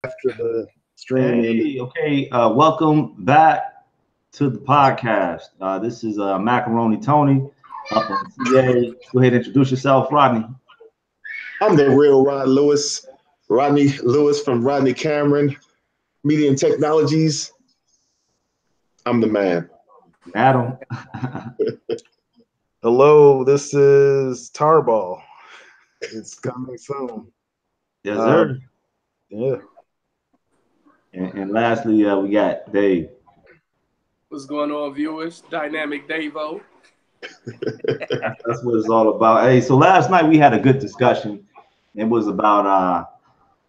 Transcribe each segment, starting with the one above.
after the stream ended. Hey, okay. Welcome back to the podcast. This is Macaroni Tony up in CA. Go ahead and introduce yourself, Rodney. I'm the real Rod Lewis, Rodney Lewis from Rodney Cameron Media and Technologies. I'm the man. Adam. Hello, this is Tarball. It's coming soon. Yes, sir. Yeah. And lastly, we got Dave. What's going on, viewers? Dynamic Davo. That's what it's all about. Hey, so last night we had a good discussion. It was about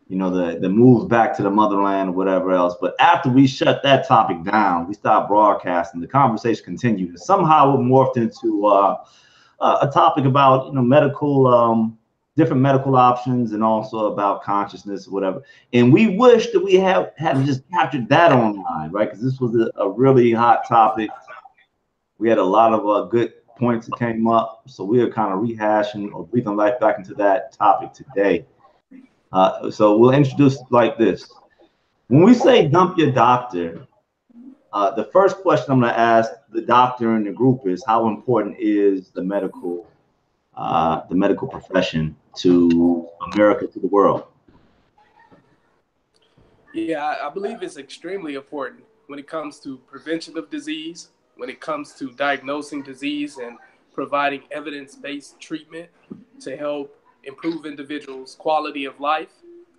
the move back to the motherland or whatever else. But after we shut that topic down, we stopped broadcasting. The conversation continued. And somehow it morphed into a topic about medical, different medical options, and also about consciousness or whatever. And we wish that we had just captured that online, right? Because this was a really hot topic. We had a lot of good points that came up, so we are kind of rehashing or breathing life back into that topic today. So we'll introduce it like this. When we say dump your doctor, the first question I'm going to ask the doctor in the group is, how important is the medical profession to America, to the world? Yeah, I believe it's extremely important when it comes to prevention of disease, when it comes to diagnosing disease and providing evidence-based treatment to help improve individuals' quality of life,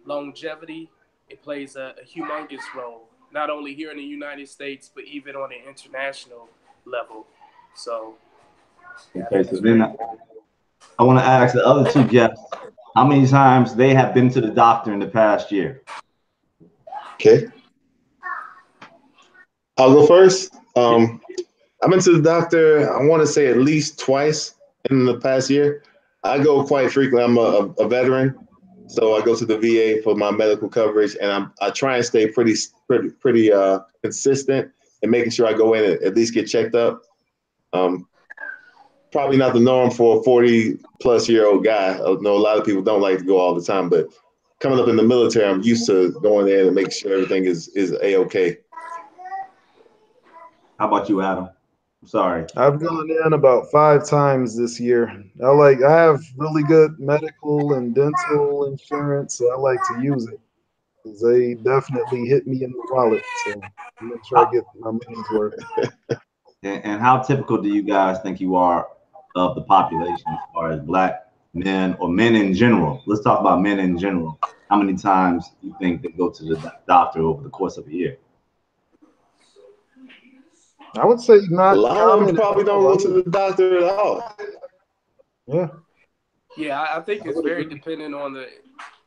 longevity. It plays a humongous role, not only here in the United States, but even on an international level. So, yeah, okay, so then I want to ask the other two guests how many times they have been to the doctor in the past year. Okay. I'll go first. I've been to the doctor, I want to say at least twice in the past year. I go quite frequently. I'm a veteran, so I go to the VA for my medical coverage, and I try and stay pretty consistent in making sure I go in and at least get checked up. Probably not the norm for a 40-plus-year-old guy. I know a lot of people don't like to go all the time, but coming up in the military, I'm used to going there and making sure everything is A-okay. How about you, Adam? I'm sorry. I've gone in about 5 times this year. I have really good medical and dental insurance, so I like to use it. They definitely hit me in the wallet, so I'm gonna try to get my money's worth. And how typical do you guys think you are of the population as far as black men or men in general? Let's talk about men in general. How many times you think they go to the doctor over the course of a year? I would say not. A lot of them probably don't go to the doctor at all. Yeah. Yeah, I think it's very dependent on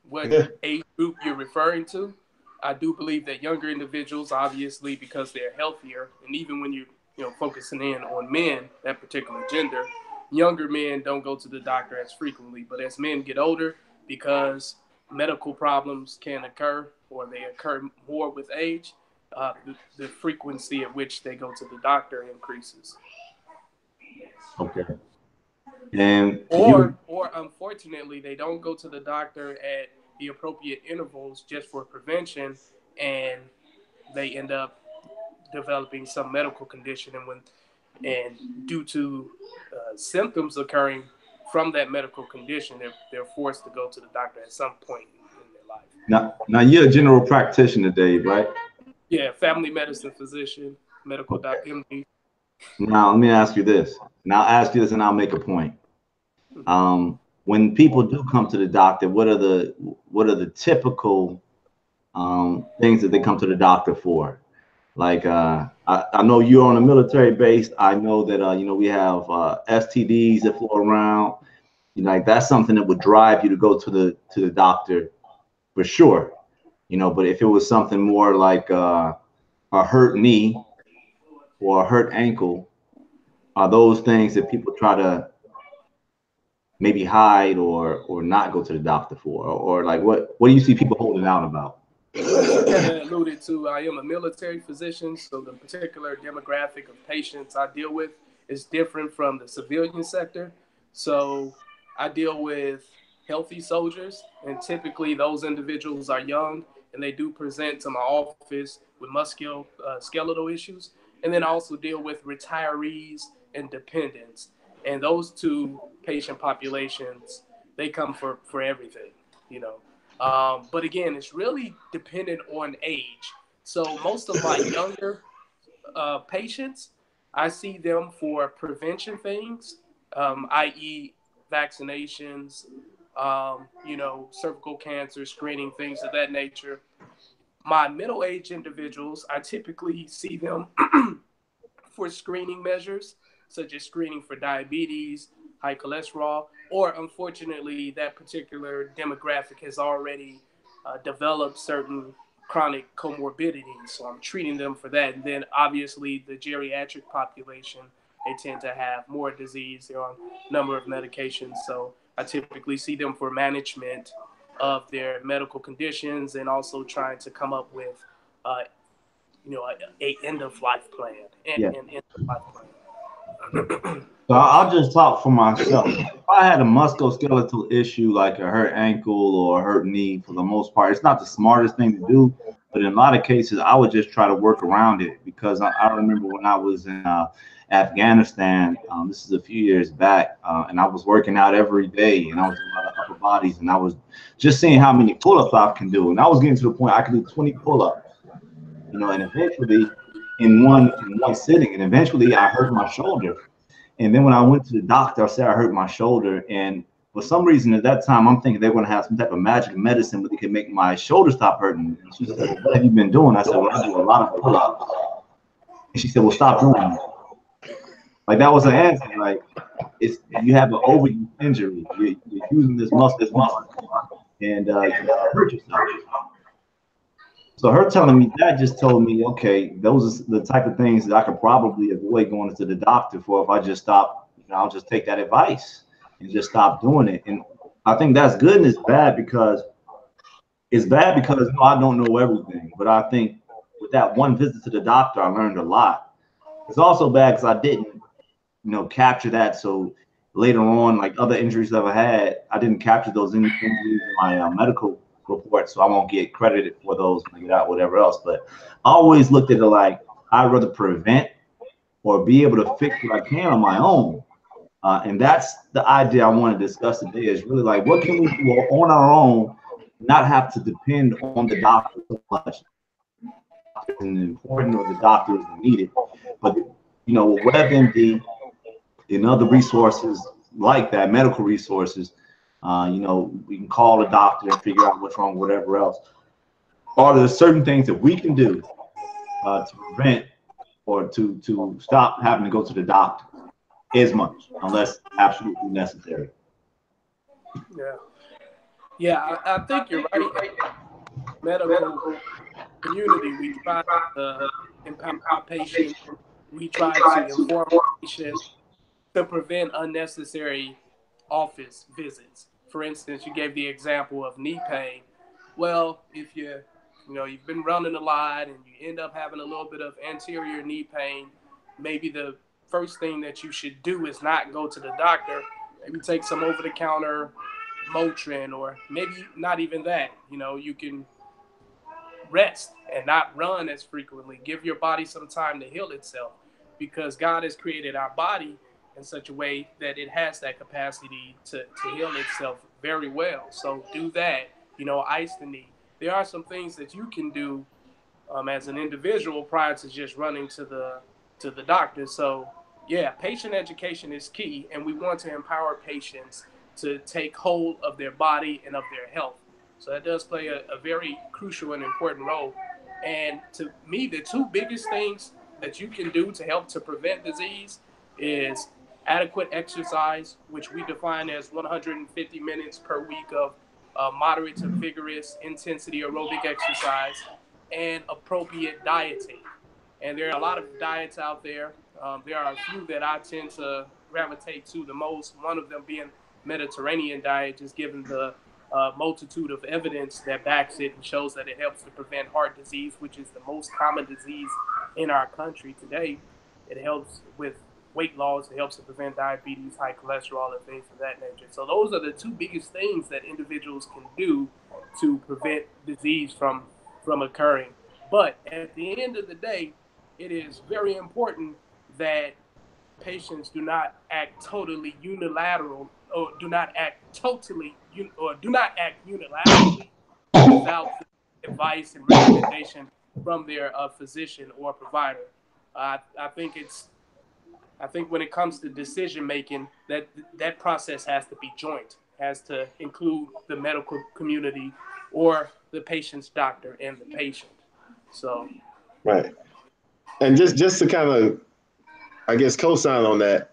what age group you're referring to. I do believe that younger individuals, obviously, because they're healthier, and even when you're focusing in on men, that particular gender, younger men don't go to the doctor as frequently. But as men get older, because medical problems can occur or they occur more with age, the frequency at which they go to the doctor increases. Okay. And or unfortunately, they don't go to the doctor at the appropriate intervals just for prevention, and they end up developing some medical condition, and due to symptoms occurring from that medical condition, they're forced to go to the doctor at some point in their life. Now you're a general practitioner, Dave, right? Yeah, family medicine physician, medical doctor, MD. Now let me ask you this. And I'll ask you this, and I'll make a point. When people do come to the doctor, what are the typical things that they come to the doctor for? Like I know you're on a military base. I know that we have STDs that flow around. Like that's something that would drive you to go to the doctor for sure. But if it was something more like a hurt knee or a hurt ankle, are those things that people try to maybe hide or not go to the doctor for, or like what do you see people holding out about? Kind of alluded to, I am a military physician, so the particular demographic of patients I deal with is different from the civilian sector. So I deal with healthy soldiers, and typically those individuals are young, and they do present to my office with musculoskeletal issues. And then I also deal with retirees and dependents. And those two patient populations, they come for everything, you know. But again, it's really dependent on age. So most of my younger patients, I see them for prevention things, i.e., vaccinations, you know, cervical cancer screening, things of that nature. My middle-aged individuals, I typically see them for screening measures, such as screening for diabetes, high cholesterol, or unfortunately, that particular demographic has already developed certain chronic comorbidities. So I'm treating them for that. And then obviously the geriatric population, they tend to have more disease. They're on a number of medications. So I typically see them for management of their medical conditions and also trying to come up with, you know, a end of life plan. End of life plan. So I'll just talk for myself. If I had a musculoskeletal issue like a hurt ankle or a hurt knee, for the most part, it's not the smartest thing to do, but in a lot of cases, I would just try to work around it because I remember when I was in Afghanistan, this is a few years back, and I was working out every day, and I was doing a lot of upper bodies, and I was just seeing how many pull-ups I can do, and I was getting to the point I could do 20 pull-ups, you know, and eventually in one sitting, and eventually I hurt my shoulder. And then when I went to the doctor, I said I hurt my shoulder. And for some reason at that time, I'm thinking they're going to have some type of magic medicine where they can make my shoulder stop hurting. And she said, well, what have you been doing? I said, well, I do a lot of pull-ups. And she said, well, stop doing it. Like, that was the answer. Like, you have an overuse injury. You're using this muscle, and you hurt yourself. So her telling me that just told me, okay, those are the type of things that I could probably avoid going to the doctor for if I just stop, you know, I'll just take that advice and just stop doing it. And I think that's good and it's bad because you know, I don't know everything. But I think with that one visit to the doctor, I learned a lot. It's also bad because I didn't, you know, capture that. So later on, like other injuries that I've had, I didn't capture those injuries in my medical report, so I won't get credited for those when I get out, whatever else. But I always looked at it like I'd rather prevent or be able to fix what I can on my own. And that's the idea I want to discuss today is really like, what can we do on our own, not have to depend on the doctor so much. It's important or the doctor is needed. But, you know, WebMD and other resources like that, medical resources, you know, we can call a doctor and figure out what's wrong, whatever else. Are there certain things that we can do to prevent or to stop having to go to the doctor as much, unless absolutely necessary? Yeah, I think you're right. Medical community, we try to empower patients. We try to inform patients to prevent unnecessary office visits. For instance, you gave the example of knee pain. Well, if you've been running a lot and you end up having a little bit of anterior knee pain, maybe the first thing that you should do is not go to the doctor. Maybe take some over-the-counter Motrin, or maybe not even that. You know, you can rest and not run as frequently. Give your body some time to heal itself, because God has created our body in such a way that it has that capacity to heal itself very well. So do that, you know, ice the knee. There are some things that you can do as an individual prior to just running to the doctor. So yeah, patient education is key, and we want to empower patients to take hold of their body and of their health. So that does play a very crucial and important role. And to me, the two biggest things that you can do to help to prevent disease is adequate exercise, which we define as 150 minutes per week of moderate to vigorous intensity aerobic exercise, and appropriate dieting. And there are a lot of diets out there. There are a few that I tend to gravitate to the most, one of them being Mediterranean diet, just given the multitude of evidence that backs it and shows that it helps to prevent heart disease, which is the most common disease in our country today. It helps with weight loss. It helps to prevent diabetes, high cholesterol, and things of that nature. So those are the two biggest things that individuals can do to prevent disease from occurring. But at the end of the day, it is very important that patients do not act totally unilateral, or do not act unilaterally without advice and recommendation from their physician or provider. I think when it comes to decision making, that process has to be joint, has to include the medical community or the patient's doctor and the patient. So, right. And just to kind of, I guess, co-sign on that,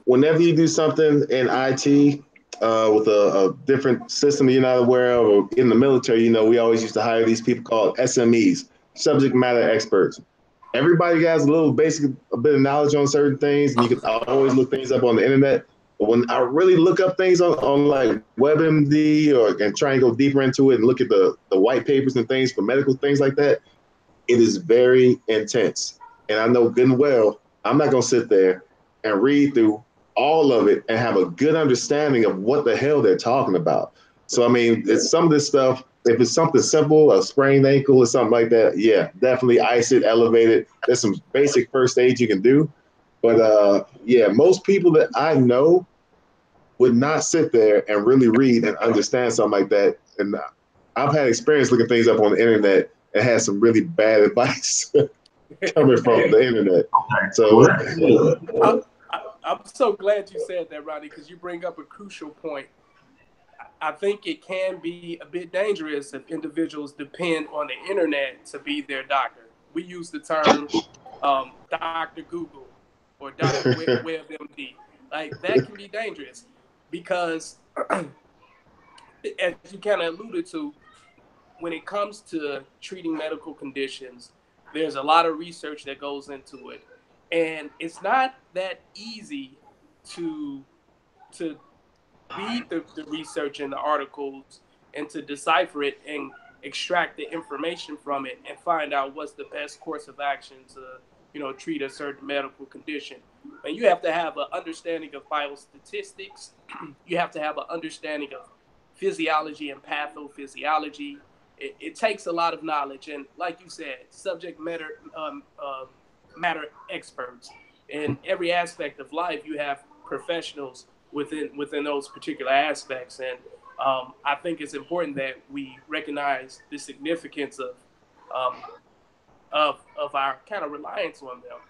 whenever you do something in IT with a different system you're not aware of, or in the military, you know, we always used to hire these people called SMEs, subject matter experts. Everybody has a bit of knowledge on certain things, and you can always look things up on the internet. But when I really look up things on like WebMD and try and go deeper into it and look at the white papers and things for medical things like that, it is very intense. And I know good and well, I'm not going to sit there and read through all of it and have a good understanding of what the hell they're talking about. So, I mean, it's some of this stuff, if it's something simple, a sprained ankle or something like that, yeah, definitely ice it, elevate it. There's some basic first aid you can do. But yeah, most people that I know would not sit there and really read and understand something like that. And I've had experience looking things up on the internet and had some really bad advice coming from the internet. So I'm so glad you said that, Ronnie, because you bring up a crucial point. I think it can be a bit dangerous if individuals depend on the internet to be their doctor. We use the term Dr. Google or Dr. WebMD. Like, that can be dangerous because, as you kind of alluded to, when it comes to treating medical conditions, there's a lot of research that goes into it. And it's not that easy to read the research and the articles and to decipher it and extract the information from it and find out what's the best course of action to, you know, treat a certain medical condition. And you have to have an understanding of biostatistics. You have to have an understanding of physiology and pathophysiology. It takes a lot of knowledge, and like you said, subject matter experts. In every aspect of life, you have professionals within those particular aspects, and I think it's important that we recognize the significance of our kind of reliance on them.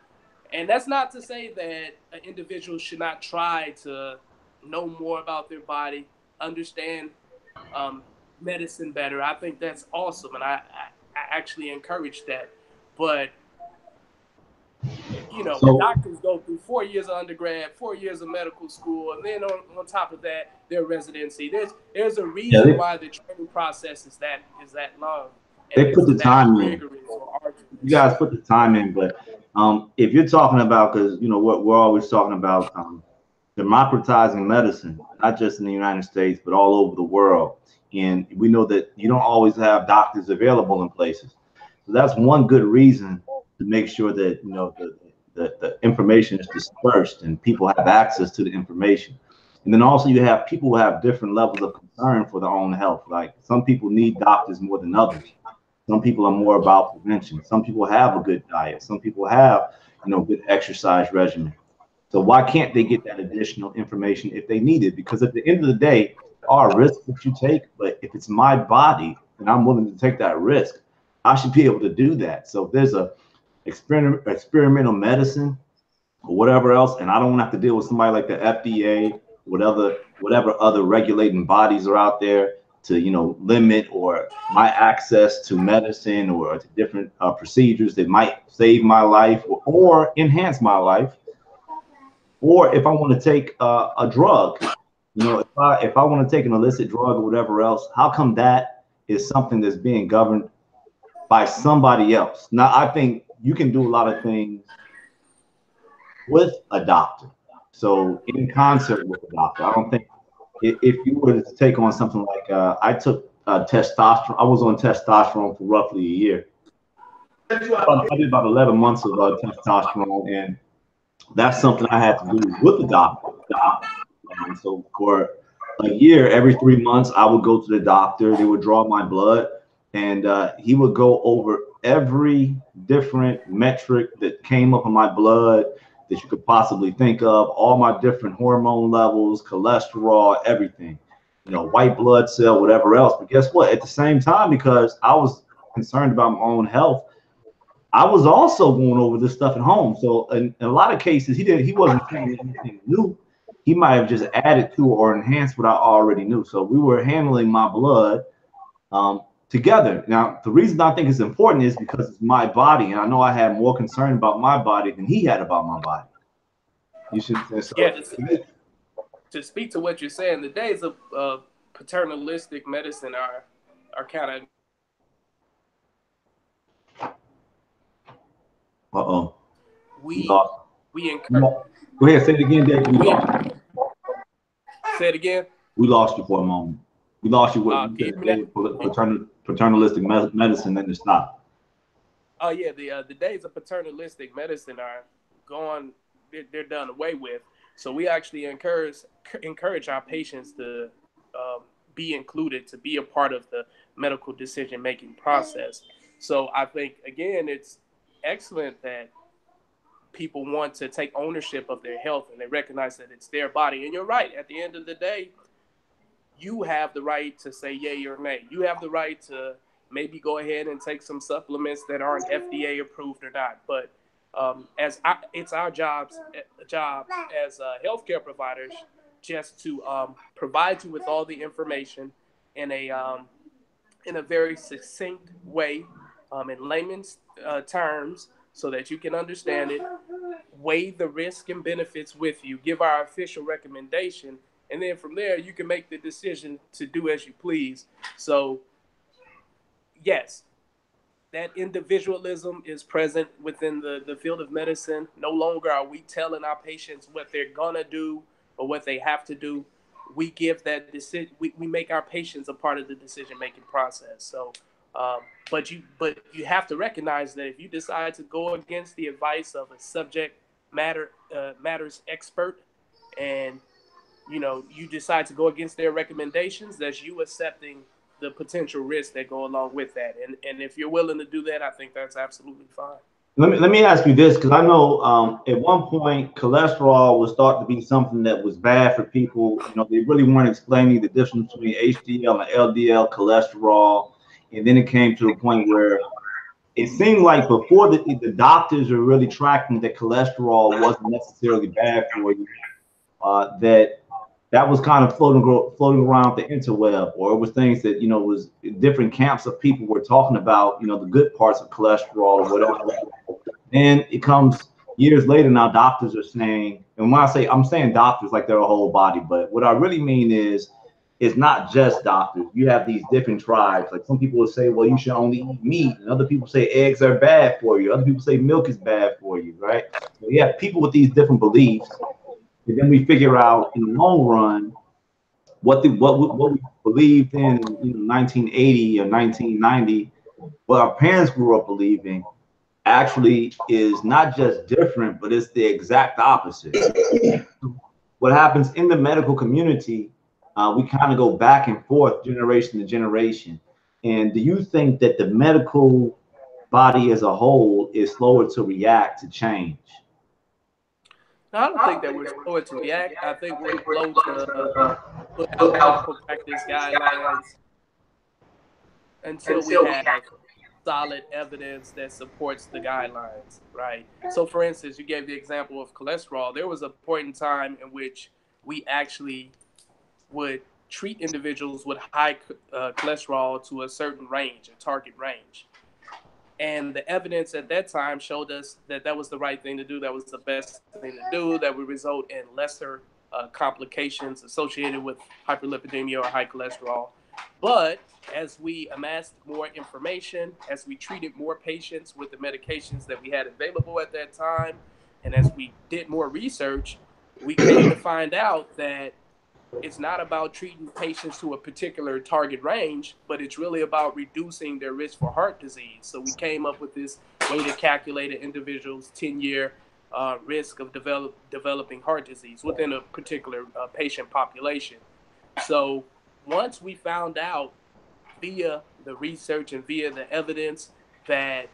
And that's not to say that an individual should not try to know more about their body, understand medicine better. I think that's awesome, and I actually encourage that. But you know, doctors go through 4 years of undergrad, 4 years of medical school, and then on top of that, their residency. There's a reason why the training process is that long. They put the time in. You guys put the time in, but if you're talking about, because you know what we're always talking about, democratizing medicine, not just in the United States, but all over the world. And we know that you don't always have doctors available in places. So that's one good reason to make sure that, you know, the information is dispersed and people have access to the information. And then also you have people who have different levels of concern for their own health. Like some people need doctors more than others. Some people are more about prevention. Some people have a good diet. Some people have, you know, good exercise regimen. So why can't they get that additional information if they need it? Because at the end of the day, there are risks that you take, but if it's my body and I'm willing to take that risk, I should be able to do that. So if there's a experimental medicine or whatever else, and I don't want to have to deal with somebody like the FDA, whatever other regulating bodies are out there to, you know, limit or my access to medicine or to different procedures that might save my life or enhance my life. Or if I want to take a drug, you know, if I want to take an illicit drug or whatever else, how come that is something that's being governed by somebody else? Now, I think you can do a lot of things with a doctor. So in concert with a doctor, I don't think if you were to take on something like I took testosterone, I was on testosterone for roughly a year. I did about 11 months of testosterone, and that's something I had to do with the doctor. So for a year, every 3 months, I would go to the doctor. They would draw my blood, and he would go over every different metric that came up in my blood that you could possibly think of, all my different hormone levels, cholesterol, everything, white blood cell, whatever else. But guess what? At the same time, because I was concerned about my own health, I was also going over this stuff at home. So in a lot of cases, he wasn't saying anything new. He might have just added to or enhanced what I already knew. So we were handling my blood together. Now, the reason I think it's important is because it's my body, and I know I had more concern about my body than he had about my body. You should say so. Yeah, to speak to what you're saying, the days of paternalistic medicine are kind of. We encourage. Go ahead, say it again, Dave. Say it again. We lost you for a moment. We lost you with paternalistic medicine, then to stop. Oh yeah, the days of paternalistic medicine are gone. They're done away with. So we actually encourage our patients to be included, to be a part of the medical decision-making process. So I think, again, it's excellent that people want to take ownership of their health and they recognize that it's their body. And you're right. At the end of the day, you have the right to say yay or nay. You have the right to maybe go ahead and take some supplements that aren't FDA approved or not. But it's our job as healthcare providers just to provide you with all the information in a very succinct way, in layman's terms, so that you can understand it, weigh the risk and benefits with you, give our official recommendation, and then from there you can make the decision to do as you please. So yes, that individualism is present within the field of medicine. No longer are we telling our patients what they're gonna do or what they have to do. We give that decision. We make our patients a part of the decision-making process. So, but you have to recognize that if you decide to go against the advice of a subject matters expert, and you decide to go against their recommendations, that's you accepting the potential risks that go along with that. And if you're willing to do that, I think that's absolutely fine. Let me ask you this, because I know at one point cholesterol was thought to be something that was bad for people. They really weren't explaining the difference between HDL and LDL cholesterol. And then it came to a point where it seemed like before the doctors were really tracking that cholesterol wasn't necessarily bad for you, that was kind of floating around the interweb, or it was things that, was different camps of people were talking about, the good parts of cholesterol or whatever. And it comes years later now, doctors are saying, and when I'm saying doctors like they're a whole body, but what I really mean is, it's not just doctors. You have these different tribes. Like some people will say, well, you should only eat meat. And other people say eggs are bad for you. Other people say milk is bad for you, right? So you have people with these different beliefs. And then we figure out in the long run what we believed in 1980 or 1990, what our parents grew up believing actually is not just different, but it's the exact opposite. What happens in the medical community, we kind of go back and forth generation to generation. And do you think that the medical body as a whole is slower to react to change? No, I don't think that we're slow to react. I think we're slow to put out medical practice guidelines until we have solid evidence that supports the guidelines, right? So, for instance, you gave the example of cholesterol. There was a point in time in which we actually would treat individuals with high cholesterol to a certain range, a target range. And the evidence at that time showed us that that was the right thing to do. That was the best thing to do. That would result in lesser complications associated with hyperlipidemia or high cholesterol. But as we amassed more information, as we treated more patients with the medications that we had available at that time, and as we did more research, we came to find out that it's not about treating patients to a particular target range, but it's really about reducing their risk for heart disease. So we came up with this way to calculate an individual's 10-year risk of developing heart disease within a particular patient population. So once we found out via the research and via the evidence that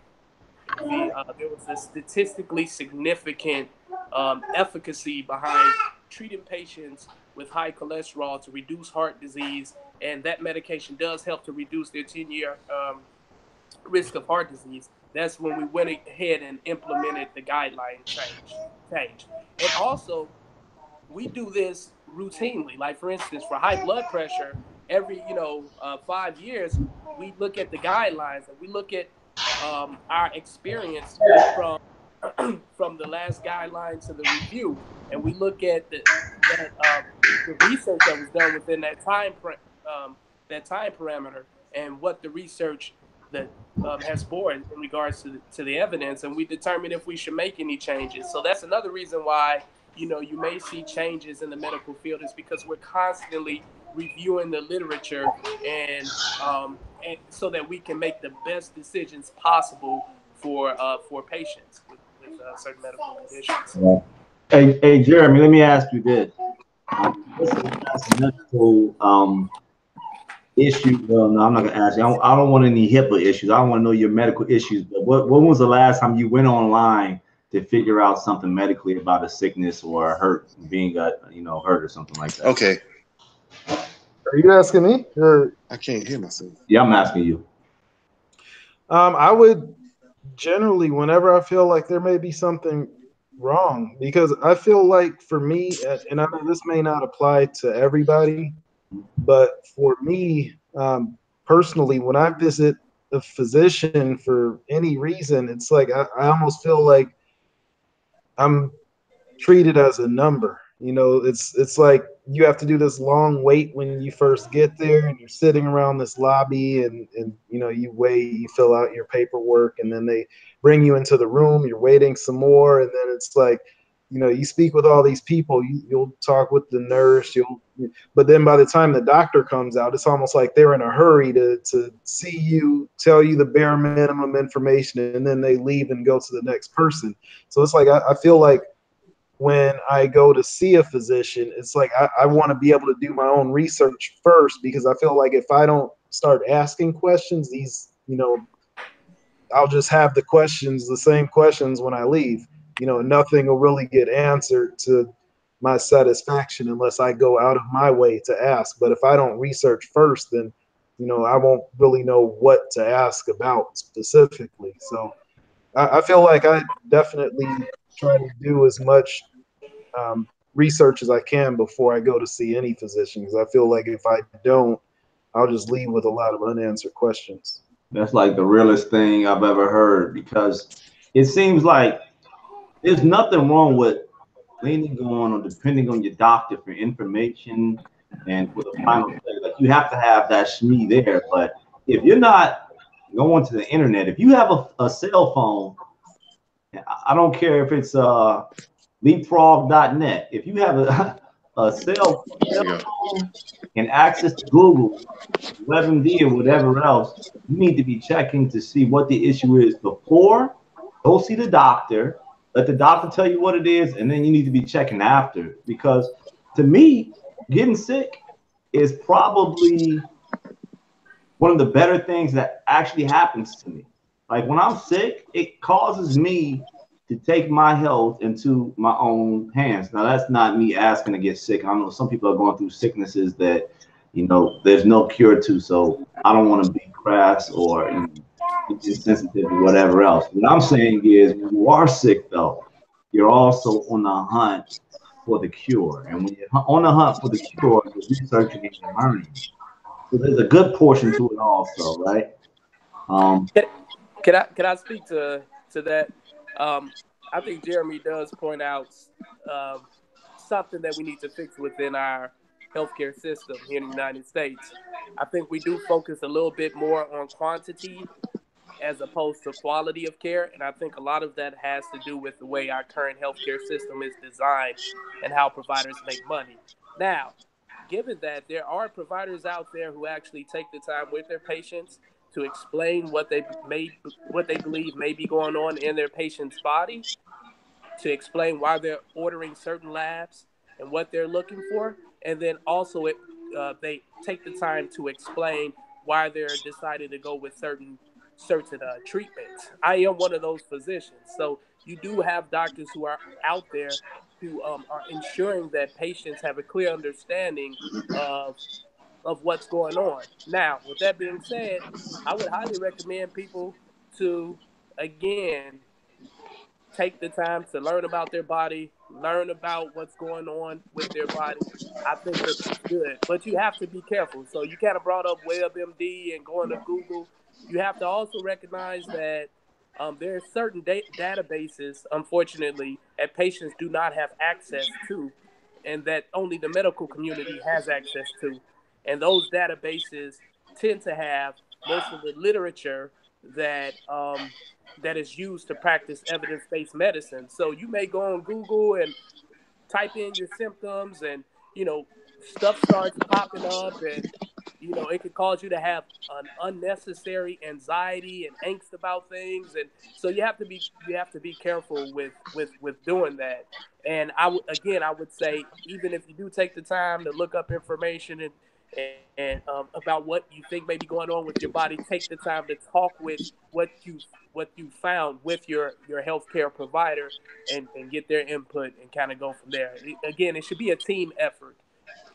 there was a statistically significant efficacy behind treating patients with high cholesterol to reduce heart disease, and that medication does help to reduce their 10-year risk of heart disease. That's when we went ahead and implemented the guideline change. And also, we do this routinely. Like, for instance, for high blood pressure, every 5 years, we look at the guidelines and we look at our experience from from the last guideline to the review, and we look at the research that was done within that time parameter, and what the research that has borne in regards to the evidence, and we determine if we should make any changes. So that's another reason why you may see changes in the medical field, is because we're constantly reviewing the literature and so that we can make the best decisions possible for patients with certain medical conditions. Hey, Jeremy, let me ask you this. This is a medical issue. Well, no, I'm not gonna ask you. I don't want any HIPAA issues. I don't want to know your medical issues. But when was the last time you went online to figure out something medically about a sickness or a hurt, being hurt or something like that? Okay. Are you asking me? Or I can't hear myself. Yeah, I'm asking you. I would generally, whenever I feel like there may be something wrong, because I feel like for me, and I know this may not apply to everybody, but for me personally, when I visit a physician for any reason, it's like I almost feel like I'm treated as a number. It's like you have to do this long wait when you first get there, and you're sitting around this lobby, and you wait, you fill out your paperwork, and then they bring you into the room, you're waiting some more, and then it's like you speak with all these people, you'll talk with the nurse, but then by the time the doctor comes out, it's almost like they're in a hurry to see you, tell you the bare minimum information, and then they leave and go to the next person. So it's like I feel like when I go to see a physician, it's like I want to be able to do my own research first, because I feel like if I don't start asking questions, I'll just have the same questions when I leave. Nothing will really get answered to my satisfaction unless I go out of my way to ask. But if I don't research first, then I won't really know what to ask about specifically. So I feel like I definitely try to do as much research as I can before I go to see any physician, because I feel like if I don't, I'll just leave with a lot of unanswered questions. That's like the realest thing I've ever heard, because it seems like there's nothing wrong with leaning on or depending on your doctor for information and for the final say. Like, you have to have that SME there. But if you're not going to the internet, if you have a cell phone, I don't care if it's leapfrog.net. If you have a cell phone and access to Google, WebMD, or whatever else, you need to be checking to see what the issue is before. Go see the doctor. Let the doctor tell you what it is, and then you need to be checking after. Because to me, getting sick is probably one of the better things that actually happens to me. Like, when I'm sick, it causes me to take my health into my own hands. Now, that's not me asking to get sick. I know some people are going through sicknesses that, there's no cure to. So I don't want to be crass or insensitive or whatever else. What I'm saying is, when you are sick, though, you're also on the hunt for the cure. And when you're on the hunt for the cure, you're researching and you're learning. So there's a good portion to it also, right? Can I speak to that? I think Jeremy does point out something that we need to fix within our healthcare system here in the United States. I think we do focus a little bit more on quantity as opposed to quality of care, and I think a lot of that has to do with the way our current healthcare system is designed and how providers make money. Now, given that there are providers out there who actually take the time with their patients to explain what they believe may be going on in their patient's body, to explain why they're ordering certain labs and what they're looking for, and then also they take the time to explain why they're deciding to go with certain treatments. I am one of those physicians, so you do have doctors who are out there who are ensuring that patients have a clear understanding of what's going on. Now, with that being said, I would highly recommend people to, again, take the time to learn about their body, learn about what's going on with their body. I think that that's good, but you have to be careful. So you kind of brought up WebMD and going to Google. You have to also recognize that there are certain databases, unfortunately, that patients do not have access to, and that only the medical community has access to. And those databases tend to have most of the literature that that is used to practice evidence-based medicine. So you may go on Google and type in your symptoms, and stuff starts popping up, and it could cause you to have an unnecessary anxiety and angst about things. And so you have to be careful with doing that. And I would say, even if you do take the time to look up information and about what you think may be going on with your body, take the time to talk with what you found with your healthcare provider, and get their input and kind of go from there. Again, it should be a team effort.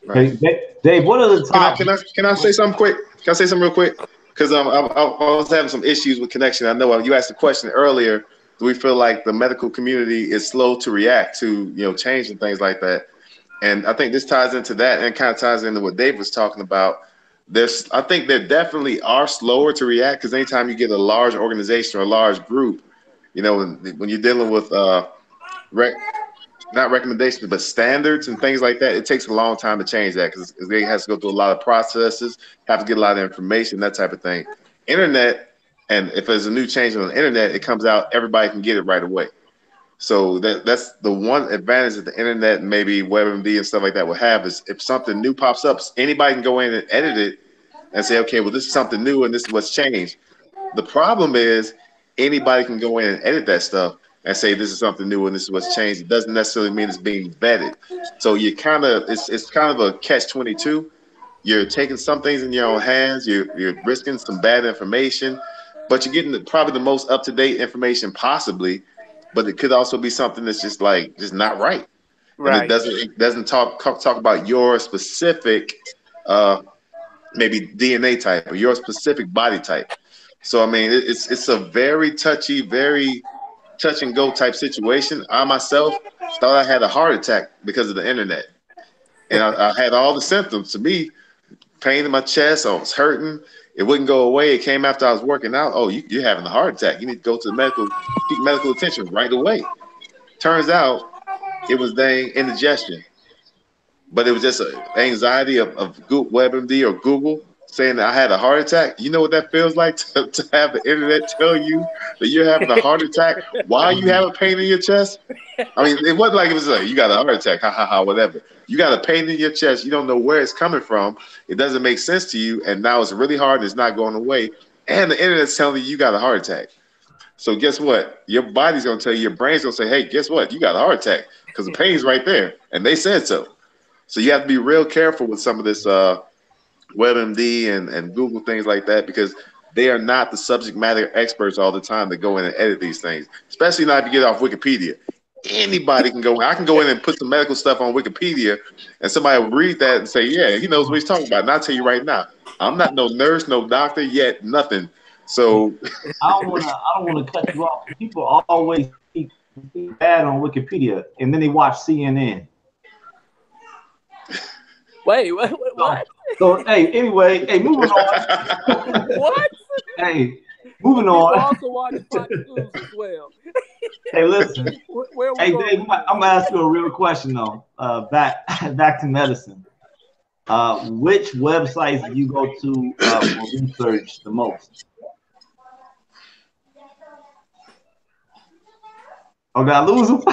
Right. Hey, Dave, what are the topics? Can I say something quick? Can I say something real quick? Because I was having some issues with connection. I know you asked the question earlier. Do we feel like the medical community is slow to react to change and things like that? And I think this ties into that, and kind of ties into what Dave was talking about. I think they definitely are slower to react, because anytime you get a large organization or a large group, when you're dealing with not recommendations, but standards and things like that, it takes a long time to change that, because they have to go through a lot of processes, have to get a lot of information, that type of thing. Internet, and if there's a new change on the internet, it comes out, everybody can get it right away. So that's the one advantage that the internet, and maybe WebMD and stuff like that will have, is if something new pops up, anybody can go in and edit it and say, okay, well, this is something new and this is what's changed. The problem is anybody can go in and edit that stuff and say this is something new and this is what's changed. It doesn't necessarily mean it's being vetted. So you it's kind of a catch-22. You're taking some things in your own hands. You're risking some bad information, but you're getting probably the most up-to-date information possibly. But it could also be something that's just not right. Right. And it doesn't talk about your specific maybe DNA type or your specific body type. So I mean, it's a very touchy, very touch and go type situation. I myself thought I had a heart attack because of the internet, and I had all the symptoms. To me, pain in my chest, I was hurting. It wouldn't go away. It came after I was working out. Oh, you're having a heart attack. You need to go to seek medical attention right away. Turns out it was indigestion, but it was just an anxiety of WebMD or Google saying that I had a heart attack. You know what that feels like to have the internet tell you that you're having a heart attack while you have a pain in your chest? I mean, it wasn't like it was like, you got a heart attack, ha ha ha, whatever. You got a pain in your chest. You don't know where it's coming from. It doesn't make sense to you, and now it's really hard. And it's not going away, and the internet's telling you got a heart attack. So guess what? Your body's gonna tell you, your brain's gonna say, hey, guess what? You got a heart attack because the pain's right there, and they said so. So you have to be real careful with some of this WebMD and Google things like that, because they are not the subject matter experts all the time that go in and edit these things, especially not if you get off Wikipedia. Anybody can go in. I can go in and put some medical stuff on Wikipedia, and somebody will read that and say, yeah, he knows what he's talking about. And I'll tell you right now, I'm not no nurse, no doctor yet, nothing. So I don't want to cut you off. People always speak bad on Wikipedia, and then they watch CNN. Wait, what? So hey, anyway, hey, moving on. What? Hey, moving People on. also watch Fox News as well. Hey, listen. Where we Hey, going? Dave, I'm gonna ask you a real question though. Back to medicine. Which websites do you go to for research the most? Oh, did I lose him?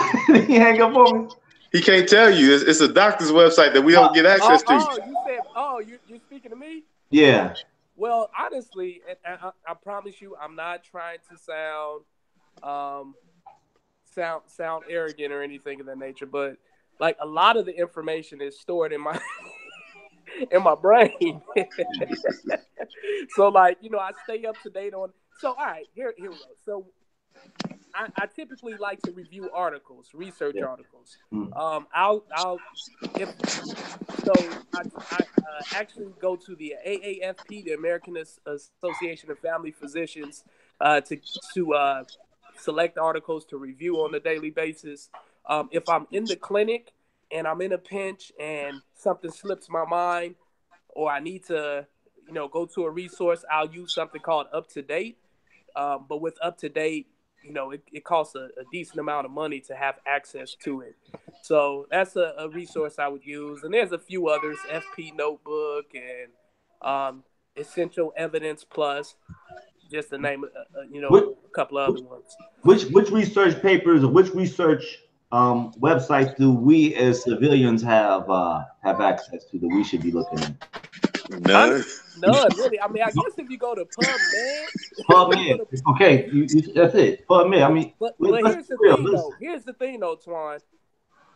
He hang up on me. he can't tell you. It's a doctor's website that we don't get access to. You're speaking to me? Yeah. Well, honestly, and I promise you, I'm not trying to sound arrogant or anything of that nature, but like a lot of the information is stored in my in my brain. So like, I stay up to date on. So all right, here we go. So I typically like to review articles, research articles. I'll if so I actually go to the AAFP, the American Association of Family Physicians, to select articles to review on a daily basis. If I'm in the clinic and I'm in a pinch and something slips my mind, or I need to, go to a resource, I'll use something called UpToDate. But with UpToDate, it costs a decent amount of money to have access to it. So that's a resource I would use. And there's a few others, FP Notebook and Essential Evidence Plus, just to name, a couple of other ones. Which research papers or which research websites do we as civilians have access to that we should be looking at? None, really. I mean, I guess if you go to PubMed. Okay, that's it. PubMed. I mean, but here's the thing, though, Twan.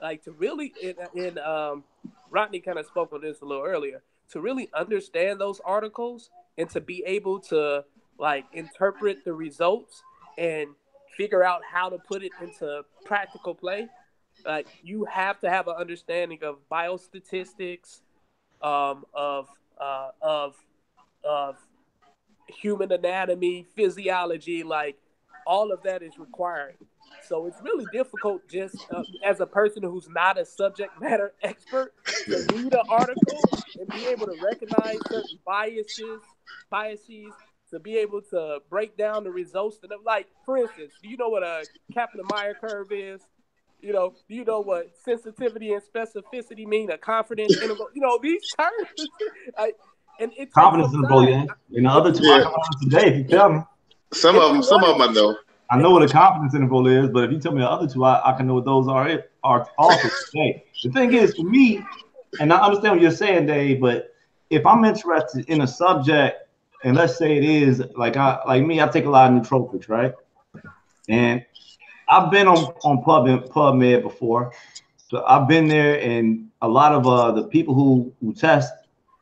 Like to really, and Rodney kind of spoke on this a little earlier. To really understand those articles and to be able to like interpret the results and figure out how to put it into practical play, like you have to have an understanding of biostatistics, of human anatomy, physiology, like all of that is required. So it's really difficult just as a person who's not a subject matter expert to read an article and be able to recognize certain biases, to be able to break down the results. Like, for instance, do you know what a Kaplan-Meier curve is? Do you know what sensitivity and specificity mean? A confidence interval? These terms. And it confidence interval, yeah. And the other two I can learn today if you tell me. Some of them I know. I know what a confidence interval is, but if you tell me the other two, I can know what those are also today. The thing is, for me, and I understand what you're saying, Dave, but if I'm interested in a subject, and let's say it is like me, I take a lot of nootropics, right? And I've been on PubMed before, so I've been there, and a lot of the people who test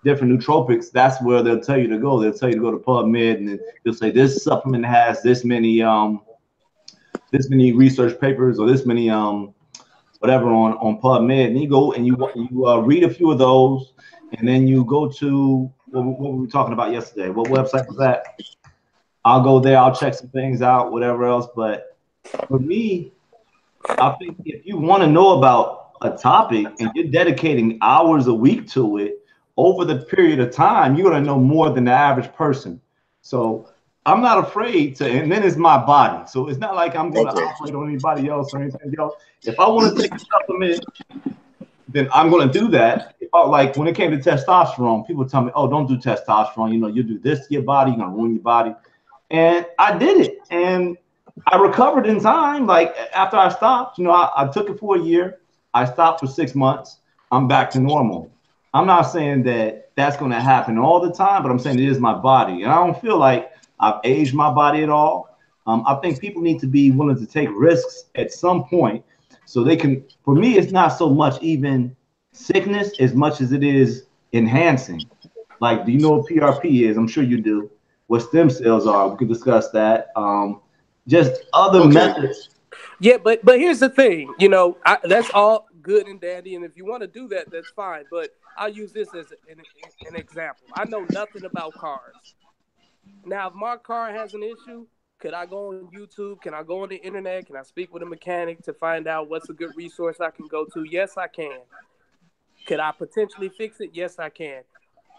different nootropics, that's where they'll tell you to go. They'll tell you to go to PubMed, and they'll say this supplement has this many research papers or this many whatever on PubMed, and you go and you read a few of those, and then you go to what were we talking about yesterday? What website was that? I'll go there. I'll check some things out, whatever else. But for me, I think if you want to know about a topic and you're dedicating hours a week to it, over the period of time, you're going to know more than the average person. So I'm not afraid to, and then it's my body. So it's not like I'm going to operate on anybody else or anything else. If I want to take a supplement, then I'm going to do that. Like when it came to testosterone, people tell me, oh, don't do testosterone. You do this to your body, you're going to ruin your body. And I did it. And I recovered in time. Like after I stopped, I took it for a year. I stopped for 6 months. I'm back to normal. I'm not saying that that's going to happen all the time, but I'm saying it is my body. And I don't feel like I've aged my body at all. I think people need to be willing to take risks at some point so they can, for me, it's not so much even sickness as much as it is enhancing. Like, do you know what PRP is? I'm sure you do. What stem cells are, we could discuss that. Just other methods. Yeah, but here's the thing, that's all good and dandy, and if you want to do that, that's fine. But I'll use this as an example. I know nothing about cars. Now, if my car has an issue, could I go on YouTube? Can I go on the internet? Can I speak with a mechanic to find out what's a good resource I can go to? Yes, I can. Could I potentially fix it? Yes, I can.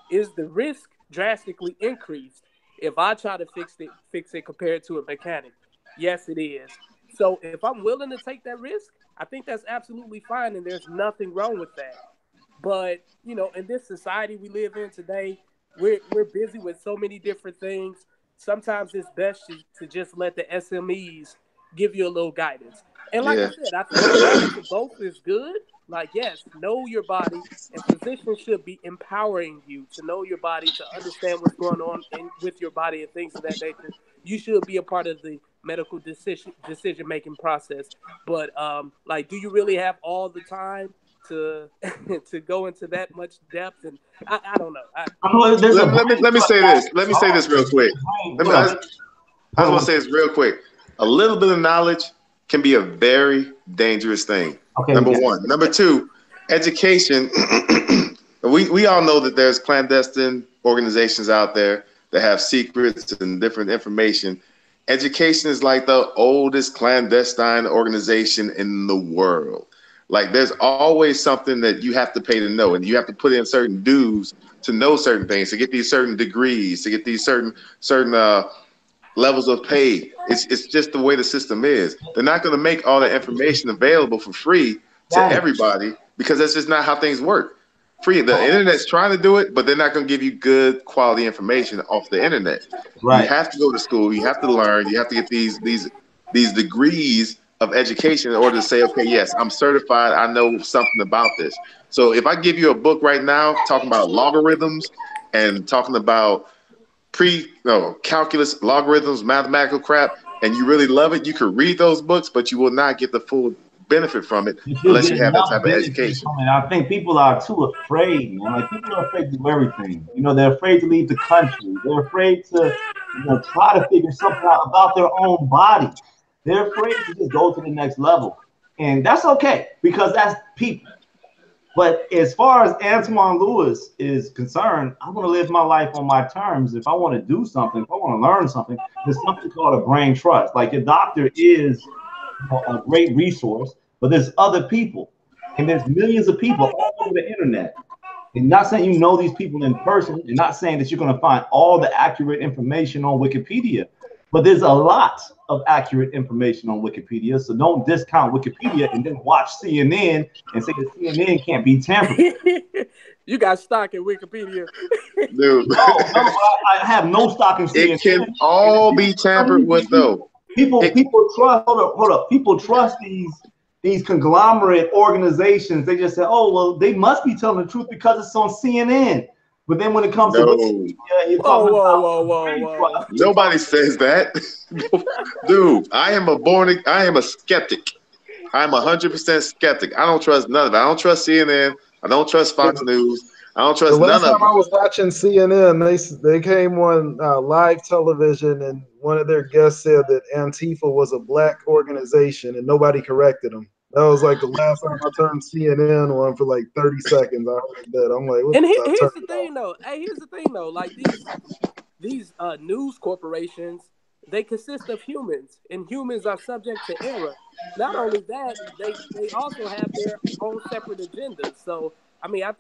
Is the risk drastically increased if I try to fix it compared to a mechanic? Yes, it is. So if I'm willing to take that risk, I think that's absolutely fine, and there's nothing wrong with that. But, in this society we live in today, we're busy with so many different things. Sometimes it's best to just let the SMEs give you a little guidance. And like I said, I think the balance of both is good. Like, yes, know your body, and physicians should be empowering you to know your body, to understand what's going on with your body and things of that nature. You should be a part of the medical decision making process. But like, do you really have all the time to to go into that much depth? And I don't know. Let me say this. Let me say this real quick. I just want to say this real quick. A little bit of knowledge can be a very dangerous thing. Okay, Number one. Number two, education. we all know that there's clandestine organizations out there that have secrets and different information. Education is like the oldest clandestine organization in the world. Like, there's always something that you have to pay to know, and you have to put in certain dues to know certain things, to get these certain degrees, to get these certain levels of pay. It's just the way the system is. They're not going to make all the information available for free to everybody, because that's just not how things work. Free. The internet's trying to do it, but they're not going to give you good quality information off the internet. Right. You have to go to school. You have to learn. You have to get these degrees of education in order to say, okay, yes, I'm certified. I know something about this. So if I give you a book right now talking about logarithms and talking about calculus, logarithms, mathematical crap, and you really love it, you could read those books, but you will not get the full benefit from it unless you have that type of education. I think people are too afraid, man. Like, people are afraid to do everything. You know, they're afraid to leave the country. They're afraid to, try to figure something out about their own body. They're afraid to just go to the next level. And that's okay, because that's people. But as far as Antoine Lewis is concerned, I want to live my life on my terms. If I want to do something, if I want to learn something, there's something called a brain trust. Like, your doctor is a great resource, but there's other people, and there's millions of people all over the internet. And not saying you know these people in person, and not saying that you're going to find all the accurate information on Wikipedia, but there's a lot of accurate information on Wikipedia. So don't discount Wikipedia and then watch CNN and say that CNN can't be tampered. You got stock in Wikipedia. Dude. No, I have no stock in CNN. It can all be tampered with, though. People trust. Hold up. People trust these conglomerate organizations. They just say, "Oh, well, they must be telling the truth because it's on CNN." But then when it comes to whoa. Nobody says that. Dude, I am a skeptic. I'm 100% skeptic. I don't trust none of it. I don't trust CNN. I don't trust Fox News. I don't trust none of it. The last time I was watching CNN, they came on live television, and one of their guests said that Antifa was a black organization, and nobody corrected them. That was like the last time I turned CNN on for like 30 seconds. I heard that. I'm like, what? And here's the thing, though. Hey, here's the thing, though. Like, these news corporations, they consist of humans, and humans are subject to error. Not only that, they also have their own separate agendas. So, I mean, I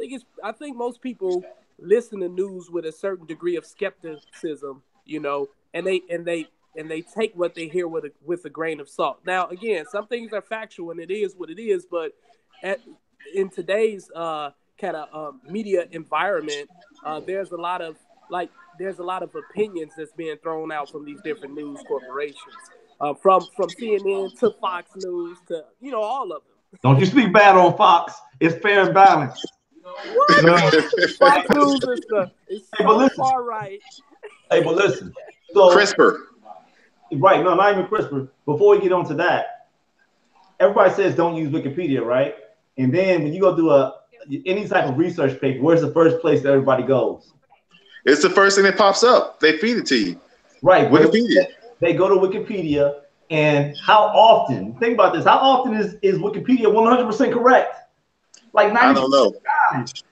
think most people listen to news with a certain degree of skepticism, and they take what they hear with a grain of salt. Now, again, some things are factual and it is what it is, but in today's kind of media environment, there's a lot of opinions that's being thrown out from these different news corporations, from CNN to Fox News to all of them. Don't you speak bad on Fox? It's fair and balanced. What? Fox News is so far right. Hey, but listen. So, CRISPR. Right, no, not even CRISPR. Before we get on to that, everybody says don't use Wikipedia, right? And then when you go do any type of research paper, where's the first place that everybody goes? It's the first thing that pops up. They feed it to you. Right. Wikipedia. They go to Wikipedia, and how often, think about this, how often is Wikipedia 100% correct? Like 90%. I don't know.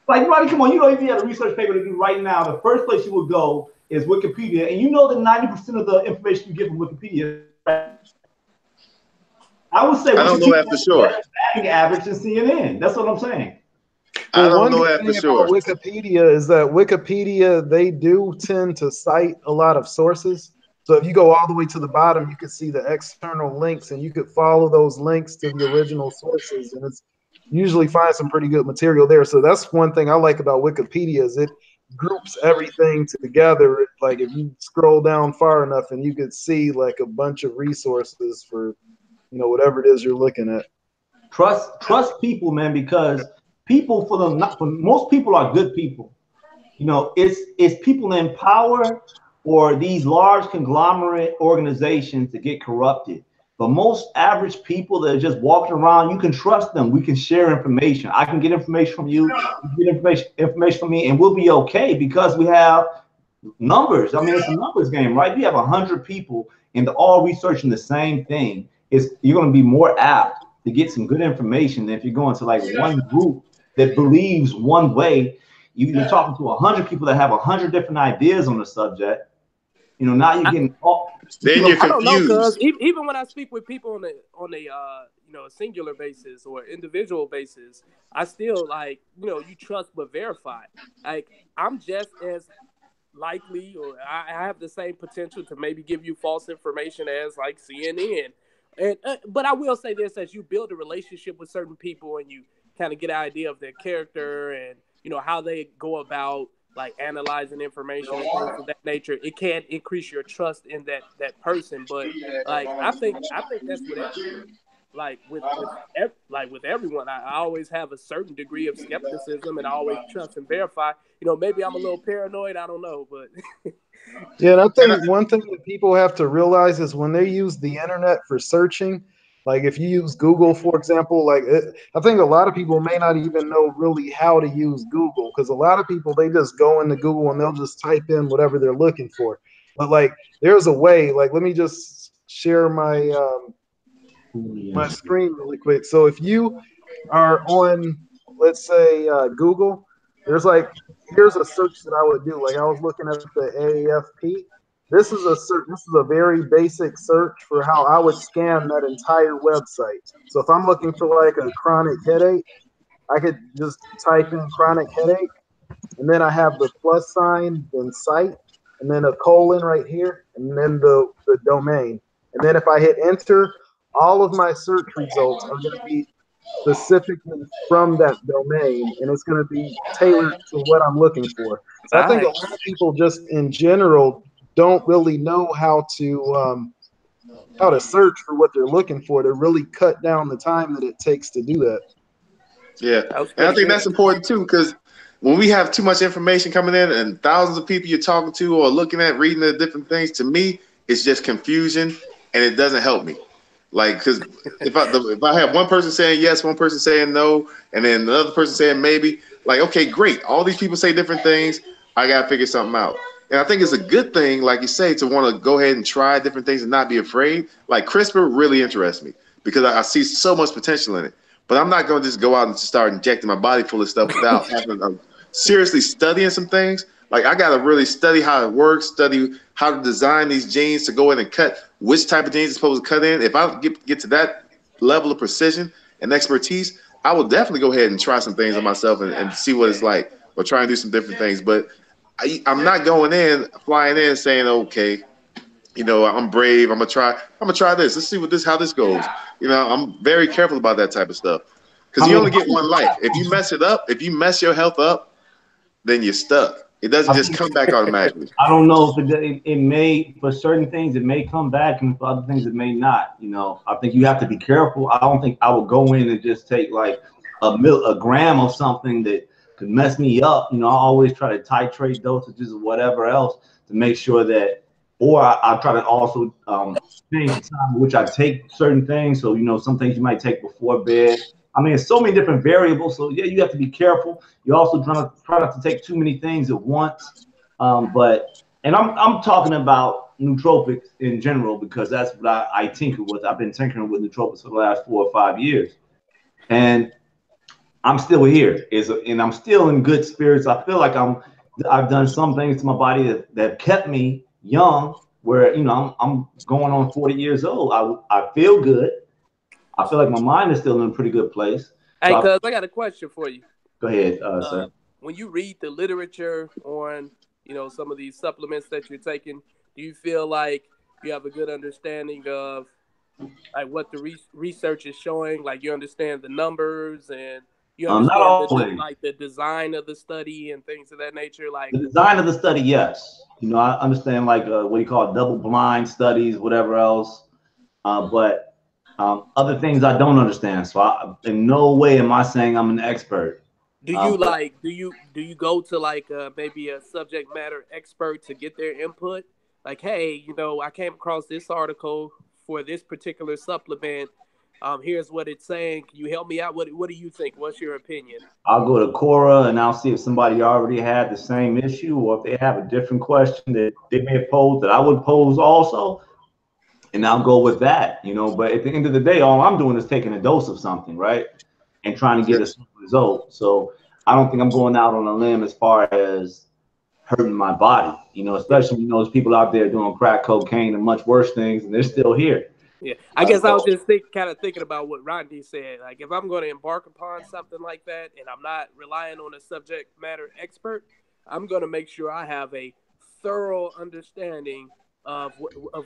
Like, Roddy, come on, if you had a research paper to do right now, the first place you would go is Wikipedia, and you know that 90% of the information you get from Wikipedia, I would say I don't know that for sure. Batting average in CNN. That's what I'm saying. I don't know that for sure. Wikipedia is that Wikipedia, they do tend to cite a lot of sources. So if you go all the way to the bottom, you can see the external links, and you could follow those links to the original sources, and it's usually find some pretty good material there. So that's one thing I like about Wikipedia, is it groups everything together. Like, if you scroll down far enough, and you could see like a bunch of resources for whatever it is you're looking at. Trust people, man, because people, for most people, are good people. It's people in power for these large conglomerate organizations to get corrupted. But most average people that are just walking around, you can trust them. We can share information. I can get information from you, you get information from me, and we'll be okay because we have numbers. I mean, it's a numbers game, right? You have 100 people and they're all researching the same thing. You're going to be more apt to get some good information than if you're going to like one group that believes one way. You're talking to 100 people that have 100 different ideas on the subject. You know, now you're getting all. Then you're confused. I don't know, because even when I speak with people on a you know, a singular basis or individual basis, I still, like, you know, you trust but verify. Like, I'm just as likely, or I have the same potential to maybe give you false information as like CNN. And but I will say this: as you build a relationship with certain people and you kind of get an idea of their character and, you know, how they go about like analyzing information and things of that nature, it can increase your trust in that person. But like I think that's with everyone. Like with everyone, I always have a certain degree of skepticism, and I always trust and verify. You know, maybe I'm a little paranoid, I don't know, but yeah, and I think one thing that people have to realize is when they use the internet for searching, like if you use Google, for example, I think a lot of people may not even know really how to use Google, because a lot of people, they just go into Google and they'll just type in whatever they're looking for. But like there's a way, like let me just share my my screen really quick. So if you are on, let's say Google, here's a search that I would do. Like I was looking at the AAFP. This is a search. This is a very basic search for how I would scan that entire website. So if I'm looking for like a chronic headache, I could just type in chronic headache, and then I have the plus sign, then site, and then a colon right here, and then the domain. And then if I hit enter, all of my search results are going to be specifically from that domain, and it's going to be tailored to what I'm looking for. So I think a lot of people just in general don't really know how to search for what they're looking for to really cut down the time that it takes to do that. Yeah, and I think that's important too, because when we have too much information coming in and thousands of people you're talking to or looking at, reading the different things, to me, it's just confusion, and it doesn't help me. Like, because if I have one person saying yes, one person saying no, and then another person saying maybe, like, okay, great. All these people say different things. I got to figure something out. And I think it's a good thing, like you say, to want to go ahead and try different things and not be afraid. Like CRISPR really interests me because I see so much potential in it. But I'm not going to just go out and just start injecting my body full of stuff without having seriously studying some things. Like I got to really study how it works, study how to design these genes to go in and cut which type of genes is supposed to cut in. If I get to that level of precision and expertise, I will definitely go ahead and try some things on myself and see what it's like, or try and do some different things. But I'm not flying in saying, okay, you know, I'm brave. I'm gonna try this. Let's see how this goes. You know, I'm very careful about that type of stuff because you only get one life. If you mess it up, if you mess your health up, then you're stuck. It doesn't just come back automatically. I don't know if it may, for certain things, it may come back, and for other things, it may not. You know, I think you have to be careful. I don't think I would go in and just take like a gram of something that could mess me up. You know, I always try to titrate dosages or whatever else to make sure that, or I try to also change the time in which I take certain things. So, you know, some things you might take before bed. I mean, it's so many different variables. So yeah, you have to be careful. You also try not to take too many things at once. And I'm talking about nootropics in general because that's what I tinker with. I've been tinkering with nootropics for the last 4 or 5 years, and I'm still here. And I'm still in good spirits. I feel like I've done some things to my body that kept me young. Where, you know, I'm going on 40 years old. I feel good. I feel like my mind is still in a pretty good place. Hey, cuz, I got a question for you. Go ahead, sir. When you read the literature on, you know, some of these supplements that you're taking, do you feel like you have a good understanding of like what the research is showing? Like you understand the numbers and you understand the design of the study and things of that nature? Like the design of the study, yes. You know, I understand like what you call double-blind studies, whatever else. But other things I don't understand. So in no way am I saying I'm an expert. Do you do you go to like maybe a subject matter expert to get their input? like, hey, you know, I came across this article for this particular supplement. Here's what it's saying. Can you help me out? What do you think? What's your opinion? I'll go to Quora and I'll see if somebody already had the same issue, or if they have a different question that they may have posed that I would pose also, and I'll go with that, you know. But at the end of the day, all I'm doing is taking a dose of something, right, and trying to get a result. So I don't think I'm going out on a limb as far as hurting my body, you know, especially, you know, there's people out there doing crack cocaine and much worse things, and they're still here. Yeah, I guess I was just kind of thinking about what Rodney said. Like, if I'm going to embark upon something like that and I'm not relying on a subject matter expert, I'm going to make sure I have a thorough understanding of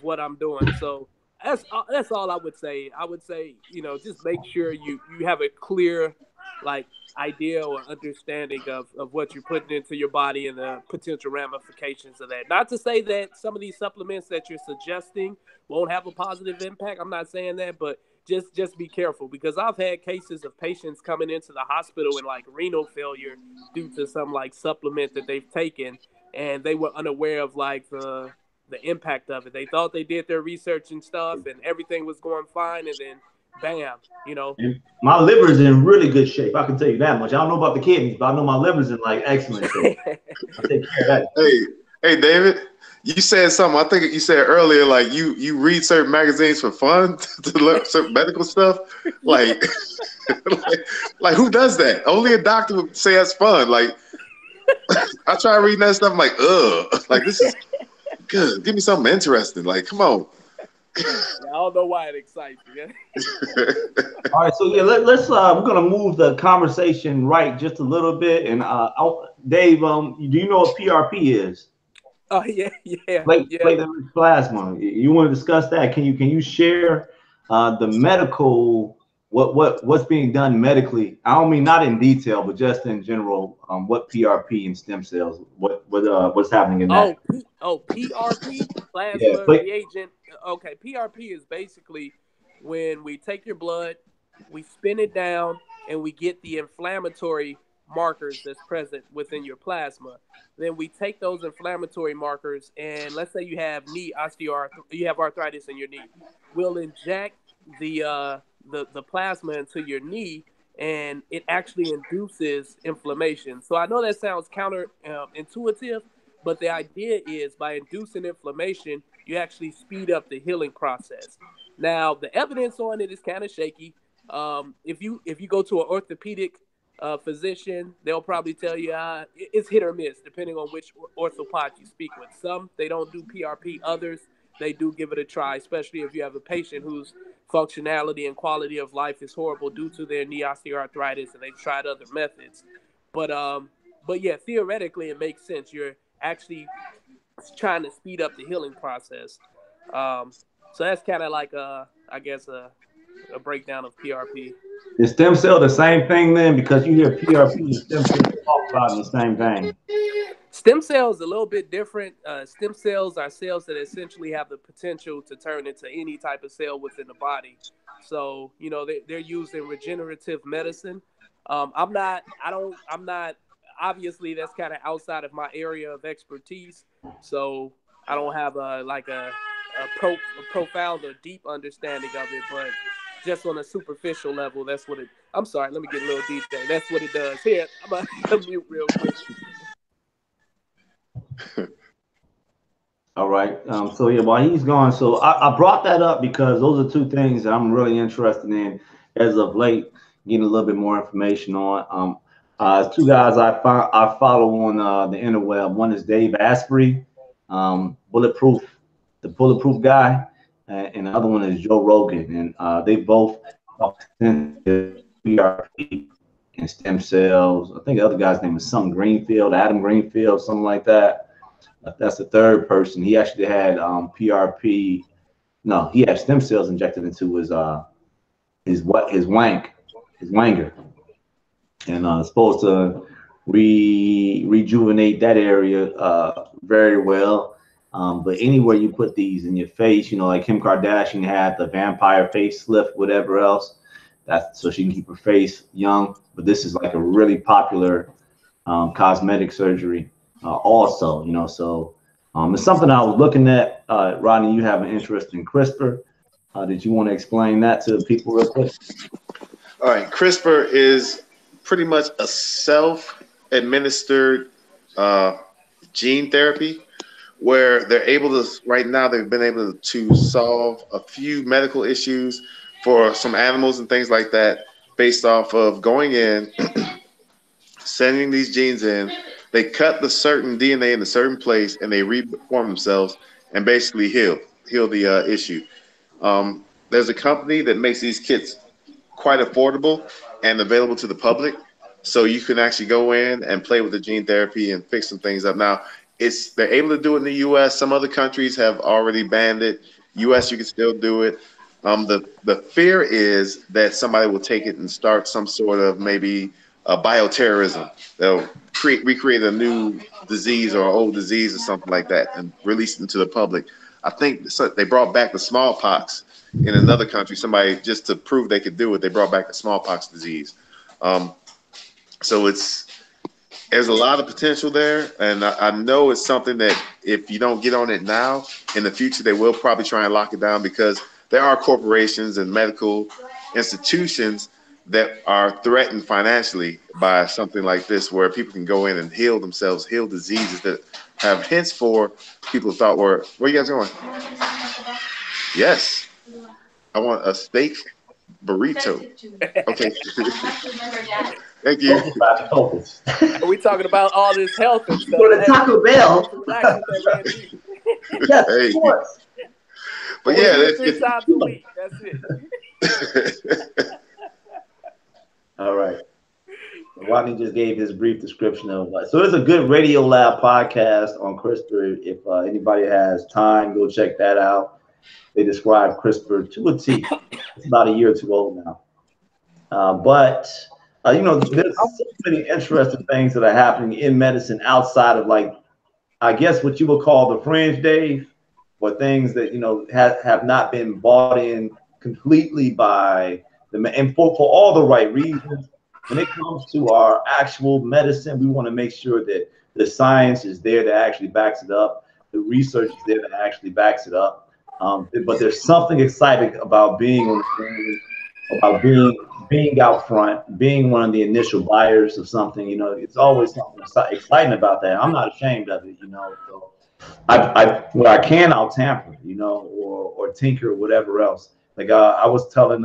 what I'm doing. So that's all I would say. I would say, you know, just make sure you have a clear, like, idea or understanding of what you're putting into your body and the potential ramifications of that. Not to say that some of these supplements that you're suggesting won't have a positive impact. I'm not saying that, but just be careful, because I've had cases of patients coming into the hospital with like renal failure due to some like supplement that they've taken, and they were unaware of like the impact of it. They thought they did their research and stuff and everything was going fine, and then bam, you know. And my liver's in really good shape. I can tell you that much. I don't know about the kidneys, but I know my liver's in like excellent shape. I take care of that. Hey, David, you said something. I think you said earlier, like you read certain magazines for fun to learn some medical stuff. Like, like who does that? Only a doctor would say that's fun. Like, I try reading that stuff. I'm like, ugh. Like, this is good. Give me something interesting. like, come on. I don't know why it excites me. All right, so yeah, let's we're gonna move the conversation right just a little bit. And Dave, do you know what PRP is? Oh yeah. Platelet plasma. You want to discuss that? Can you share the medical what's being done medically? I don't mean not in detail, but just in general, what PRP and stem cells, what's happening in that? PRP, plasma reagent. Okay, PRP is basically when we take your blood, we spin it down, and we get the inflammatory markers that's present within your plasma. Then we take those inflammatory markers, and let's say you have you have arthritis in your knee. We'll inject the plasma into your knee, and it actually induces inflammation. So I know that sounds counterintuitive, but the idea is by inducing inflammation, you actually speed up the healing process. Now, the evidence on it is kind of shaky. If you go to an orthopedic physician, they'll probably tell you it's hit or miss depending on which orthopod you speak with. Some, they don't do PRP. Others, they do give it a try, especially if you have a patient whose functionality and quality of life is horrible due to their knee osteoarthritis and they've tried other methods. But yeah, theoretically, it makes sense. You're actually trying to speed up the healing process. So that's kind of like I guess a breakdown of PRP. Is stem cell the same thing then? Because you hear PRP and stem cell talk about in the same vein. Stem cells a little bit different. Stem cells are cells that essentially have the potential to turn into any type of cell within the body. So, you know, they're used in regenerative medicine. I'm not, obviously that's kind of outside of my area of expertise. So I don't have a profound or deep understanding of it, but just on a superficial level, that's what it, I'm sorry, let me get a little detail. That's what it does. Here, I'm going to mute real quick. All right. So yeah, while he's gone, so I brought that up because those are two things that I'm really interested in as of late, getting a little bit more information on. Two guys I follow on the interweb. One is Dave Asprey, the Bulletproof guy, and the other one is Joe Rogan, and they both talk PRP and stem cells. I think the other guy's name is Adam Greenfield, something like that. That's the third person. He actually had PRP. No, he had stem cells injected into his wanger, and it's supposed to rejuvenate that area very well. But anywhere you put these in your face, you know, like Kim Kardashian had the vampire facelift, whatever else, that's so she can keep her face young. But this is like a really popular cosmetic surgery also, you know. So It's something I was looking at. Rodney, you have an interest in CRISPR. Did you want to explain that to the people real quick? All right, CRISPR is pretty much a self-administered gene therapy where they're able to, right now, they've been able to solve a few medical issues for some animals and things like that based off of going in, sending these genes in. They cut the certain DNA in a certain place and they reform themselves and basically heal the issue. There's a company that makes these kits quite affordable and available to the public. So you can actually go in and play with the gene therapy and fix some things up. Now, they're able to do it in the U.S. Some other countries have already banned it. U.S., you can still do it. The fear is that somebody will take it and start some sort of maybe a bioterrorism. They'll recreate a new disease or an old disease or something like that and release it into the public. I think they brought back the smallpox in another country. Somebody, just to prove they could do it, they brought back the smallpox disease. So there's a lot of potential there, and I know it's something that if you don't get on it now, in the future they will probably try and lock it down, because there are corporations and medical institutions that are threatened financially by something like this, where people can go in and heal themselves, heal diseases that have henceforth people thought were, where you guys going? Yes. I want a steak burrito. Okay. Thank you. Are we talking about all this health and stuff? Go to Taco Bell. Yes, hey. of course. But yeah, 3 times a week. That's it. All right. Rodney just gave his brief description of so it's a good Radio Lab podcast on CRISPR. If anybody has time, go check that out. They describe CRISPR to a T. It's about a year or two old now. But there's so many interesting things that are happening in medicine outside of, like, I guess what you would call the fringe, Dave, or things that have not been bought in completely by and for all the right reasons. When it comes to our actual medicine, we want to make sure that the science is there that actually backs it up. The research is there that actually backs it up. But there's something exciting about being on the scene, about being out front, being one of the initial buyers of something. It's always something exciting about that. I'm not ashamed of it. So where I can, I'll tamper, or tinker or whatever else. Like I was telling,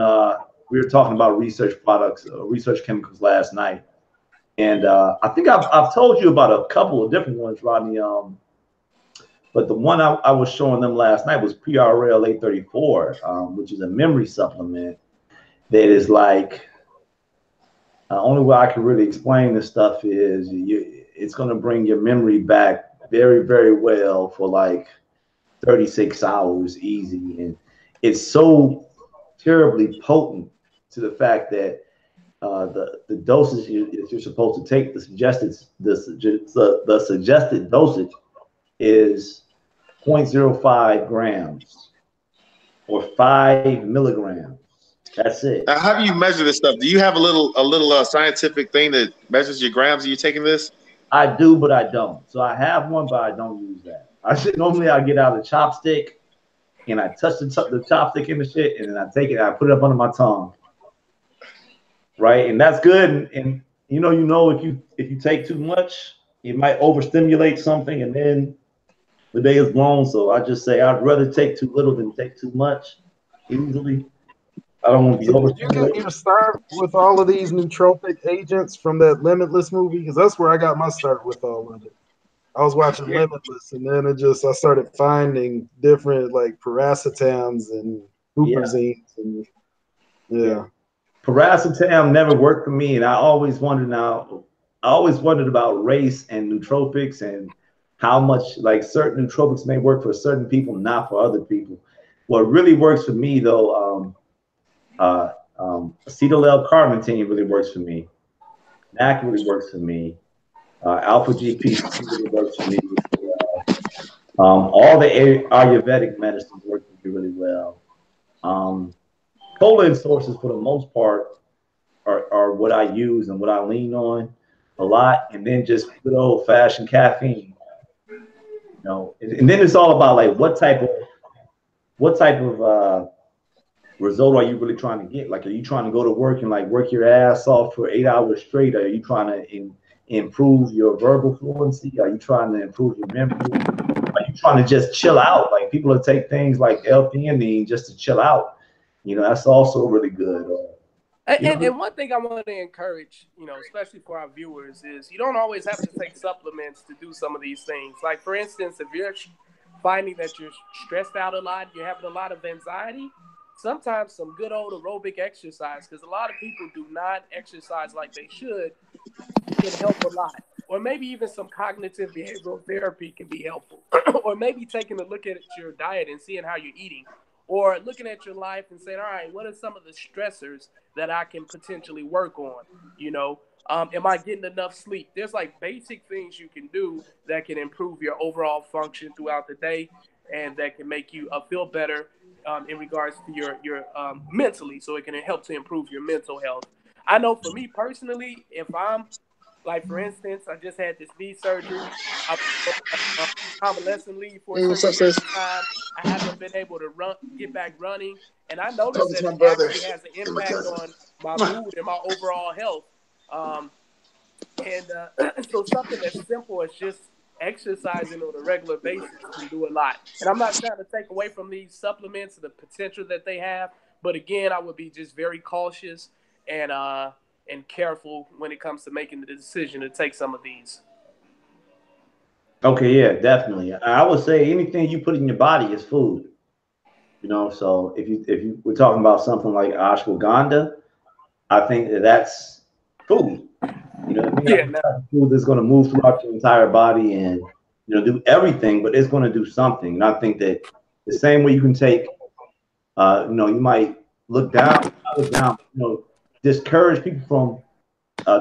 we were talking about research products, research chemicals last night, and I think I've told you about a couple of different ones, Rodney. But the one I was showing them last night was PRL 834, which is a memory supplement that is like, only way I can really explain this stuff is it's going to bring your memory back very, very well for like 36 hours easy. And it's so terribly potent to the fact that the dosage you're supposed to take, the suggested dosage is 0.05 grams or 5 milligrams. That's it. Now, how do you measure this stuff? Do you have a little scientific thing that measures your grams? Are you taking this? I do, but I don't. So I have one, but I don't use that. Normally I get out a chopstick and I touch the chopstick in the shit, and then I take it and I put it up under my tongue. Right, and that's good. And if you take too much, it might overstimulate something, and then the day is blown. So I just say I'd rather take too little than take too much. Easily, I don't want to be overstimulated. You can start with all of these nootropic agents from that Limitless movie, because that's where I got my start with all of it. I was watching Limitless, and then I started finding different like piracetams and huperzines, and yeah. Piracetam never worked for me, and I always wondered about race and nootropics and how much like certain nootropics may work for certain people, not for other people. What really works for me though, acetyl L-carnitine really works for me. NAC really works for me. Alpha GP really works for me. All the Ayurvedic medicines work for me really well. Colon sources, for the most part, are what I use and what I lean on a lot, and then just good old-fashioned caffeine. You know, and then it's all about like what type of result are you really trying to get? Like, are you trying to go to work and like work your ass off for 8 hours straight? Are you trying to improve your verbal fluency? Are you trying to improve your memory? Are you trying to just chill out? Like people will take things like L-theanine just to chill out. You know, that's also really good. And one thing I want to encourage, you know, especially for our viewers, is you don't always have to take supplements to do some of these things. Like, for instance, if you're finding that you're stressed out a lot, you're having a lot of anxiety, sometimes some good old aerobic exercise, because a lot of people do not exercise like they should, can help a lot. Or maybe even some cognitive behavioral therapy can be helpful. Or maybe taking a look at your diet and seeing how you're eating. Or looking at your life and saying, all right, what are some of the stressors that I can potentially work on? You know, am I getting enough sleep? There's like basic things you can do that can improve your overall function throughout the day and that can make you feel better in regards to your mentally. So it can help to improve your mental health. I know for me personally, if I'm like, for instance, I just had this knee surgery. I was convalescent leave for a certain period of time. I haven't been able to get back running, and I noticed that it actually has an impact on my mood and my overall health. So something as simple as just exercising on a regular basis can do a lot. And I'm not trying to take away from these supplements and the potential that they have, but again, I would be just very cautious and careful when it comes to making the decision to take some of these. Okay, yeah, definitely. I would say anything you put in your body is food. You know, so if you we're talking about something like ashwagandha, I think that's food. You know, food that's going to move throughout your entire body and do everything, but it's going to do something. And I think that the same way you can take, you might look down, discourage people from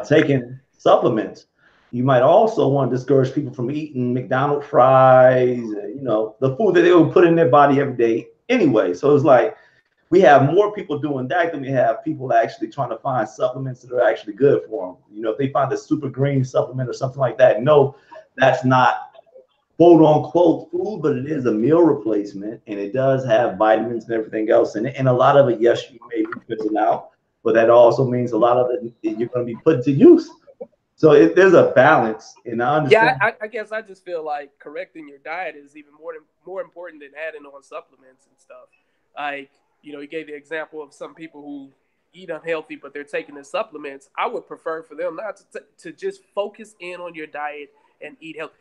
taking supplements. You might also want to discourage people from eating McDonald's fries, the food that they would put in their body every day anyway. So it's like we have more people doing that than we have people actually trying to find supplements that are actually good for them. You know, if they find a super green supplement or something like that, no, that's not quote unquote food, but it is a meal replacement and it does have vitamins and everything else in it. And a lot of it, yes, you may be putting out, but that also means a lot of it you're going to be put to use. So there's a balance, and I understand. Yeah, I guess I just feel like correcting your diet is even more important than adding on supplements and stuff. Like, you gave the example of some people who eat unhealthy, but they're taking the supplements. I would prefer for them not to just focus in on your diet and eat healthy.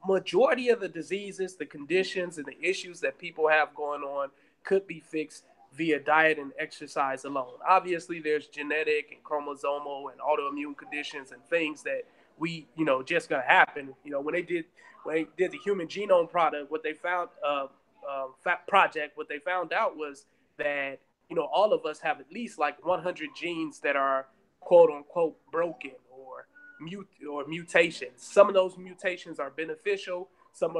Majority of the diseases, the conditions, and the issues that people have going on could be fixed via diet and exercise alone. Obviously, there's genetic and chromosomal and autoimmune conditions and things that we, just gonna happen. When they did the Human Genome Project, what they found what they found out was that all of us have at least like 100 genes that are quote unquote broken or mutations. Some of those mutations are beneficial. Some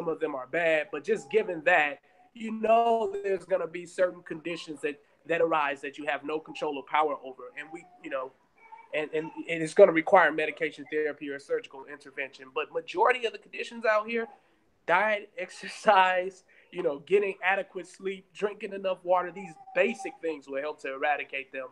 of them are bad. But just given that, there's going to be certain conditions that arise that you have no control or power over. And and it's going to require medication therapy or surgical intervention. But majority of the conditions out here, diet, exercise, getting adequate sleep, drinking enough water, these basic things will help to eradicate them.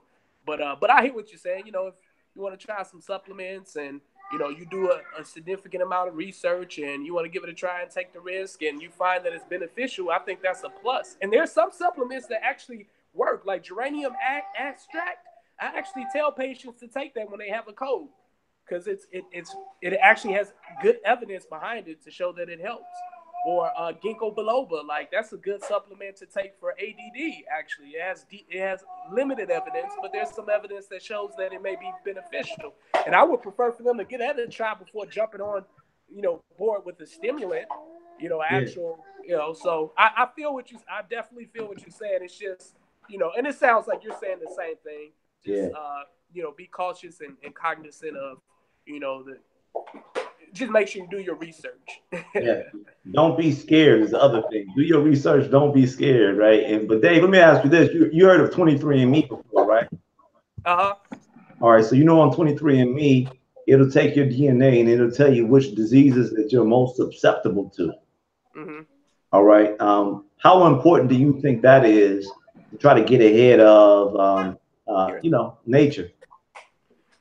But I hear what you're saying. If you want to try some supplements and you do a significant amount of research and you want to give it a try and take the risk and you find that it's beneficial, I think that's a plus. And there's some supplements that actually work, like geranium extract. I actually tell patients to take that when they have a cold because it actually has good evidence behind it to show that it helps. Or ginkgo biloba, like that's a good supplement to take for ADD. Actually, it has limited evidence, but there's some evidence that shows that it may be beneficial. And I would prefer for them to get that a try before jumping on, board with the stimulant. So I definitely feel what you're saying. It's just, and it sounds like you're saying the same thing. Just be cautious and cognizant of, just make sure you do your research. Yeah. Don't be scared is the other thing. Do your research. Don't be scared, right? But Dave, let me ask you this. You heard of 23andMe before, right? Uh-huh. All right. So on 23andMe, it'll take your DNA and it'll tell you which diseases that you're most susceptible to. Mm-hmm. All right. How important do you think that is to try to get ahead of, nature?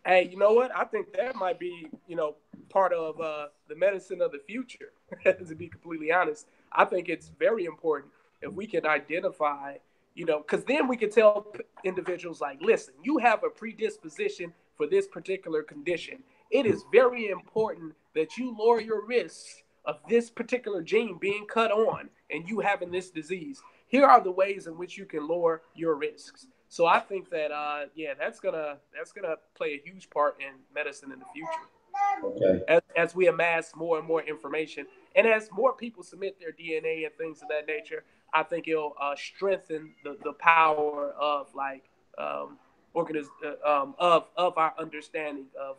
Hey, you know what? I think that might be, part of the medicine of the future. To be completely honest, I think it's very important if we can identify, because then we can tell individuals like, listen, you have a predisposition for this particular condition. It is very important that you lower your risks of this particular gene being cut on and you having this disease. Here are the ways in which you can lower your risks. So I think that that's gonna play a huge part in medicine in the future. Okay. As we amass more and more information, and as more people submit their DNA and things of that nature, I think it'll strengthen the power of of our understanding of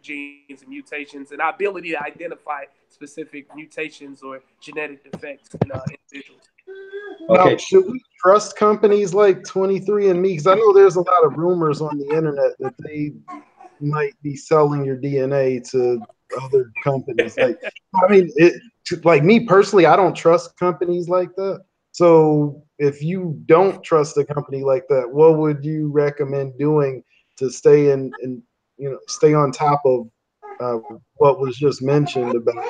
genes and mutations and our ability to identify specific mutations or genetic defects in individuals. Now, Okay. should we trust companies like 23andMe? Because I know there's a lot of rumors on the internet that they might be selling your DNA to other companies. Like, I mean, like me personally, I don't trust companies like that. So if you don't trust a company like that, what would you recommend doing to stay stay on top of what was just mentioned about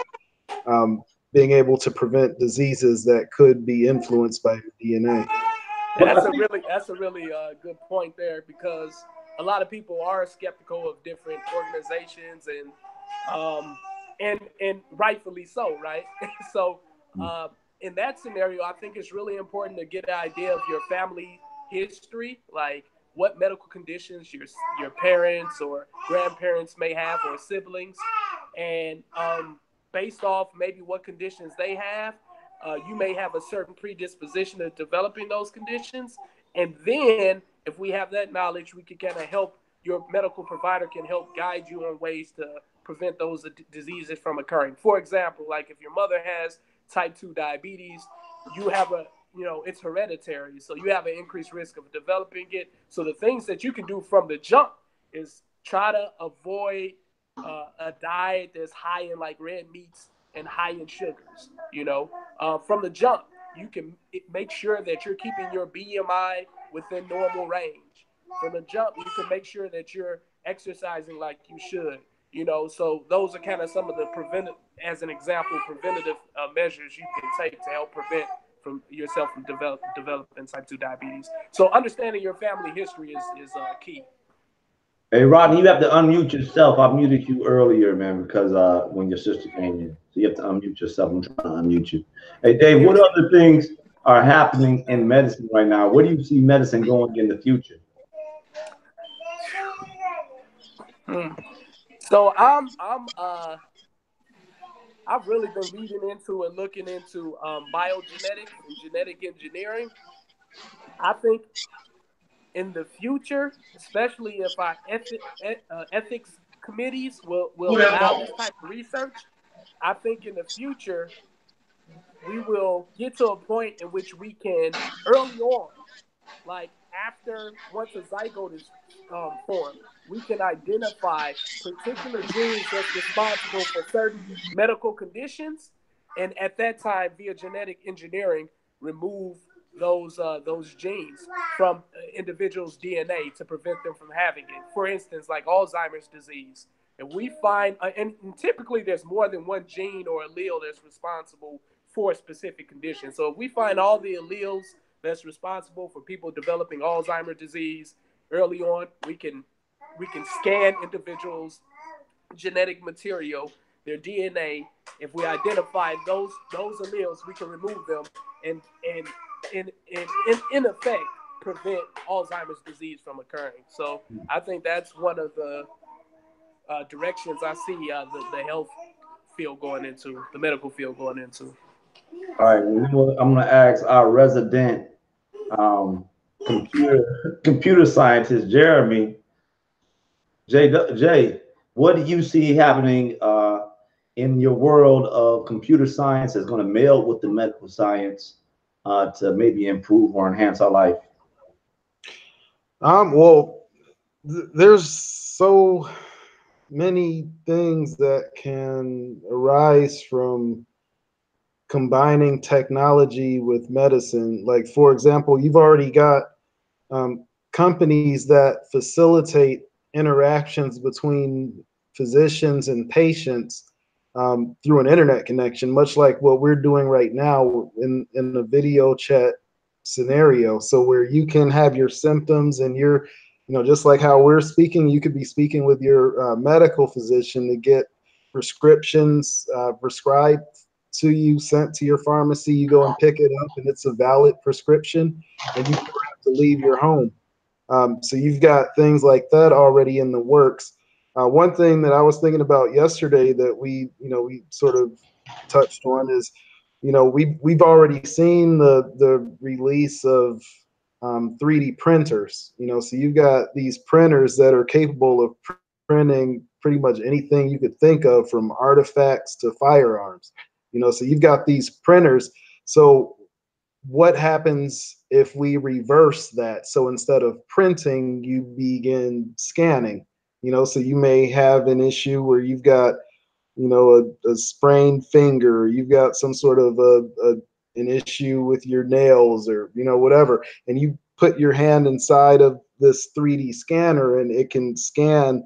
being able to prevent diseases that could be influenced by your DNA? That's a really good point there, because a lot of people are skeptical of different organizations and rightfully so, right? So in that scenario, I think it's really important to get an idea of your family history, like what medical conditions your parents or grandparents may have, or siblings, and based off maybe what conditions they have, you may have a certain predisposition to developing those conditions. And then if we have that knowledge, we can kind of help, your medical provider can help guide you on ways to prevent those diseases from occurring. For example, like if your mother has type 2 diabetes, you have it's hereditary. So you have an increased risk of developing it. So the things that you can do from the jump is try to avoid a diet that's high in like red meats and high in sugars. From the jump, you can make sure that you're keeping your BMI within normal range. From the jump, you can make sure that you're exercising like you should. So those are kind of some of the preventative measures you can take to help prevent from yourself from developing type 2 diabetes. So understanding your family history is key. Hey, Rodney, you have to unmute yourself. I muted you earlier, man, because when your sister came in. So you have to unmute yourself. I'm trying to unmute you. Hey, Dave, what other things are happening in medicine right now? Where do you see medicine going in the future? So I've really been reading into and looking into biogenetics and genetic engineering. I think in the future, especially if our ethics committees will allow this type of research, I think in the future we will get to a point in which we can early on, like once a zygote is formed, we can identify particular genes that's responsible for certain medical conditions, and at that time, via genetic engineering, remove those genes from individuals' DNA to prevent them from having it. For instance, like Alzheimer's disease. If we find, and typically there's more than one gene or allele that's responsible for a specific condition. So if we find all the alleles that's responsible for people developing Alzheimer's disease early on, we can scan individuals' genetic material, their DNA. If we identify those alleles, we can remove them and in effect prevent Alzheimer's disease from occurring. So I think that's one of the directions I see the health field going into, the medical field going into. All right, I'm going to ask our resident computer scientist, Jeremy. Jay, what do you see happening in your world of computer science that's going to meld with the medical science to maybe improve or enhance our life? Well, there's so many things that can arise from combining technology with medicine. Like, for example, you've already got companies that facilitate interactions between physicians and patients through an internet connection, much like what we're doing right now in a video chat scenario. So where you can have your symptoms and your, just like how we're speaking, you could be speaking with your medical physician to get prescriptions prescribed to you, sent to your pharmacy. You go and pick it up, and it's a valid prescription, and you don't have to leave your home. So you've got things like that already in the works. One thing that I was thinking about yesterday that we sort of touched on is, we've already seen the release of 3D printers. So you've got these printers that are capable of printing pretty much anything you could think of, from artifacts to firearms. So you've got these printers. So what happens if we reverse that? So instead of printing, you begin scanning. So you may have an issue where you've got, a sprained finger, you've got some sort of an issue with your nails, or whatever, and you put your hand inside of this 3D scanner, and it can scan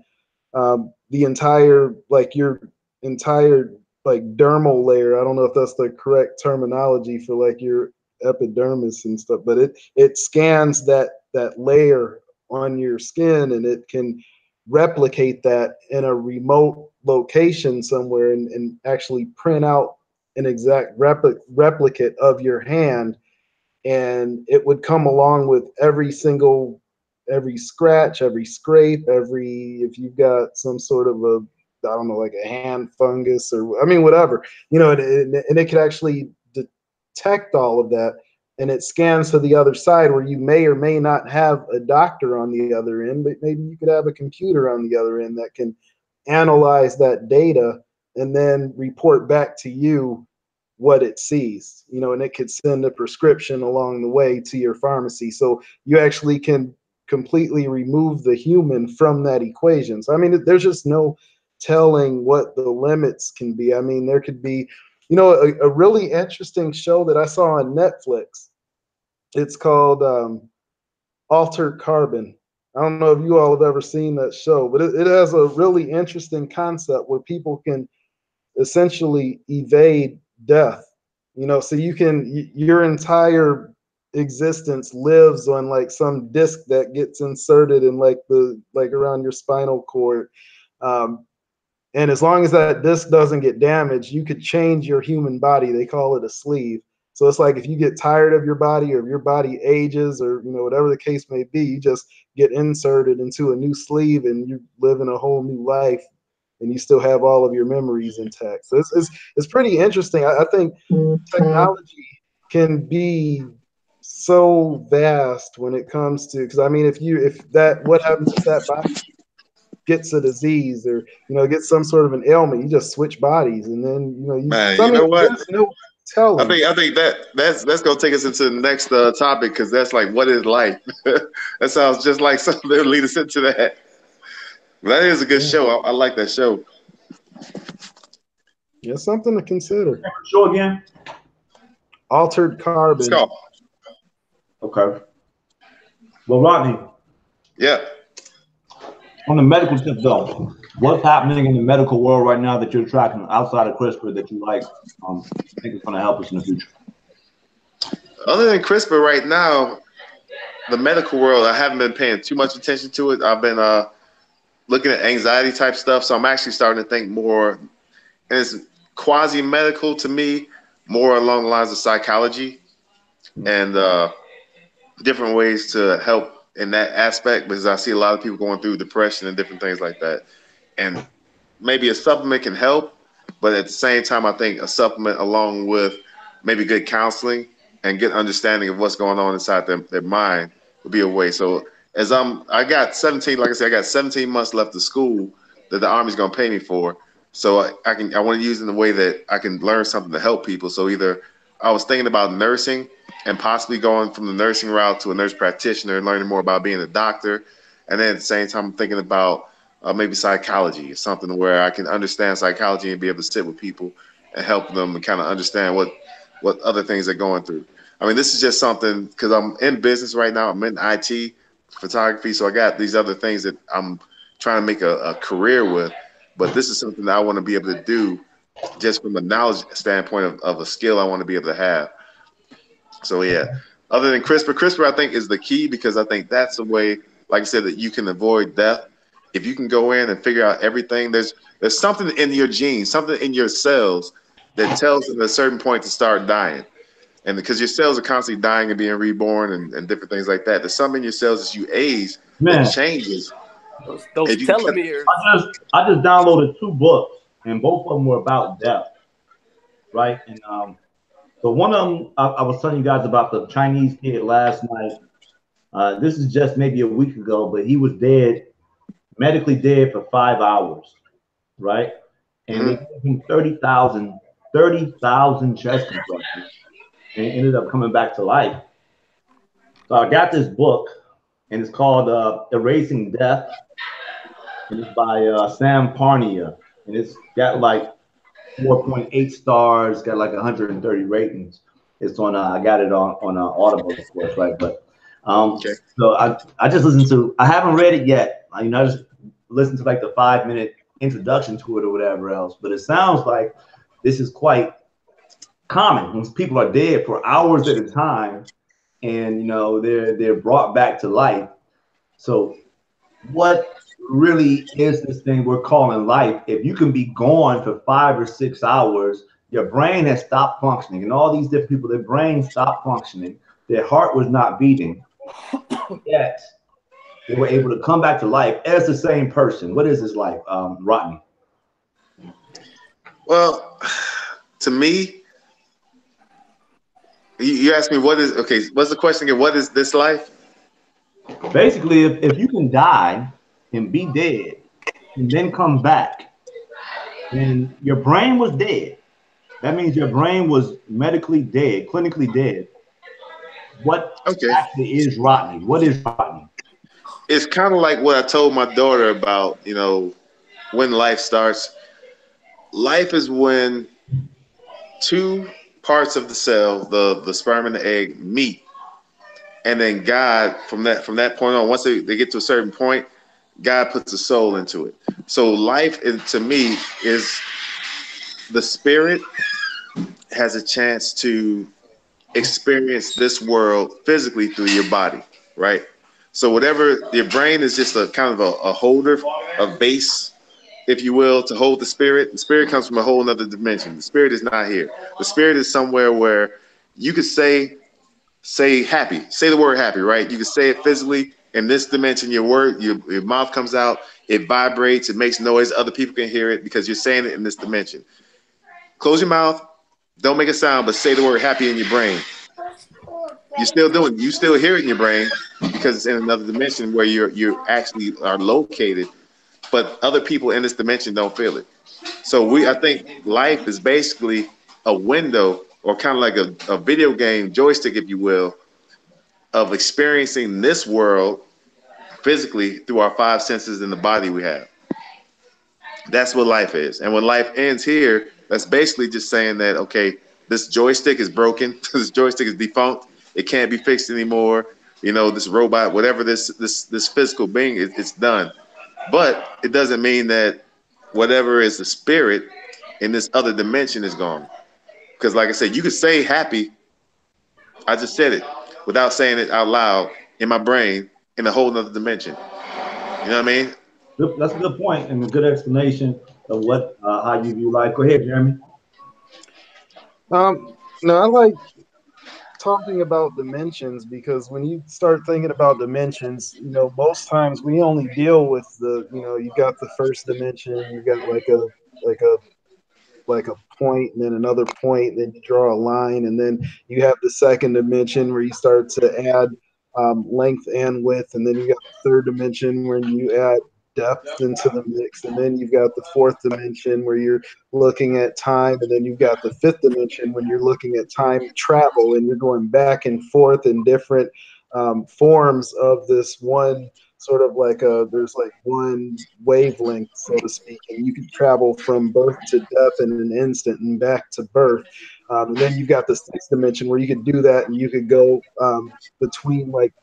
the entire, like your entire like dermal layer. I don't know if that's the correct terminology for like your epidermis and stuff, but it scans that layer on your skin, and it can replicate that in a remote location somewhere, and actually print out an exact replicate of your hand. And it would come along with every scratch, every scrape, if you've got some sort of I don't know, like a hand fungus, or I mean, whatever, and it could actually detect all of that, and it scans to the other side, where you may or may not have a doctor on the other end, but maybe you could have a computer on the other end that can analyze that data and then report back to you what it sees, and it could send a prescription along the way to your pharmacy. So you actually can completely remove the human from that equation. So I mean, there's just no telling what the limits can be. I mean, there could be, a really interesting show that I saw on Netflix. It's called Altered Carbon. I don't know if you all have ever seen that show, but it has a really interesting concept where people can essentially evade death. So your entire existence lives on like some disc that gets inserted in like around your spinal cord. And as long as that disc doesn't get damaged, you could change your human body. They call it a sleeve. So it's like if you get tired of your body, or if your body ages, or whatever the case may be, you just get inserted into a new sleeve, and you live in a whole new life, and you still have all of your memories intact. So it's pretty interesting. I think technology can be so vast when it comes to, because I mean, what happens if that body gets a disease, or gets some sort of an ailment, you just switch bodies, and then Man, you know what? There's no telling. I think that's gonna take us into the next topic, because that's like, what is life? That sounds just like something that would lead us into that. That is a good show. I like that show. Yeah, something to consider. Show again. Altered Carbon. Let's go. Okay. Well, Rodney. Yeah. On the medical tip, though, what's happening in the medical world right now that you're tracking outside of CRISPR that you like? Think is going to help us in the future. Other than CRISPR, right now, the medical world, I haven't been paying too much attention to it. I've been looking at anxiety type stuff, so I'm actually starting to think more, and it's quasi-medical to me, more along the lines of psychology and different ways to help in that aspect, because I see a lot of people going through depression and different things like that. And maybe a supplement can help, but at the same time, I think a supplement along with maybe good counseling and good understanding of what's going on inside their mind would be a way. So as I got 17, like I said, I got 17 months left of school that the Army's going to pay me for. So I want to use it in a way that I can learn something to help people. So either I was thinking about nursing and possibly going from the nursing route to a nurse practitioner and learning more about being a doctor. And then at the same time, I'm thinking about maybe psychology, something where I can understand psychology and be able to sit with people and help them and kind of understand what what other things they're going through. I mean, this is just something because I'm in business right now. I'm in IT, photography, so I got these other things that I'm trying to make a career with. But this is something that I want to be able to do just from a knowledge standpoint of a skill I want to be able to have. So yeah, other than CRISPR I think is the key because I think that's the way, like I said, that you can avoid death. If you can go in and figure out everything, there's something in your genes, something in your cells that tells them at a certain point to start dying. And because your cells are constantly dying and being reborn and different things like that, there's something in your cells as you age that changes. Those telomeres. I just downloaded 2 books, and both of them were about death, right? And so one of them, I was telling you guys about the Chinese kid last night. This is just maybe a week ago, but he was dead, medically dead for 5 hours, right? And they gave him 30,000 chest compressions, and he ended up coming back to life. So I got this book, and it's called Erasing Death, and it's by Sam Parnia, and it's got like 4.8 stars, got like 130 ratings. It's on I got it on Audible, of course, right? But so I just listened to, I haven't read it yet. I just listened to like the 5-minute introduction to it or whatever else. But it sounds like this is quite common when people are dead for hours at a time, and they're brought back to life. So what really is this thing we're calling life? If you can be gone for 5 or 6 hours, your brain has stopped functioning, and all these different people, their brain stopped functioning, their heart was not beating, yet they were able to come back to life as the same person. What is this life, Rodney? Well, to me, you asked me what's the question again? What is this life? Basically, if you can die and be dead and then come back, and your brain was dead, that means your brain was medically dead, clinically dead. What actually is Rodney? What is Rodney? It's kind of like what I told my daughter about, when life starts. Life is when 2 parts of the cell, the sperm and the egg, meet. And then God, from that point on, once they get to a certain point, God puts a soul into it. So life, to me, is the spirit has a chance to experience this world physically through your body, right? So whatever, your brain is just a kind of a holder, a base, if you will, to hold the spirit. The spirit comes from a whole other dimension. The spirit is not here. The spirit is somewhere where you could say happy, say the word happy, right? You can say it physically in this dimension. Your mouth comes out, it vibrates, it makes noise. Other people can hear it because you're saying it in this dimension. Close your mouth, don't make a sound, but say the word happy in your brain. You still hear it in your brain because it's in another dimension where you actually are located, but other people in this dimension don't feel it. So I think life is basically a window, or kind of like a video game joystick, if you will, of experiencing this world physically through our 5 senses in the body we have. That's what life is. And when life ends here, that's basically just saying that, okay, this joystick is broken. This joystick is defunct. It can't be fixed anymore. This robot, whatever this physical being, it's done. But it doesn't mean that whatever is the spirit in this other dimension is gone. Because like I said, you could say happy. I just said it without saying it out loud in my brain in a whole nother dimension. You know what I mean? That's a good point and a good explanation of what how you view life. Go ahead, Jeremy. No, I like talking about dimensions because when you start thinking about dimensions, most times we only deal with you got the first dimension, you got like a point and then another point, and then you draw a line, and then you have the second dimension where you start to add length and width, and then you got the third dimension where you add depth into the mix, and then you've got the fourth dimension where you're looking at time, and then you've got the fifth dimension when you're looking at time travel, and you're going back and forth in different forms of this one sort of like there's like one wavelength, so to speak, and you can travel from birth to death in an instant and back to birth. And then you've got the sixth dimension where you could do that, and you could go between like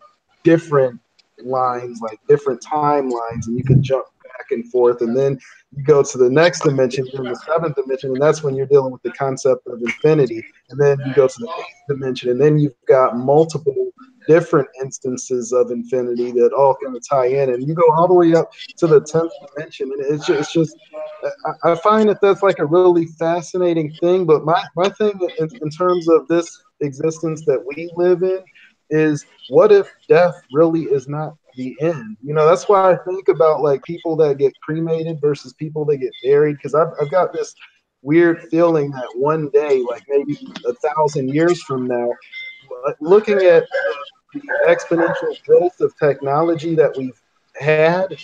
different lines, like different timelines, and you could jump back and forth. And then you go to the next dimension, you're in the seventh dimension, and that's when you're dealing with the concept of infinity. And then you go to the eighth dimension, and then you've got multiple different instances of infinity that all kind of tie in, and you go all the way up to the 10th dimension. And it's just I find that that's like a really fascinating thing. But my thing in terms of this existence that we live in is, what if death really is not the end? You know, that's why I think about like people that get cremated versus people that get buried, because I've got this weird feeling that one day, like maybe 1,000 years from now, looking at the exponential growth of technology that we've had,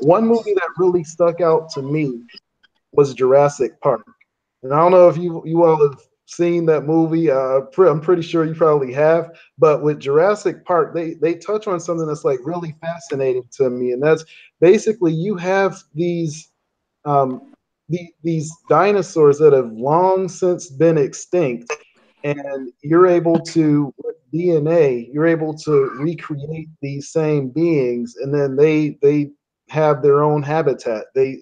one movie that really stuck out to me was Jurassic Park. And I don't know if you all have seen that movie. I'm pretty sure you probably have. But with Jurassic Park, they touch on something that's like really fascinating to me, and that's basically you have um, these dinosaurs that have long since been extinct, and you're able to, with DNA, you're able to recreate these same beings, and then they have their own habitat. They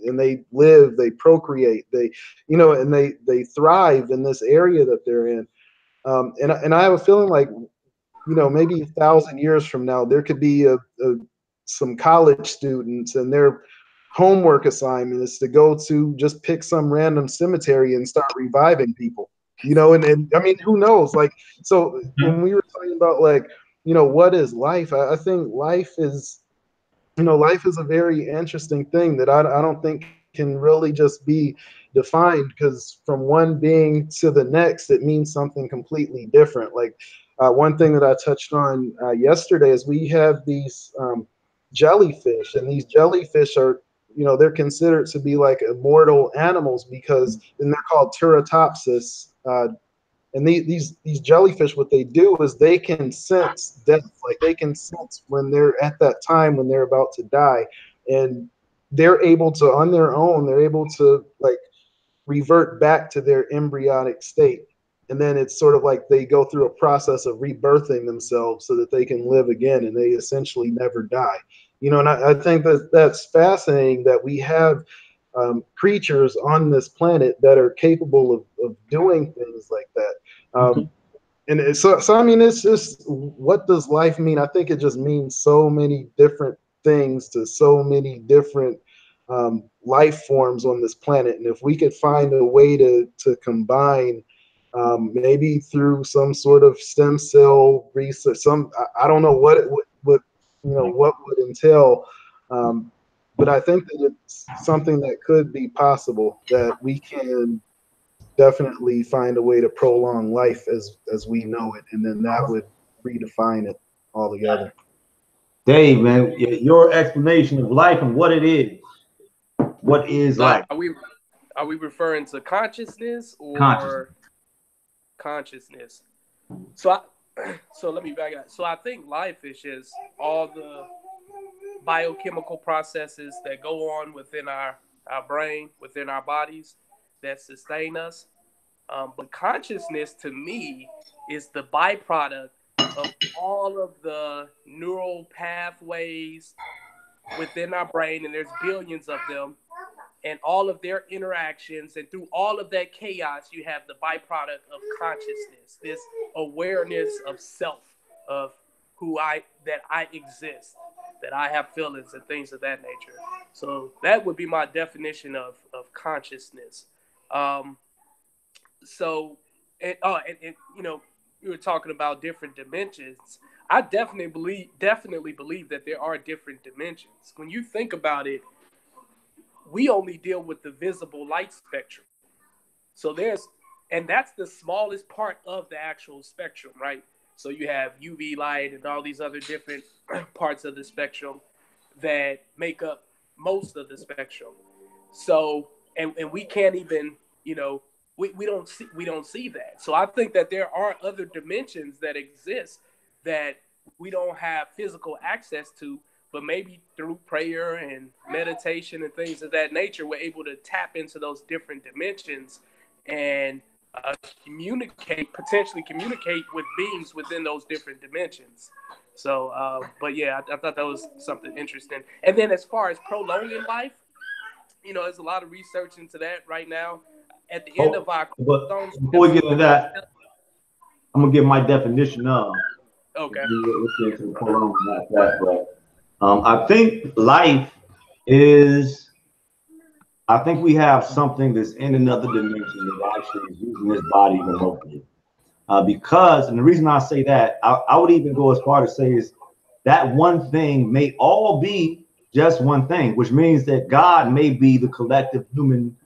live, they procreate, and they thrive in this area that they're in. And I have a feeling like, maybe 1,000 years from now, there could be some college students, and their homework assignment is to go to just pick some random cemetery and start reviving people. And I mean, who knows? Like, so when we were talking about like, what is life? I think life is, life is a very interesting thing that I don't think can really just be defined, because from one being to the next, it means something completely different. Like, one thing that I touched on yesterday is we have these jellyfish, and these jellyfish are, they're considered to be like immortal animals, and they're called teratopsis. And these jellyfish, what they do is they can sense death. Like, they can sense when they're at that time when they're about to die, and they're able to, on their own, they're able to like revert back to their embryonic state. And then it's sort of like they go through a process of rebirthing themselves so that they can live again, and they essentially never die. And I think that that's fascinating that we have creatures on this planet that are capable of doing things like that. And so I mean, it's just, what does life mean? I think it just means so many different things to so many different life forms on this planet. And if we could find a way to combine, maybe through some sort of stem cell research, I don't know what it would what would entail. But I think that it's something that could be possible, that we can definitely find a way to prolong life as we know it, and then that would redefine it altogether. Dave, man, your explanation of life and what it is. What is life? Are we referring to consciousness or consciousness? So let me back up. So I think life is just all the biochemical processes that go on within our brain, within our bodies, that sustain us. But consciousness, to me, is the byproduct of all of the neural pathways within our brain, and there's billions of them, and all of their interactions, and through all of that chaos, you have the byproduct of consciousness, this awareness of self, of that I exist, that I have feelings and things of that nature. So that would be my definition of consciousness. So, and you were talking about different dimensions. I definitely believe that there are different dimensions. When you think about it, we only deal with the visible light spectrum. So and that's the smallest part of the actual spectrum, right? So you have UV light and all these other different parts of the spectrum that make up most of the spectrum. So, and we can't even, we don't see that. So I think that there are other dimensions that exist that we don't have physical access to, but maybe through prayer and meditation and things of that nature, we're able to tap into those different dimensions and potentially communicate with beings within those different dimensions. So, but yeah, I thought that was something interesting. And then as far as prolonging life, there's a lot of research into that right now. At the end of our chromosomes, before we get into that, I'm gonna give my definition of. Okay. I think life is. I think we have something that's in another dimension that actually is using this body remotely. Because, and the reason I say that, I would even go as far to say is that one thing may all be just one thing, which means that God may be the collective human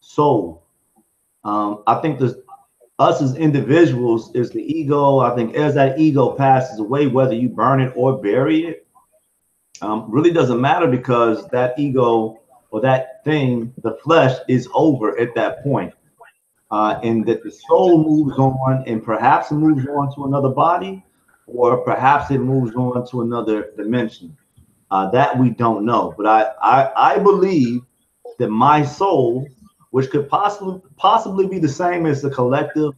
soul. I think us as individuals is the ego. I think as that ego passes away, whether you burn it or bury it, really doesn't matter, because that ego or that thing, the flesh, is over at that point. And that the soul moves on, and perhaps it moves on to another body, or perhaps it moves on to another dimension. That we don't know. But I believe that my soul, which could possibly be the same as the collective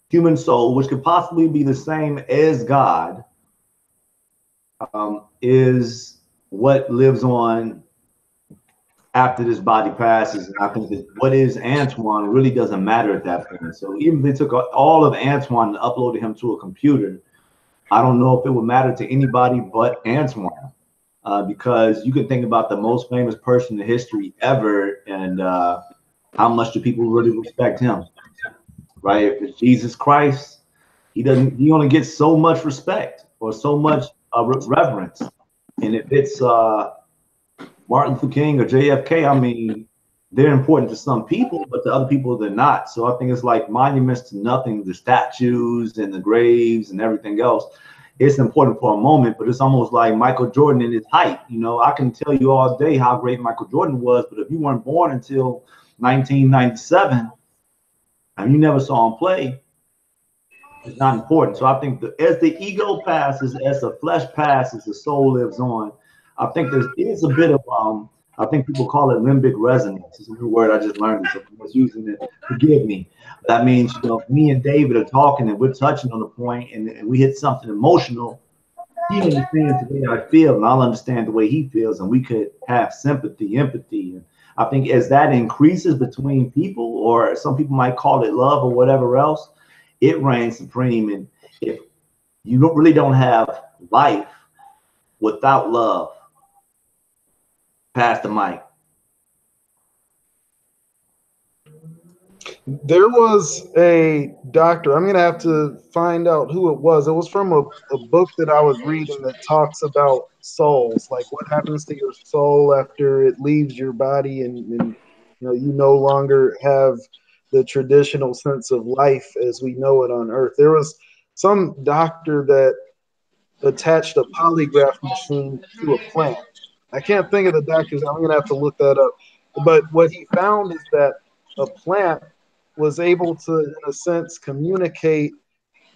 human soul, which could possibly be the same as God, is what lives on after this body passes. And I think that what is Antoine really doesn't matter at that point. So even if they took all of Antoine and uploaded him to a computer, I don't know if it would matter to anybody but Antoine. Because you can think about the most famous person in history ever, and how much do people really respect him, right? If it's Jesus Christ, he only gets so much respect or so much reverence. And if it's Martin Luther King or JFK, I mean, they're important to some people, but to other people, they're not. So I think it's like monuments to nothing, the statues and the graves and everything else. It's important for a moment, but it's almost like Michael Jordan in his height. I can tell you all day how great Michael Jordan was, but if you weren't born until 1997 and you never saw him play, it's not important. So I think that as the ego passes, as the flesh passes, the soul lives on. I think there is a bit of I think people call it limbic resonance. It's a new word I just learned. So I was using it. Forgive me. That means, me and David are talking and we're touching on a point, and we hit something emotional. He understands the way I feel, and I'll understand the way he feels, and we could have sympathy, empathy. And I think as that increases between people, or some people might call it love or whatever else, it reigns supreme. And if you really don't have life without love, pass the mic. There was a doctor, I'm going to have to find out who it was. It was from a book that I was reading that talks about souls, like what happens to your soul after it leaves your body, and you no longer have the traditional sense of life as we know it on Earth. There was some doctor that attached a polygraph machine to a plant. I can't think of the doctor's. I'm going to have to look that up. But what he found is that a plant was able to, in a sense, communicate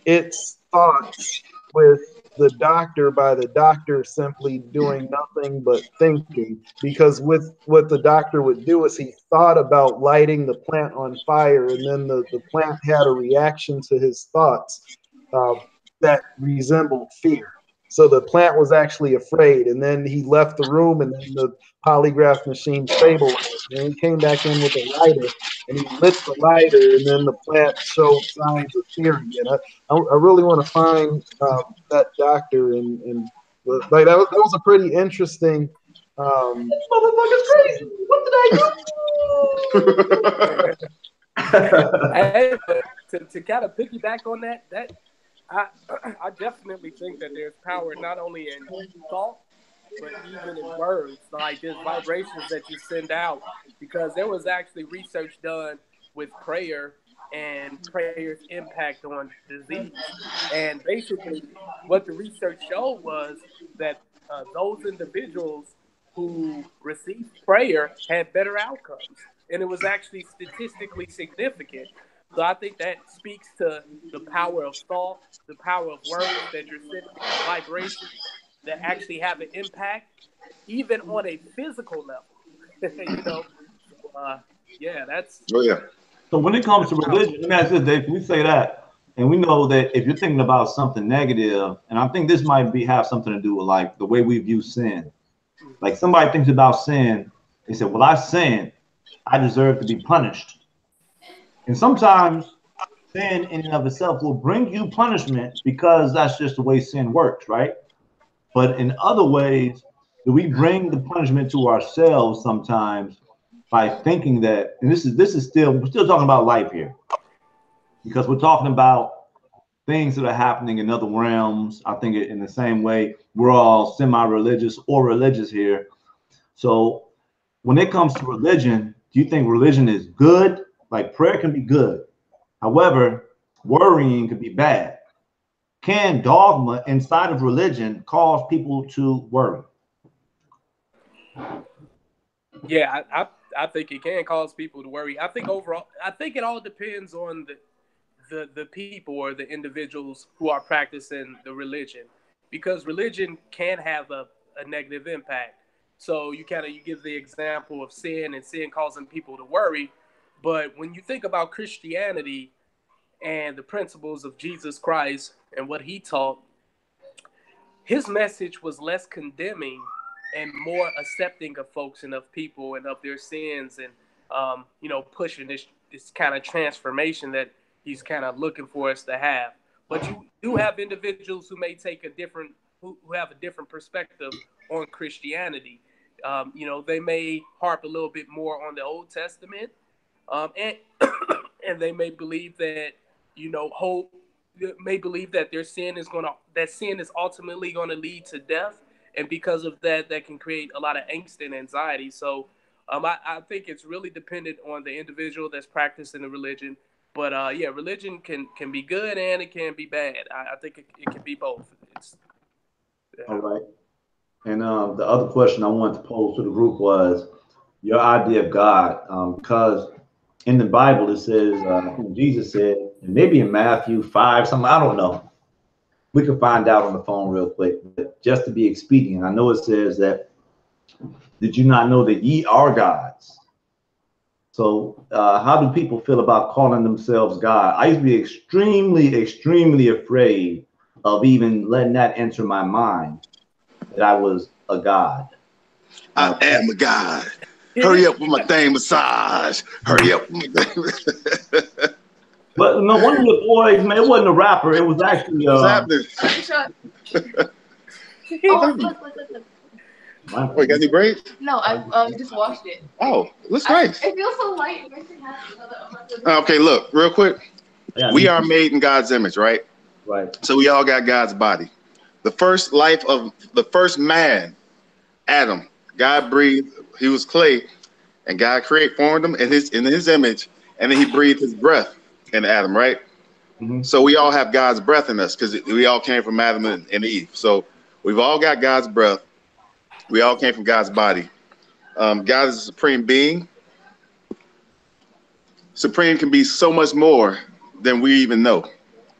its thoughts with the doctor by the doctor simply doing nothing but thinking. Because with what the doctor would do is he thought about lighting the plant on fire, and then the plant had a reaction to his thoughts that resembled fear. So the plant was actually afraid, and then he left the room, and then the polygraph machine stabilized. And he came back in with a lighter, and he lit the lighter, and then the plant showed signs of fear again. I really want to find that doctor, and like that was a pretty interesting. This motherfucker's crazy. What did I do? To kind of piggyback on that I definitely think that there's power not only in thought, but even in words, like just vibrations that you send out. Because there was actually research done with prayer and prayer's impact on disease. And basically, what the research showed was that those individuals who received prayer had better outcomes. And it was actually statistically significant. So I think that speaks to the power of thought, the power of words, that you're sending vibrations that actually have an impact, even on a physical level. You know, yeah, that's. Oh yeah. So when it comes to religion, let me ask this, Dave. Can we say that? And we know that if you're thinking about something negative, and I think this might have something to do with like the way we view sin. Like somebody thinks about sin, they say, "Well, I sinned, I deserve to be punished." And sometimes sin in and of itself will bring you punishment because that's just the way sin works, right? But in other ways, do we bring the punishment to ourselves sometimes by thinking that, and we're still talking about life here, because we're talking about things that are happening in other realms. I think in the same way, we're all semi-religious or religious here. So when it comes to religion, do you think religion is good? Like prayer can be good. However, worrying could be bad. Can dogma inside of religion cause people to worry? Yeah, I think it can cause people to worry. I think overall, I think it all depends on the people or the individuals who are practicing the religion, because religion can have a negative impact. So you give the example of sin and sin causing people to worry. But when you think about Christianity and the principles of Jesus Christ and what he taught, his message was less condemning and more accepting of folks and of people and of their sins, and pushing this kind of transformation that he's kind of looking for us to have. But you do have individuals who may take who have a different perspective on Christianity. They may harp a little bit more on the Old Testament, and and they may believe that may believe that their sin is ultimately going to lead to death, and because of that can create a lot of angst and anxiety. So I think it's really dependent on the individual that's practicing the religion. But religion can be good and it can be bad. I think it can be both. All right. And the other question I wanted to pose to the group was your idea of God, because in the Bible it says, Jesus said, and maybe in Matthew 5, something, I don't know. We can find out on the phone real quick, but just to be expedient, I know it says that, did you not know that ye are gods? So how do people feel about calling themselves God? I used to be extremely, extremely afraid of even letting that enter my mind, that I was a god. I am a god. Hurry up with my thing massage. Hurry up with my thing. But no, one of the boys, man, it wasn't a rapper. It was actually What's happening? Look. Wait, got any braids? No, I just washed it. Oh, looks nice. It feels so light. Okay, look, real quick. Yeah, we are made in God's image, right? Right. So we all got God's body. The first life of the first man, Adam, God breathed. He was clay, and God formed him in his image, and then he breathed his breath in Adam, right? Mm-hmm. So we all have God's breath in us because we all came from Adam and Eve. So we've all got God's breath. We all came from God's body. God is a supreme being. Supreme can be so much more than we even know,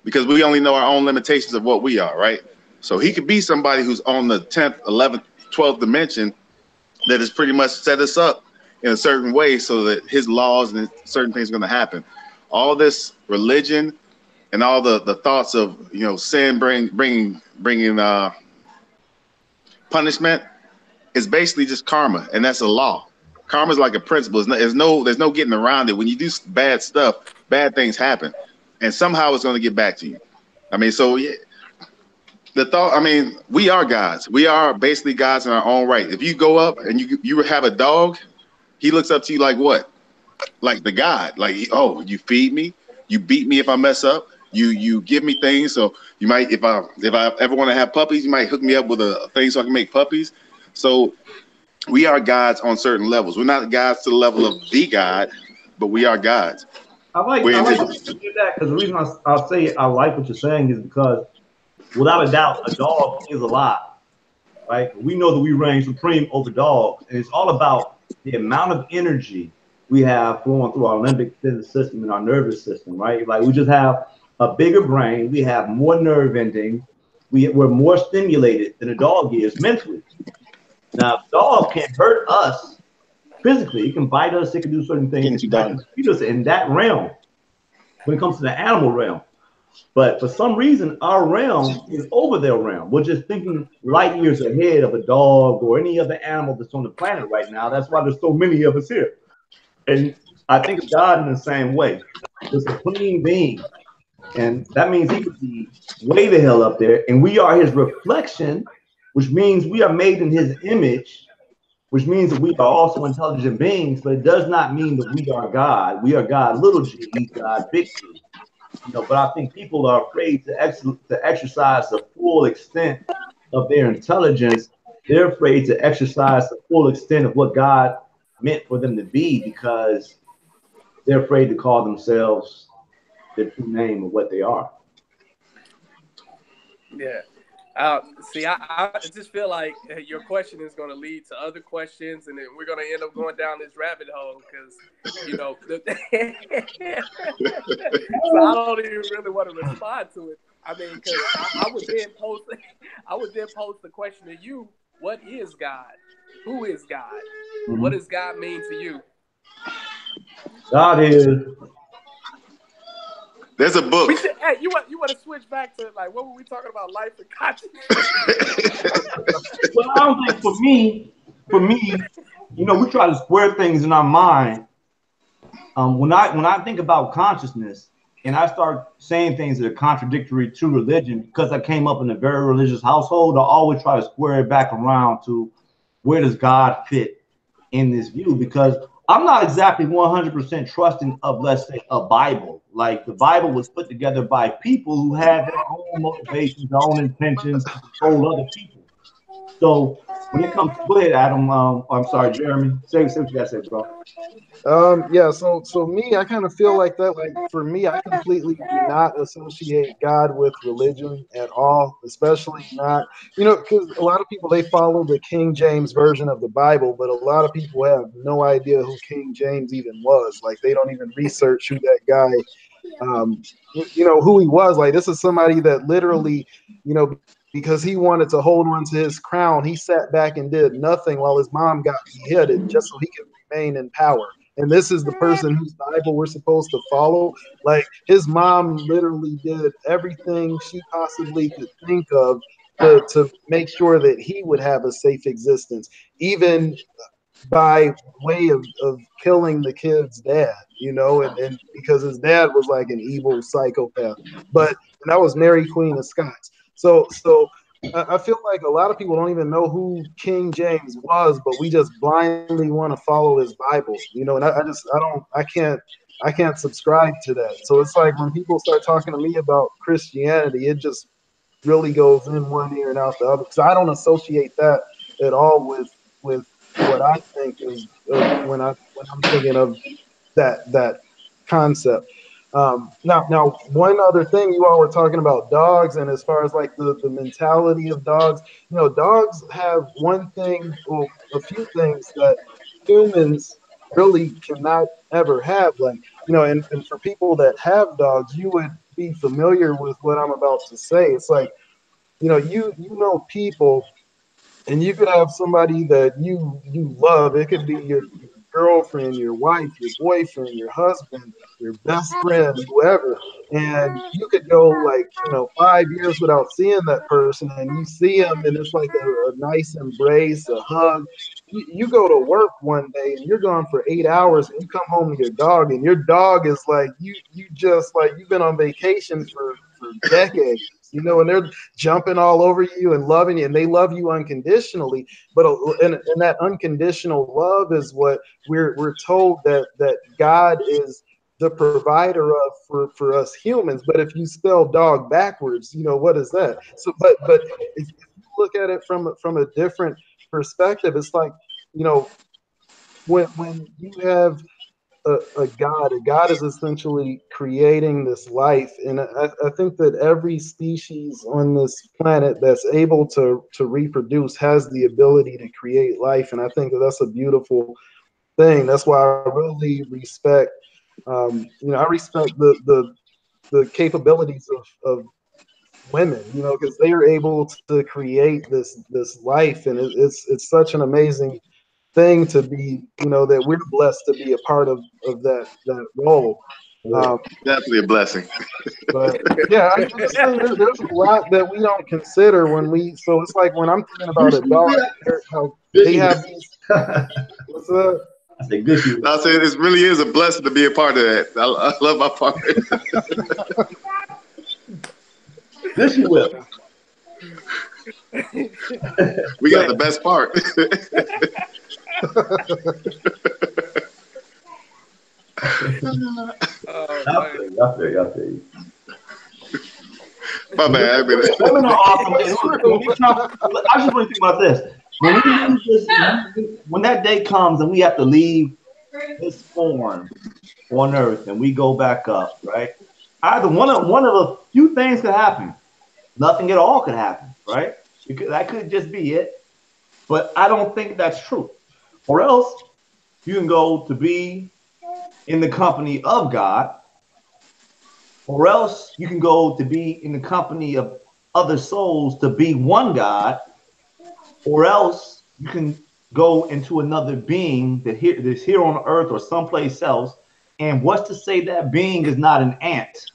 because we only know our own limitations of what we are, right? So he could be somebody who's on the 10th, 11th, 12th dimension that has pretty much set us up in a certain way so that his laws and certain things are going to happen. All this religion and all the thoughts of sin bringing punishment is basically just karma, and that's a law. Karma is like a principle. There's no getting around it. When you do bad stuff, bad things happen, and somehow it's going to get back to you. I mean, so yeah, we are gods. We are basically gods in our own right. If you go up and you have a dog, he looks up to you like what? Like the god. Like, oh, you feed me, you beat me if I mess up, you give me things. So you might, if I ever want to have puppies, you might hook me up with a thing so I can make puppies. So we are gods on certain levels. We're not gods to the level of the God, but we are gods. I like to do that, because the reason I'll say I like what you're saying is because without a doubt, a dog is a lot, right? We know that we reign supreme over dogs, and it's all about the amount of energy we have flowing through our limbic system and our nervous system, right? Like we just have a bigger brain, we have more nerve endings, we're more stimulated than a dog is mentally. Now, a dog can hurt us physically. It can bite us. It can do certain things. It can feed us in that realm when it comes to the animal realm. But for some reason, our realm is over their realm. We're just thinking light years ahead of a dog or any other animal that's on the planet right now. That's why there's so many of us here. And I think of God in the same way. There's a supreme being. And that means he could be way the hell up there. And we are his reflection, which means we are made in his image, which means that we are also intelligent beings, but it does not mean that we are God. We are God, little g, he's God, big G. You know, but I think people are afraid to exercise the full extent of their intelligence. They're afraid to exercise the full extent of what God meant for them to be because they're afraid to call themselves their true name of what they are. Yeah. See, I just feel like your question is going to lead to other questions, and then we're going to end up going down this rabbit hole because, you know, so I don't even really want to respond to it. I mean, because I would then pose the question to you: what is God? Who is God? Mm-hmm. What does God mean to you? God is. There's a book. Hey, you want to switch back to like what were we talking about? Life and consciousness. Well, I don't think for me, you know, we try to square things in our mind. When I think about consciousness and I start saying things that are contradictory to religion, because I came up in a very religious household, I always try to square it back around to where does God fit in this view? Because I'm not exactly 100% trusting of, let's say, a Bible. Like the Bible was put together by people who had their own motivations, their own intentions to control other people. So when it comes, go ahead, Adam. I'm sorry, Jeremy. Say what you gotta say, bro. Yeah, so me, I kind of feel like that. Like for me, I completely do not associate God with religion at all, especially not, you know, because a lot of people they follow the King James version of the Bible, but a lot of people have no idea who King James even was. Like they don't even research who that guy, you know, who he was. Like this is somebody that literally, you know, because he wanted to hold on to his crown, he sat back and did nothing while his mom got beheaded just so he could remain in power. And this is the person whose Bible we're supposed to follow. Like his mom literally did everything she possibly could think of to make sure that he would have a safe existence, even by way of killing the kid's dad, you know, and because his dad was like an evil psychopath. But that was Mary Queen of Scots. So I feel like a lot of people don't even know who King James was, but we just blindly want to follow his Bible, you know. And I can't subscribe to that. So it's like when people start talking to me about Christianity, it just really goes in one ear and out the other. Because I don't associate that at all with what I think is when I'm thinking of that concept. Now, one other thing, you all were talking about dogs, and as far as like the mentality of dogs, you know, dogs have one thing, well, a few things that humans really cannot ever have. Like, you know, and for people that have dogs, you would be familiar with what I'm about to say. It's like, you know, you know people, and you could have somebody that you love. It could be your girlfriend, your wife, your boyfriend, your husband, your best friend, whoever. And you could go like, you know, 5 years without seeing that person, and you see them and it's like a nice embrace, a hug. You go to work one day and you're gone for 8 hours, and you come home to your dog, and your dog is like you just like you've been on vacation for decades, you know, and they're jumping all over you and loving you, and they love you unconditionally. But and that unconditional love is what we're told that God is the provider of for us humans. But if you spell dog backwards, you know, what is that? So but if you look at it from a different perspective, it's like, you know, when you have a God is essentially creating this life. And I think that every species on this planet that's able to reproduce has the ability to create life. And I think that that's a beautiful thing. That's why I really respect, you know, I respect the capabilities of women, because they are able to create this life, and it's such an amazing thing to be, that we're blessed to be a part of that role. Um, Definitely a blessing. but yeah, I just think there's a lot that we don't consider when we. So it's like when I'm thinking about a dog, how they have these. What's up? I said, good you. I say it really is a blessing to be a part of that. I love my part. Good you will. We got the best part. I feel you. My bad. Women are awesome. I just want to think about this. When that day comes and we have to leave this form on earth and we go back up, right? Either one of a few things could happen. Nothing at all could happen, right? That could just be it. But I don't think that's true. Or else you can go to be in the company of God, or else you can go to be in the company of other souls to be one God, or else you can go into another being that's here on earth or someplace else. And what's to say that being is not an ant?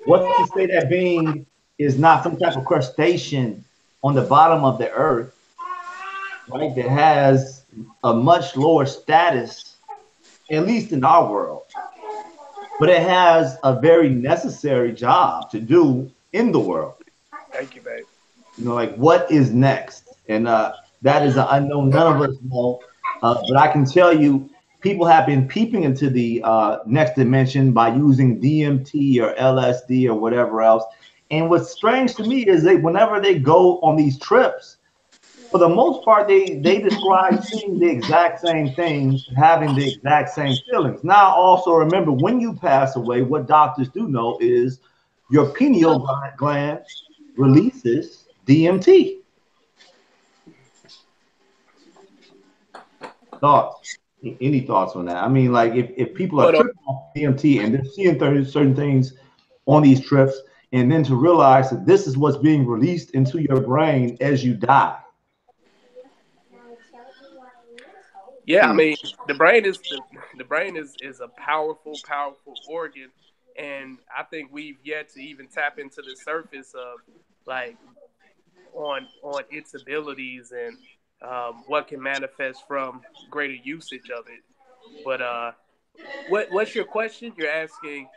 What's to say that being is not some type of crustacean on the bottom of the earth, right? That has a much lower status, at least in our world. But it has a very necessary job to do in the world. Thank you, babe. Like what is next? And that is an unknown. None of us know. But I can tell you, people have been peeping into the next dimension by using DMT or LSD or whatever else. And what's strange to me is whenever they go on these trips, for the most part, they describe seeing the exact same things, having the exact same feelings. Now, also remember, when you pass away, what doctors do know is your pineal gland releases DMT. Thoughts? Any thoughts on that? I mean, like if people are tripping off DMT and they're seeing certain things on these trips, and then to realize that this is what's being released into your brain as you die. Yeah, I mean, the brain is a powerful organ, and I think we've yet to even tap into the surface of like on its abilities and what can manifest from greater usage of it. But what's your question? You're asking.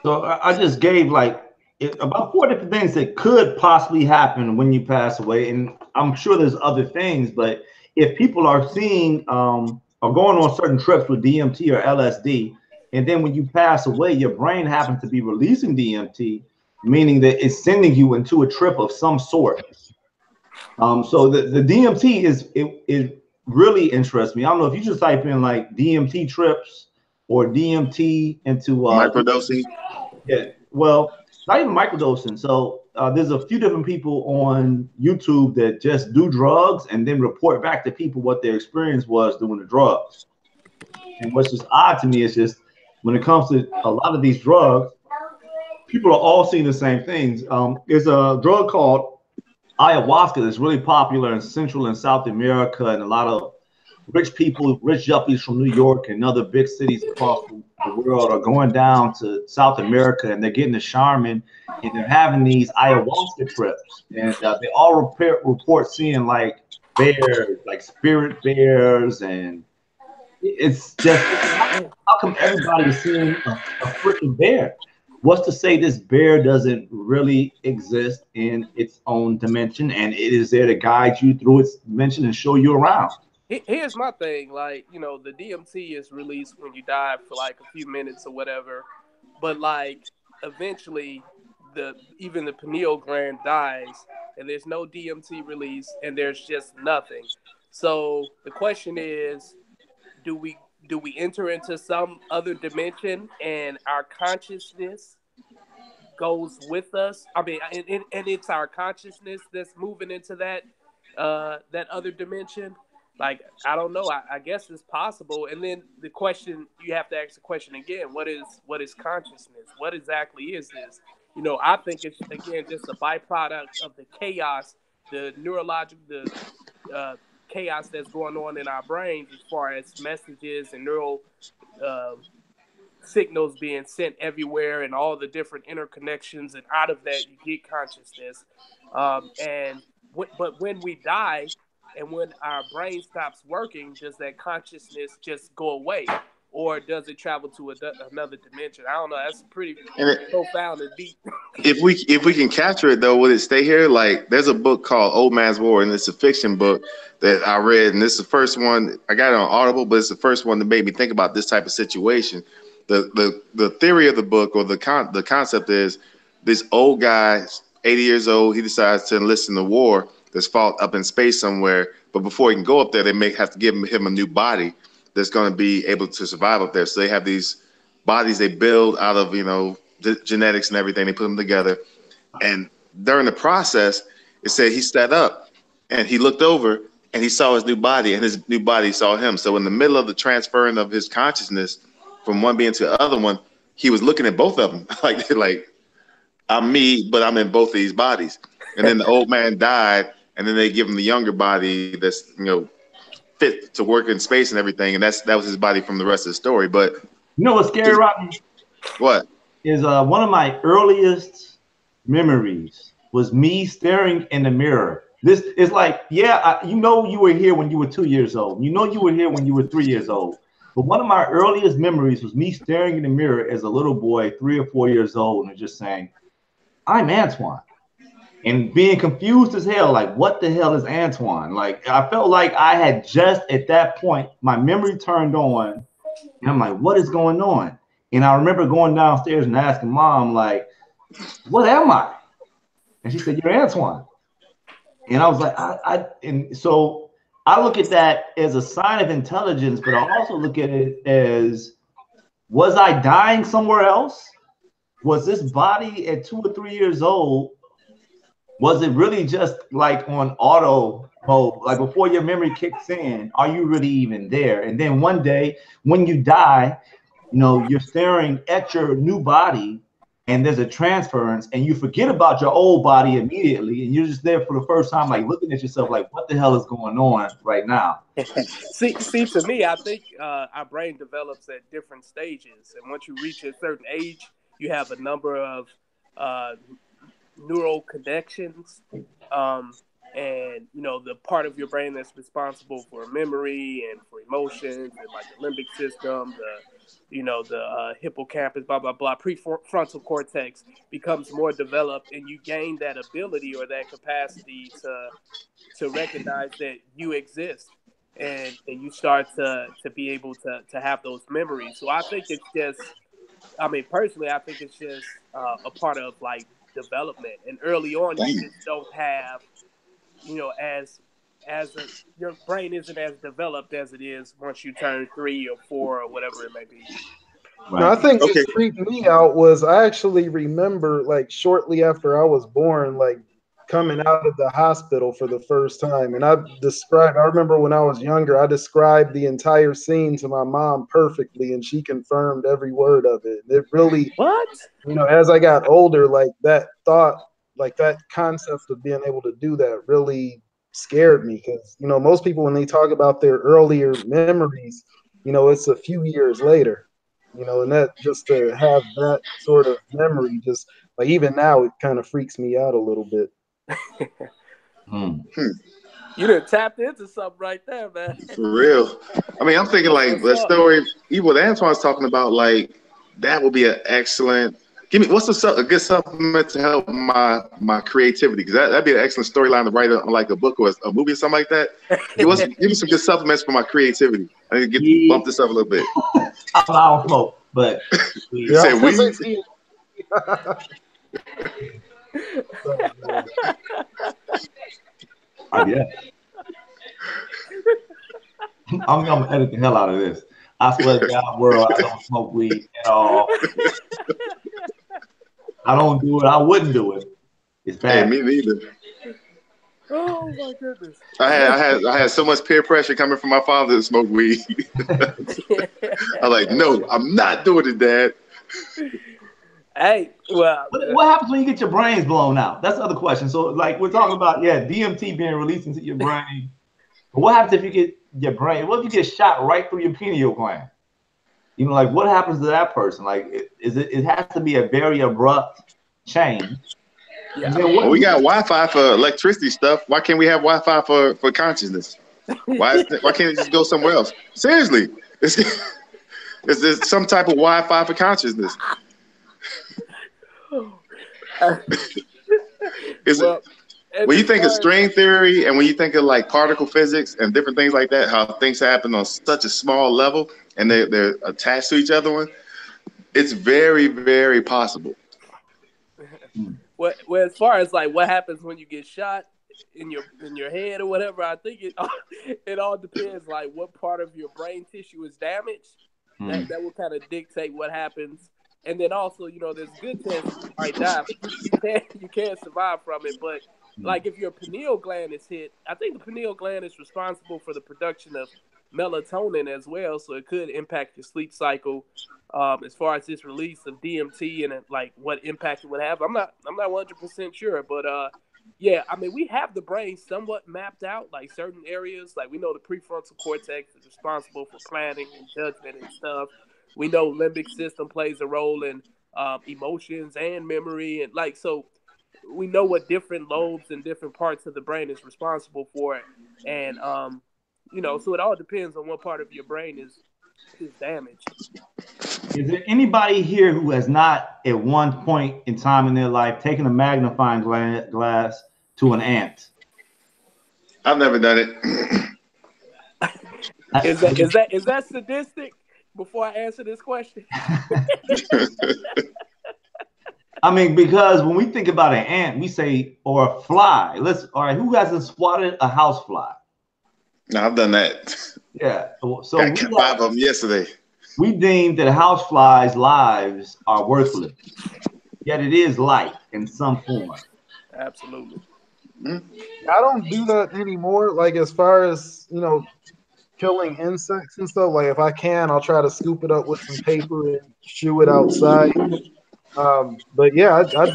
So I just gave about 4 different things that could possibly happen when you pass away, and I'm sure there's other things, but if people are seeing or going on certain trips with DMT or LSD, and then when you pass away, your brain happens to be releasing DMT, meaning that it's sending you into a trip of some sort. So the DMT it really interests me. I don't know if you just type in like DMT trips or DMT into microdosing. Yeah, well, not even microdosing. So there's a few different people on YouTube that just do drugs and then report back to people what their experience was doing the drugs. And what's just odd to me is just when it comes to a lot of these drugs, people are all seeing the same things. There's a drug called ayahuasca that's really popular in Central and South America, and a lot of rich people, rich yuppies from New York and other big cities across the world are going down to South America, and they're getting the shaman, and they're having these ayahuasca trips, and they all report seeing like bears, like spirit bears, and it's just how come everybody is seeing a freaking bear? What's to say this bear doesn't really exist in its own dimension, and it is there to guide you through its dimension and show you around? Here's my thing, like, the DMT is released when you die for like a few minutes or whatever, but like eventually even the pineal gland dies and there's no DMT release and there's just nothing. So the question is, do we enter into some other dimension and our consciousness goes with us? I mean, and it's our consciousness that's moving into that other dimension. Like, I don't know. I guess it's possible. And then the question, you have to ask the question again: what is consciousness? What exactly is this? I think it's again just a byproduct of the chaos, the neurological, chaos that's going on in our brains as far as messages and neural signals being sent everywhere and all the different interconnections, and out of that you get consciousness. But when we die and when our brain stops working, does that consciousness just go away, or does it travel to another dimension? I don't know. That's pretty profound and deep. If we can capture it though, will it stay here? Like, there's a book called Old Man's War, and it's a fiction book that I read, and this is the first one. I got it on Audible, but it's the first one that made me think about this type of situation. The theory of the book, or the concept, is this old guy, 80 years old, he decides to enlist in the war that's fought up in space somewhere, but before he can go up there, they may have to give him a new body that's going to be able to survive up there. So they have these bodies they build out of, genetics and everything. They put them together. And during the process, it said he sat up and he looked over and he saw his new body, and his new body saw him. So in the middle of the transferring of his consciousness from one being to the other one, he was looking at both of them like I'm me, but I'm in both of these bodies. And then the old man died, and then they give him the younger body that's, fit to work in space and everything. And that was his body from the rest of the story. But you know what's scary, Rodney? What? Is one of my earliest memories was me staring in the mirror. This is like, you were here when you were 2 years old. You were here when you were 3 years old. But one of my earliest memories was me staring in the mirror as a little boy, 3 or 4 years old, and just saying, I'm Antoine. And being confused as hell, like, what the hell is Antoine? Like, I felt like I had just at that point, my memory turned on, and I'm like, what is going on? And I remember going downstairs and asking Mom, like, what am I? And she said, you're Antoine. And I was like, and so I look at that as a sign of intelligence, but I also look at it as, was I dying somewhere else? Was this body at 2 or 3 years old, was it really just like on auto mode? Like, before your memory kicks in, are you really even there? And then one day when you die, you're staring at your new body, and there's a transference, and you forget about your old body immediately, and you're just there for the first time, like looking at yourself like, what the hell is going on right now? See, to me, I think our brain develops at different stages, and once you reach a certain age, you have a number of neural connections, and the part of your brain that's responsible for memory and for emotions, and like the limbic system, the hippocampus, blah blah blah, prefrontal cortex becomes more developed, and you gain that ability or that capacity to recognize that you exist, and you start to be able to have those memories. So I think it's just, personally, I think it's just a part of like development, and early on you just don't have, your brain isn't as developed as it is once you turn 3 or 4 or whatever it may be. Right. No, I think what freaked me out was I actually remember, like, shortly after I was born, like, coming out of the hospital for the first time. And I remember when I was younger, I described the entire scene to my mom perfectly, and she confirmed every word of it. It really, as I got older, like, that thought, like, that concept of being able to do that really scared me, because, most people, when they talk about their earlier memories, it's a few years later, and that, just to have that sort of memory, just like, even now, it kind of freaks me out a little bit. You done tapped into something right there, man. For real. I'm thinking, like, the story, even what Antoine's talking about, like, that would be an excellent. Give me, what's a good supplement to help my creativity? Because that'd be an excellent storyline to write on, like, a book or a movie or something like that. Give me some good supplements for my creativity. I need to bump this up a little bit. I don't smoke, but you said weed? Yeah. I'm gonna edit the hell out of this. I swear to God, world, I don't smoke weed at all. I don't do it. I wouldn't do it. It's bad. Hey, me neither. Oh my goodness! I had so much peer pressure coming from my father to smoke weed. I'm like, no, I'm not doing it, Dad. Hey, well, What happens when you get your brains blown out? That's the other question. So, like, we're talking about, DMT being released into your brain. But what happens if you get your brain? What if you get shot right through your pineal gland? You know, like, what happens to that person? Like, it has to be a very abrupt change. yeah. Well, we got Wi-Fi for electricity stuff. Why can't we have Wi-Fi for consciousness? Why can't it just go somewhere else? Seriously, is there some type of Wi-Fi for consciousness? Is Well, it when you think of string theory and when you think of like particle physics and different things like that, how things happen on such a small level and they're attached to each other, it's very, very possible. Well, as far as like what happens when you get shot in your head or whatever, I think it all depends like what part of your brain tissue is damaged. That will kind of dictate what happens. And then also, there's good chance you might die. You can't survive from it. But like if your pineal gland is hit, I think the pineal gland is responsible for the production of melatonin as well. So it could impact your sleep cycle. As far as this release of DMT and like what impact it would have, I'm not 100% sure. But yeah, I mean we have the brain somewhat mapped out, like certain areas. Like we know the prefrontal cortex is responsible for planning and judgment and stuff. We know limbic system plays a role in emotions and memory, and like so, we know what different lobes and different parts of the brain is responsible for it, and so it all depends on what part of your brain is damaged. Is there anybody here who has not, at one point in time in their life, taken a magnifying glass to an ant? I've never done it. Is that sadistic? Before I answer this question, I mean, because when we think about an ant, we say, or a fly. All right, who hasn't swatted a housefly? No, I've done that. Yeah. So I got 5 of them yesterday. We deem that houseflies' lives are worthless, yet it is life in some form. Absolutely. I don't do that anymore. Like as far as killing insects and stuff. Like if I can, I'll try to scoop it up with some paper and shoo it outside. But yeah, I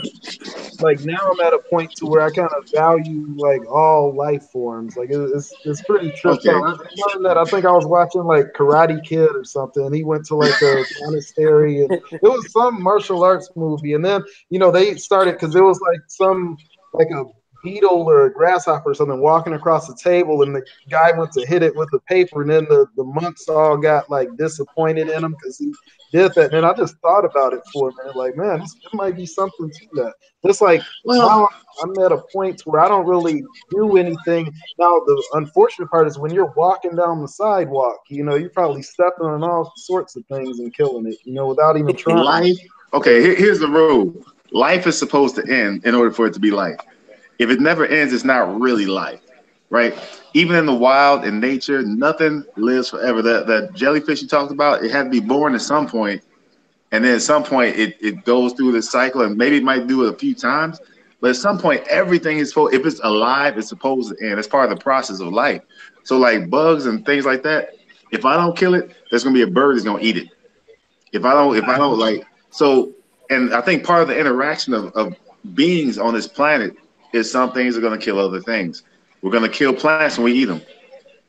like now I'm at a point to where I kind of value like all life forms. Like it's pretty tripped out. I learned that I think I was watching like Karate Kid or something. And he went to like a monastery and it was some martial arts movie. And then they started because it was like some like a beetle or a grasshopper or something walking across the table, and the guy went to hit it with the paper, and then the monks all got like disappointed in him because he did that. And then I just thought about it for a minute, like, man, it might be something to that. Just like now I'm at a point where I don't really do anything. Now the unfortunate part is when you're walking down the sidewalk, you're probably stepping on all sorts of things and killing it, without even trying. Life. Okay, here's the rule. Life is supposed to end in order for it to be life. If it never ends, it's not really life, right? Even in the wild, in nature, nothing lives forever. That jellyfish you talked about, it had to be born at some point, and then at some point it goes through the cycle, and maybe it might do it a few times, but at some point everything is supposed, if it's alive, it's supposed to end. It's part of the process of life. So like bugs and things like that, if I don't kill it, there's gonna be a bird that's gonna eat it. If I don't like, so, and I think part of the interaction of beings on this planet is some things are going to kill other things. We're going to kill plants when we eat them.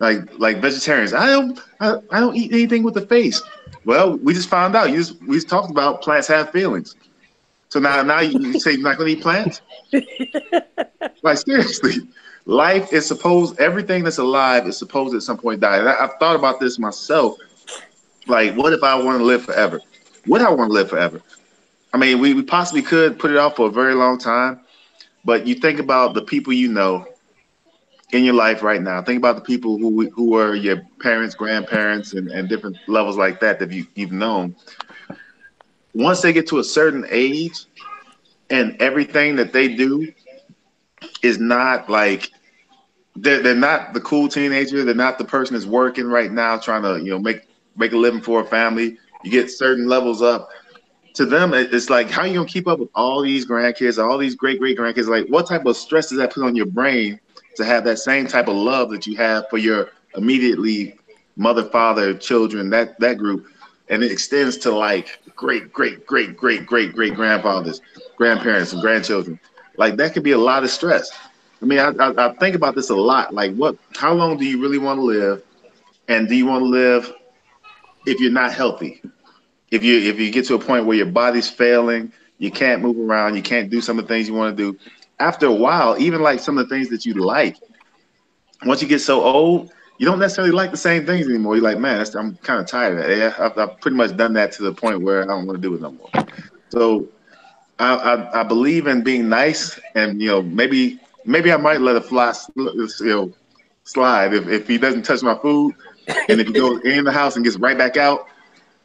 Like vegetarians, I don't eat anything with the face. Well, we just found out. We just talked about plants have feelings. So now you say you're not going to eat plants? Like seriously, life is supposed, everything that's alive is supposed to at some point die. And I've thought about this myself. Like, what if I want to live forever? Would I want to live forever? I mean, we possibly could put it off for a very long time. But you think about the people you know in your life right now. Think about the people who are your parents, grandparents, and different levels like that you've known. Once they get to a certain age and everything that they do is not like, they're not the cool teenager. They're not the person that's working right now trying to make a living for a family. You get certain levels up. To them, it's like, how are you gonna keep up with all these grandkids, all these great grandkids? Like, what type of stress does that put on your brain to have that same type of love that you have for your immediately mother, father, children, that group? and it extends to like great grandfathers, grandparents, and grandchildren. Like that could be a lot of stress. I mean, I think about this a lot. Like, how long do you really want to live, and do you want to live if you're not healthy? If you get to a point where your body's failing, you can't move around, you can't do some of the things you want to do. After a while, even like some of the things that you like, once you get so old, you don't necessarily like the same things anymore. You're like, man, I'm kind of tired of that. Yeah, I've pretty much done that to the point where I don't want to do it no more. So I believe in being nice, and maybe I might let a fly slide if he doesn't touch my food, and if he goes in the house and gets right back out,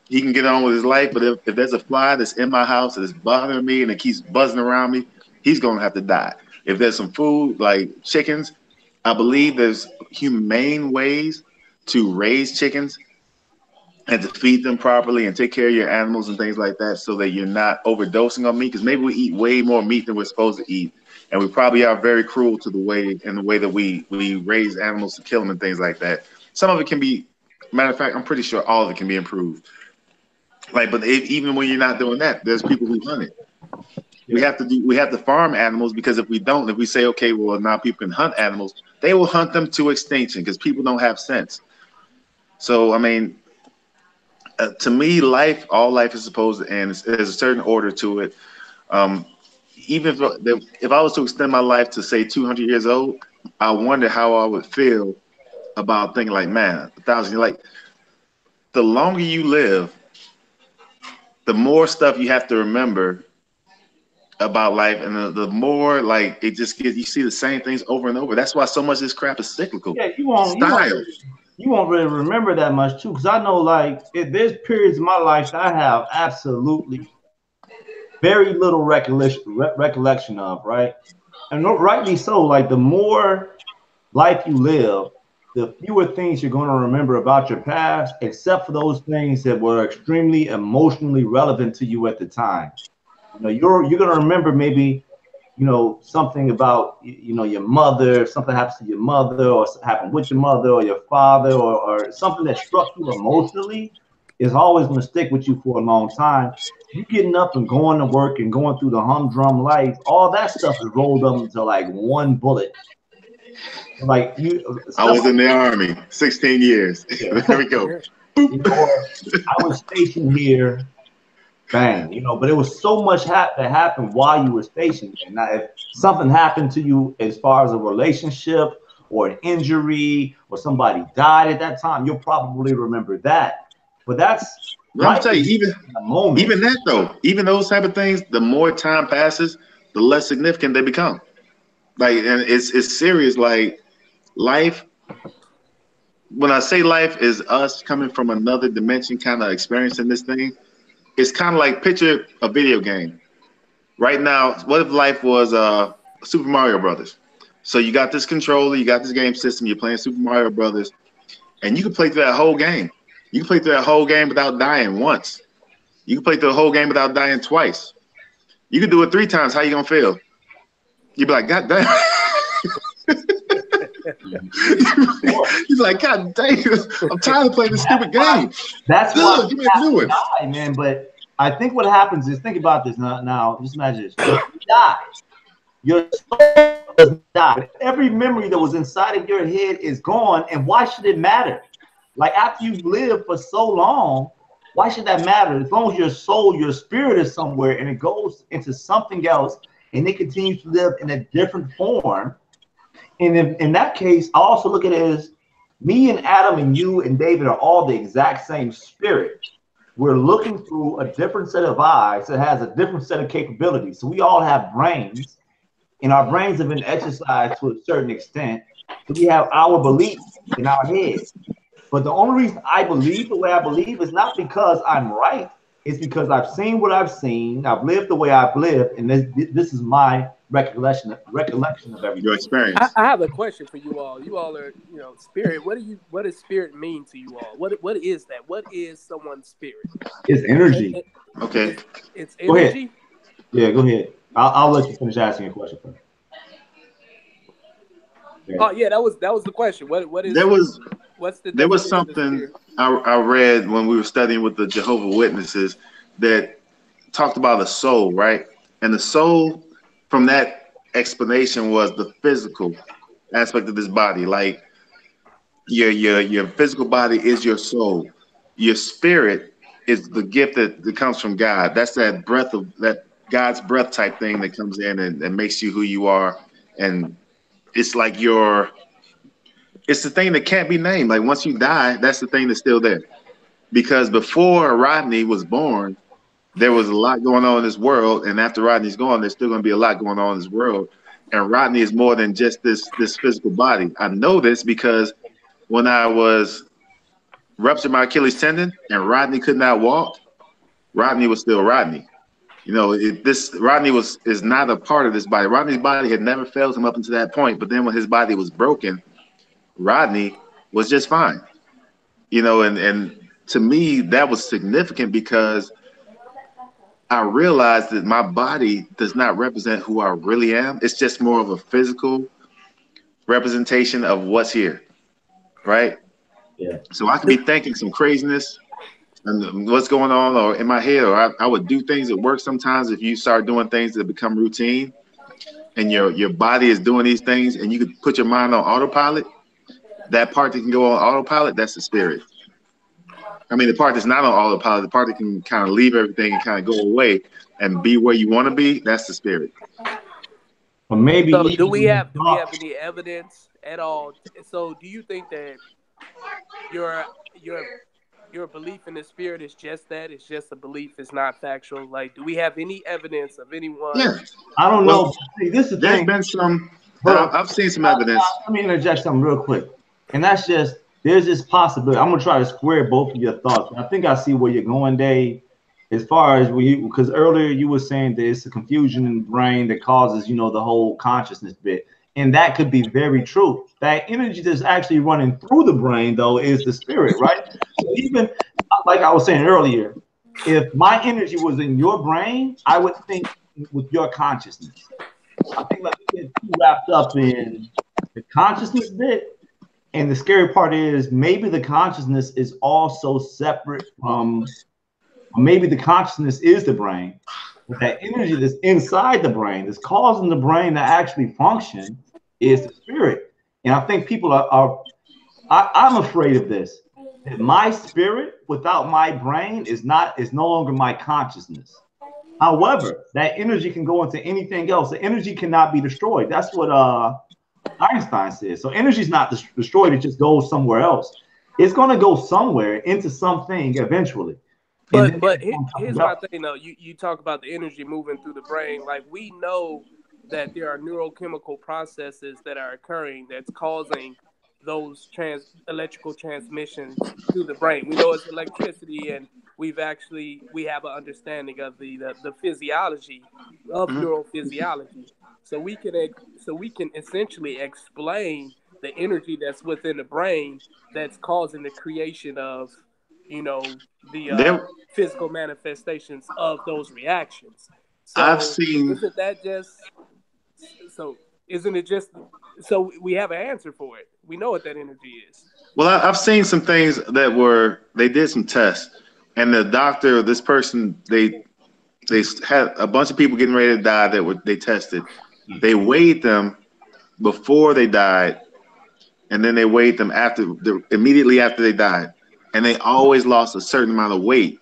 he can get on with his life. But if there's a fly that's in my house that is bothering me and it keeps buzzing around me, he's gonna have to die. If there's some food like chickens, I believe there's humane ways to raise chickens and to feed them properly and take care of your animals and things like that, so that you're not overdosing on meat. Because maybe we eat way more meat than we're supposed to eat, and we probably are very cruel to the way that we raise animals to kill them and things like that. Some of it can be, matter of fact, I'm pretty sure all of it can be improved. But even when you're not doing that, there's people who hunt it. We have to farm animals, because if we say, okay, well, now people can hunt animals, they will hunt them to extinction because people don't have sense. So, I mean, to me, all life is supposed to end. There's a certain order to it. Even if I was to extend my life to, say, 200 years old, I wonder how I would feel about thinking like, man, 1,000 years. Like, the longer you live, the more stuff you have to remember about life, and the more like it just gets, you see the same things over and over. That's why so much of this crap is cyclical. Yeah, you won't really remember that much too, because I know there's periods in my life that I have absolutely very little recollection of, right? And rightly so. Like, the more life you live, the fewer things you're going to remember about your past, except for those things that were extremely emotionally relevant to you at the time. You're going to remember maybe, something about, your mother, if something happens to your mother, or happened with your mother or your father, or something that struck you emotionally is always going to stick with you for a long time. You getting up and going to work and going through the humdrum life, all that stuff is rolled up into like one bullet. Like I was in the Army 16 years. Yeah. There we go. I was stationed here. Bang, but it was so much that happened while you were stationed there. Now, if something happened to you as far as a relationship or an injury or somebody died at that time, you'll probably remember that. But that's I'm telling you, even that though, even those type of things, the more time passes, the less significant they become. Like, and it's serious. Like, life, when I say life is us coming from another dimension, kind of experiencing this thing, it's kind of like, picture a video game. Right now, what if life was Super Mario Brothers? So you got this controller, you got this game system, you're playing Super Mario Brothers, and you can play through that whole game. You can play through that whole game without dying once. You can play through the whole game without dying twice. You can do it 3 times. How you gonna feel? You'd be like, God damn. He's like, God dang, I'm tired of playing this stupid game. That's what give me a new one. Die, man. But I think what happens is, think about this now. Just imagine this. You die. Your soul does die. Every memory that was inside of your head is gone. And why should it matter? Like, after you've lived for so long, why should that matter? As long as your soul, your spirit is somewhere and it goes into something else and it continues to live in a different form. And in that case, I also look at it as me and Adam and you and David are all the exact same spirit. We're looking through a different set of eyes that has a different set of capabilities. So we all have brains, and our brains have been exercised to a certain extent. So we have our beliefs in our heads. But the only reason I believe the way I believe is not because I'm right. It's because I've seen what I've seen. I've lived the way I've lived, and this is my recollection of everything. Your experience. I have a question for you all. You all are, spirit. What does spirit mean to you all? What is that? What is someone's spirit? It's energy. Okay. It's energy. Go ahead. Yeah, go ahead. I'll let you finish asking your question first. Oh yeah, that was the question. What is what's the there was definition of something spirit? I read when we were studying with the Jehovah Witnesses that talked about a soul, right? And the soul, from that explanation, was the physical aspect of this body. Like your physical body is your soul. Your spirit is the gift that comes from God. That's that breath of that God's breath type thing that comes in and makes you who you are. And it's like it's the thing that can't be named. Like once you die, that's the thing that's still there. Because before Rodney was born, there was a lot going on in this world, and after Rodney's gone, there's still going to be a lot going on in this world. And Rodney is more than just this physical body. I know this because when I was ruptured my Achilles tendon and Rodney could not walk, Rodney was still Rodney. You know, this Rodney is not a part of this body. Rodney's body had never failed him up until that point, but then when his body was broken, Rodney was just fine. You know, and to me that was significant because I realized that my body does not represent who I really am. It's just more of a physical representation of what's here, right? Yeah. So I could be thinking some craziness and what's going on or in my head, or I would do things at work sometimes. If you start doing things that become routine and your body is doing these things and you could put your mind on autopilot, that part that can go on autopilot, that's the spirit. I mean, the part that's not on autopilot, the part that can kind of leave everything and kind of go away and be where you want to be, that's the spirit. Or maybe So do we have any evidence at all? So do you think that your belief in the spirit is just that? It's just a belief. It's not factual. Like, do we have any evidence of anyone? Yeah, I don't Well, know. See, this is the there's thing. been some. Bro, I've seen some evidence. Let me interject something real quick. And that's just, there's this possibility. I'm going to try to square both of your thoughts. I think I see where you're going, Dave, as far as because earlier you were saying that it's a confusion in the brain that causes, you know, the whole consciousness bit. And that could be very true. That energy that's actually running through the brain, though, is the spirit, right? So even like I was saying earlier, if my energy was in your brain, I would think with your consciousness. I think like we get too wrapped up in the consciousness bit. And the scary part is maybe the consciousness is also separate from, or maybe the consciousness is the brain. But that energy that's inside the brain, that's causing the brain to actually function, is the spirit. And I think people I'm afraid of this. That my spirit without my brain is no longer my consciousness. However, that energy can go into anything else. The energy cannot be destroyed. That's what Einstein said. So energy is not destroyed, it just goes somewhere else. It's going to go somewhere into something eventually. But here's my thing though. You talk about the energy moving through the brain. Like, we know that there are neurochemical processes that are occurring that's causing those electrical transmissions to the brain. We know it's electricity, and we have an understanding of the physiology of neurophysiology. So we can essentially explain the energy that's within the brain that's causing the creation of, you know, the physical manifestations of those reactions. So I've seen. Isn't it just so we have an answer for it? We know what that energy is. Well, I've seen some things that they did some tests, and the doctor, this person, they had a bunch of people getting ready to die they tested. They weighed them before they died, and then they weighed them immediately after they died, and they always lost a certain amount of weight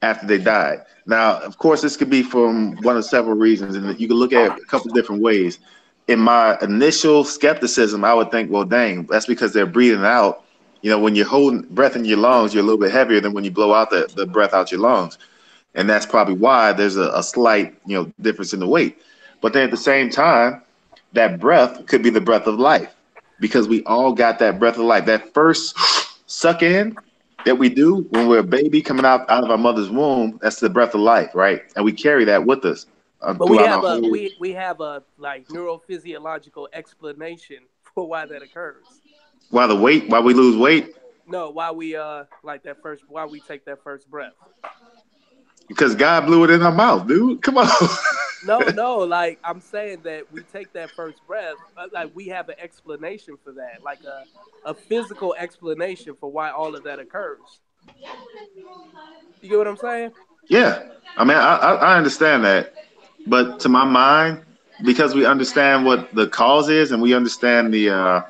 after they died. Now, of course, this could be from one of several reasons, and you can look at it a couple of different ways. In my initial skepticism, I would think, well, dang, that's because they're breathing out. You know, when you're holding breath in your lungs, you're a little bit heavier than when you blow out the breath out your lungs. And that's probably why there's a slight, difference in the weight. But then at the same time, that breath could be the breath of life, because we all got that breath of life. That first suck in that we do when we're a baby coming out of our mother's womb, that's the breath of life, right? And we carry that with us. But we have a like neurophysiological explanation for why that occurs. Why we lose weight? No, why we take that first breath. Because God blew it in our mouth, dude. Come on. No, like I'm saying that we take that first breath, like we have an explanation for that, like a physical explanation for why all of that occurs. You get what I'm saying? Yeah, I mean, I understand that, but to my mind, because we understand what the cause is and we understand the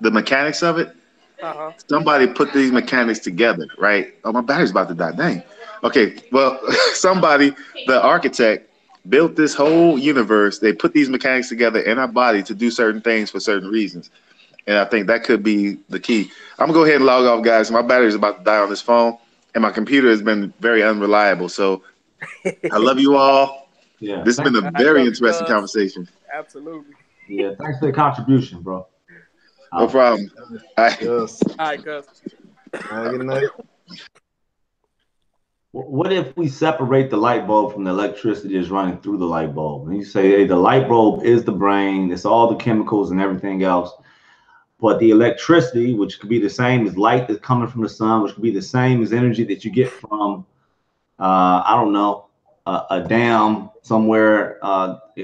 mechanics of it, Uh-huh. somebody put these mechanics together, right? Oh, my battery's about to die. Dang. Okay, well, somebody, the architect, built this whole universe. They put these mechanics together in our body to do certain things for certain reasons. And I think that could be the key. I'm gonna go ahead and log off, guys. My battery's about to die on this phone, and my computer has been very unreliable. So I love you all. Yeah. This has been Thanks. a I very love you, interesting cuz. conversation. Absolutely. Yeah. Thanks for the contribution, bro. No problem. All right. Yes. All right, cuz. Good night. What if we separate the light bulb from the electricity that's running through the light bulb? And you say, hey, the light bulb is the brain, it's all the chemicals and everything else. But the electricity, which could be the same as light that's coming from the sun, which could be the same as energy that you get from, I don't know, a dam somewhere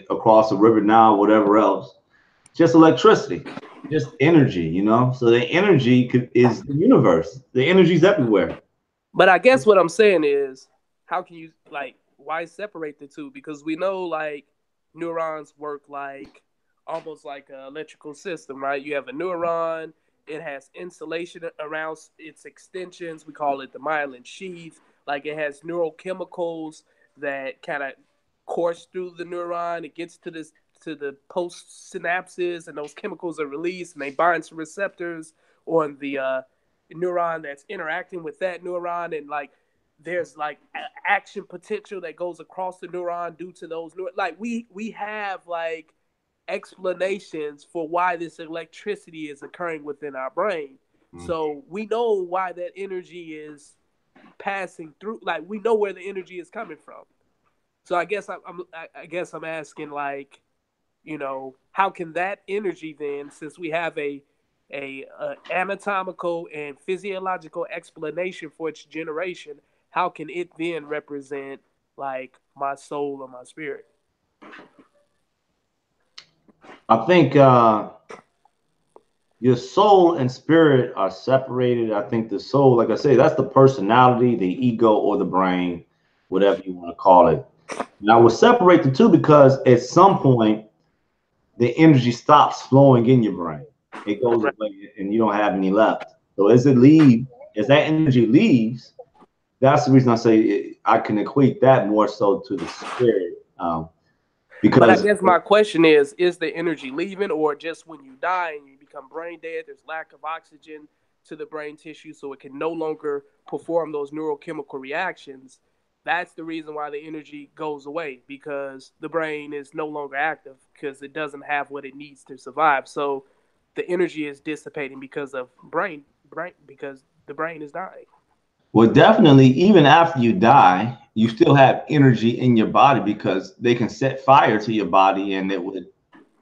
across the river now, whatever else. Just electricity, just energy, you know? So the energy is the universe. The energy's everywhere. But I guess what I'm saying is, how can you like why separate the two? Because we know like neurons work like almost like an electrical system, right? You have a neuron, it has insulation around its extensions. We call it the myelin sheath. Like it has neurochemicals that kind of course through the neuron. It gets to the post synapses, and those chemicals are released, and they bind to receptors on the neuron that's interacting with that neuron, and like there's like action potential that goes across the neuron due to those like we have like explanations for why this electricity is occurring within our brain. So we know why that energy is passing through, like we know where the energy is coming from. So I guess I'm asking, like, you know, how can that energy then, since we have a anatomical and physiological explanation for its generation, how can it then represent like my soul or my spirit? I think your soul and spirit are separated. I think the soul, like I say, that's the personality, the ego, or the brain, whatever you want to call it. And I would separate the two because at some point the energy stops flowing in your brain. It goes away and you don't have any left. So as that energy leaves, that's the reason I say I can equate that more so to the spirit. Because But I guess my question is the energy leaving, or just when you die and you become brain dead, there's lack of oxygen to the brain tissue, so it can no longer perform those neurochemical reactions? That's the reason why the energy goes away, because the brain is no longer active because it doesn't have what it needs to survive. So the energy is dissipating because of brain because the brain is dying. well, definitely, even after you die, you still have energy in your body because they can set fire to your body and it would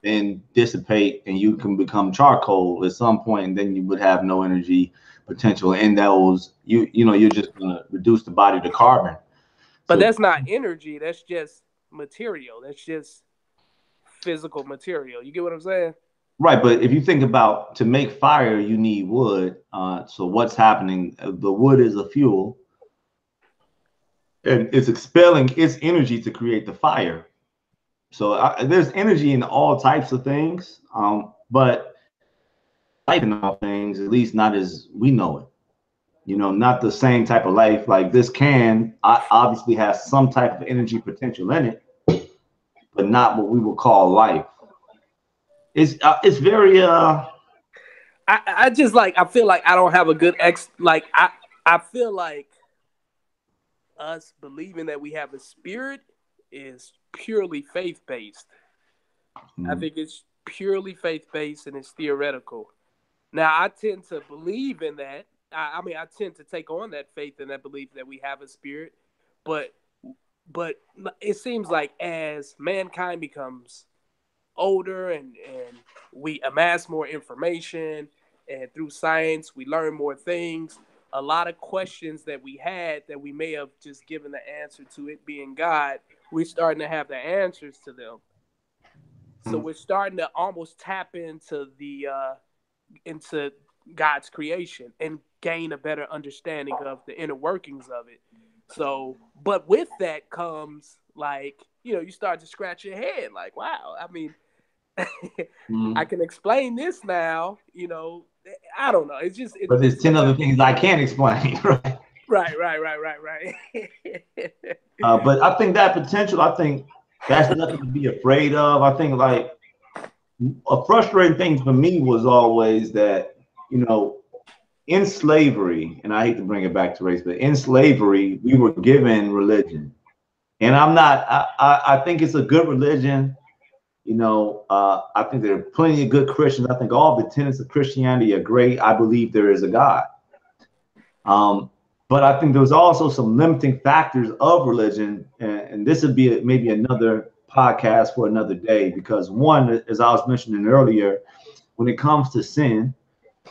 then dissipate and you can become charcoal at some point, and then you would have no energy potential. And those, you know, you're just gonna reduce the body to carbon. But So that's not energy, that's just material. That's just physical material. You get what I'm saying? right, but if you think about to make fire, you need wood. So what's happening? The wood is a fuel, and it's expelling its energy to create the fire. So there's energy in all types of things, but life in all things, at least not as we know it. You know, not the same type of life. Like this can obviously has some type of energy potential in it, but not what we would call life. It's very I just like I feel like I don't have a good like I feel like us believing that we have a spirit is purely faith based. I think it's purely faith based and it's theoretical. Now I tend to believe in that. I mean I tend to take on that faith and that belief that we have a spirit, but but it seems like as mankind becomes older and we amass more information, and through science we learn more things, a lot of questions that we had that we may have just given the answer to it being God we're starting to have the answers to them. So we're starting to almost tap into into God's creation and gain a better understanding of the inner workings of it. So, but with that comes like, you start to scratch your head like, wow, I mean, I can explain this now, I don't know. It's just, but there's 10 other things I can't explain, right? Right. But I think that potential, I think that's nothing to be afraid of. I think like a frustrating thing for me was always that, in slavery, and I hate to bring it back to race, but in slavery, we were given religion. And I think it's a good religion. I think there are plenty of good Christians. I think all the tenets of Christianity are great. I believe there is a God. But I think there's also some limiting factors of religion. And this would be maybe another podcast for another day, because one, as I was mentioning earlier, when it comes to sin,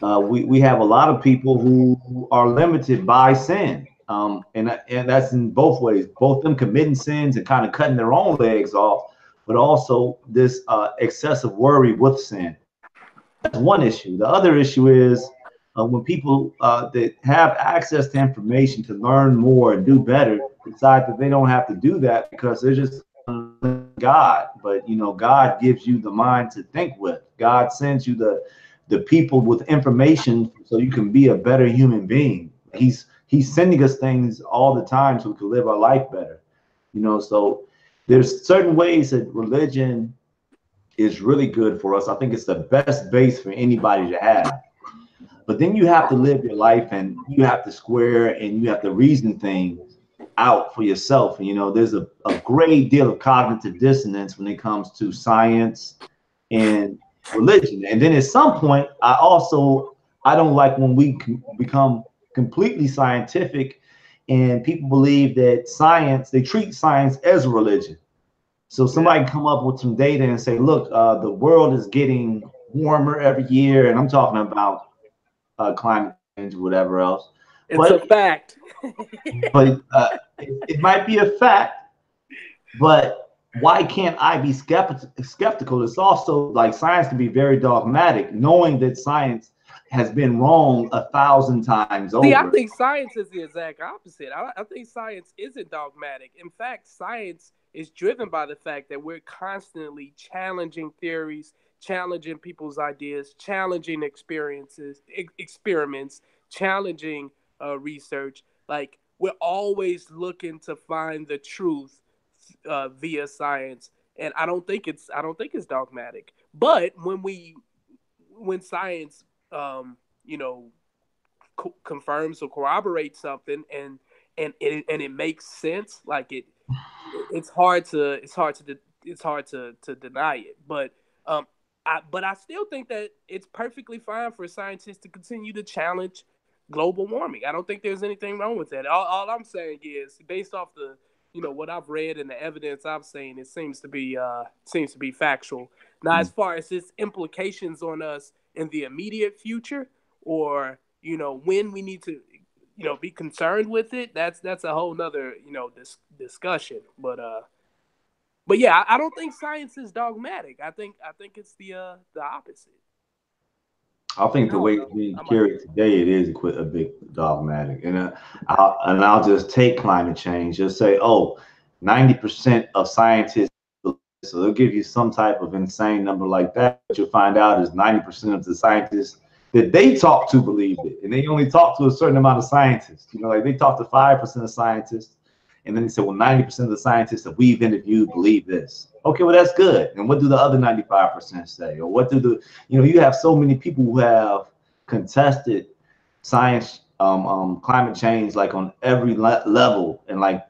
we have a lot of people who are limited by sin. And that's in both ways, both them committing sins and kind of cutting their own legs off, but also this excessive worry with sin. That's one issue. The other issue is when people that have access to information to learn more and do better decide that they don't have to do that because they're just God. But God gives you the mind to think with. God sends you the people with information so you can be a better human being. He's sending us things all the time so we can live our life better. So there's certain ways that religion is really good for us. I think it's the best base for anybody to have. But then you have to live your life, and you have to square, and you have to reason things out for yourself. And there's a great deal of cognitive dissonance when it comes to science and religion. And then at some point, I don't like when we become completely scientific and people believe that they treat science as a religion. So somebody come up with some data and say, look, the world is getting warmer every year. And I'm talking about climate change or whatever else. It's a fact. But it might be a fact, but why can't I be skeptical? It's also like science can be very dogmatic, knowing that science has been wrong 1,000 times over. See, I think science is the exact opposite. I think science isn't dogmatic. In fact, science is driven by the fact that we're constantly challenging theories, challenging people's ideas, challenging experiments, challenging research. Like, we're always looking to find the truth via science, and I don't think it's dogmatic. But when science confirms or corroborates something and it makes sense, like it's hard to deny it. But I still think that it's perfectly fine for scientists to continue to challenge global warming. I don't think there's anything wrong with that. All I'm saying is, based off the what I've read and the evidence I've seen, it seems to be factual. Now, as far as its implications on us in the immediate future, or when we need to be concerned with it, that's a whole nother discussion. But yeah, I don't think science is dogmatic. I think it's the opposite. I think the way it's being carried today, it is a bit dogmatic. And I'll just take climate change. Just say, 90% of scientists, so they'll give you some type of insane number like that. What you'll find out is 90% of the scientists that they talk to believe it. And they only talk to a certain amount of scientists. Like they talk to 5% of scientists. And then they say, 90% of the scientists that we've interviewed believe this. Okay, well, that's good. And what do the other 95% say? Or what do you have so many people who have contested science, climate change, like on every level, and like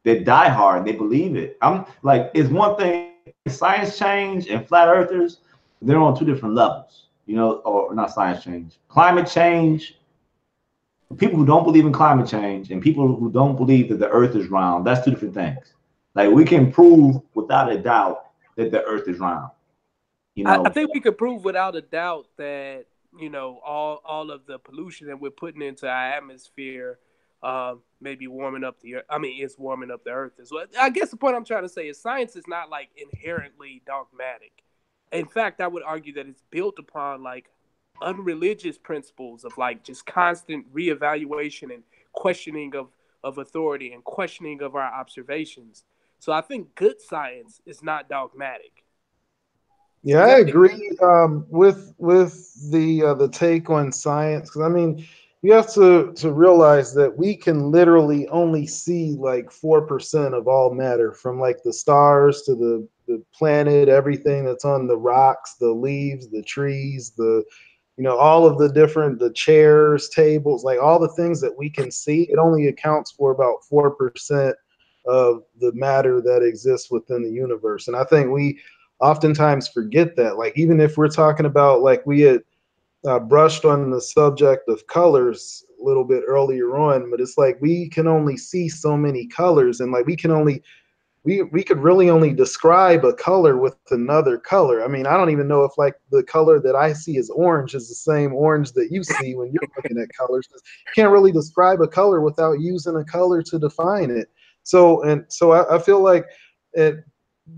they die hard and they believe it. I'm like, it's one thing, science change and flat earthers, they're on two different levels, or not science change, climate change. People who don't believe in climate change and people who don't believe that the earth is round, that's two different things. Like, we can prove without a doubt that the earth is round. I think we could prove without a doubt that, all of the pollution that we're putting into our atmosphere maybe warming up the earth. I mean, it's warming up the earth as well. I guess the point I'm trying to say is science is not like inherently dogmatic. In fact, I would argue that it's built upon like unreligious principles of like just constant reevaluation and questioning of authority and questioning of our observations. So I think good science is not dogmatic. Yeah, I agree with the take on science, because I mean, you have to realize that we can literally only see like 4% of all matter, from like the stars to the planet, everything that's on the rocks, the leaves, the trees, the all of the chairs, tables, like all the things that we can see. It only accounts for about 4% of the matter that exists within the universe. And I think we oftentimes forget that. Like, even if we're talking about, like, we had brushed on the subject of colors a little bit earlier on, but it's like we can only see so many colors, and like we could really only describe a color with another color. I mean, I don't even know if like the color that I see as orange is the same orange that you see when you're looking at colors. You can't really describe a color without using a color to define it. So I feel like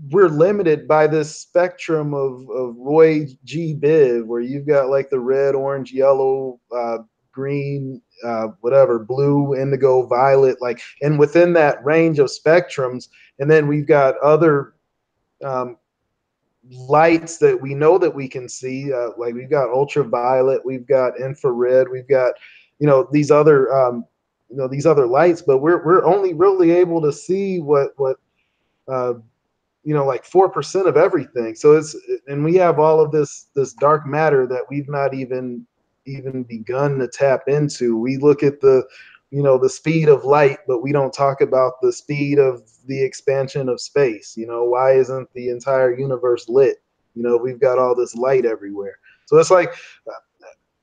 we're limited by this spectrum of Roy G. Biv, where you've got like the red, orange, yellow, green, whatever, blue, indigo, violet, like, and within that range of spectrums, and then we've got other lights that we know that we can see, like we've got ultraviolet, we've got infrared, we've got these other these other lights, but we're only really able to see what like 4% of everything. So and we have all of this dark matter that we've not even begun to tap into. We look at the speed of light, but we don't talk about the speed of the expansion of space. Why isn't the entire universe lit? We've got all this light everywhere. So it's like,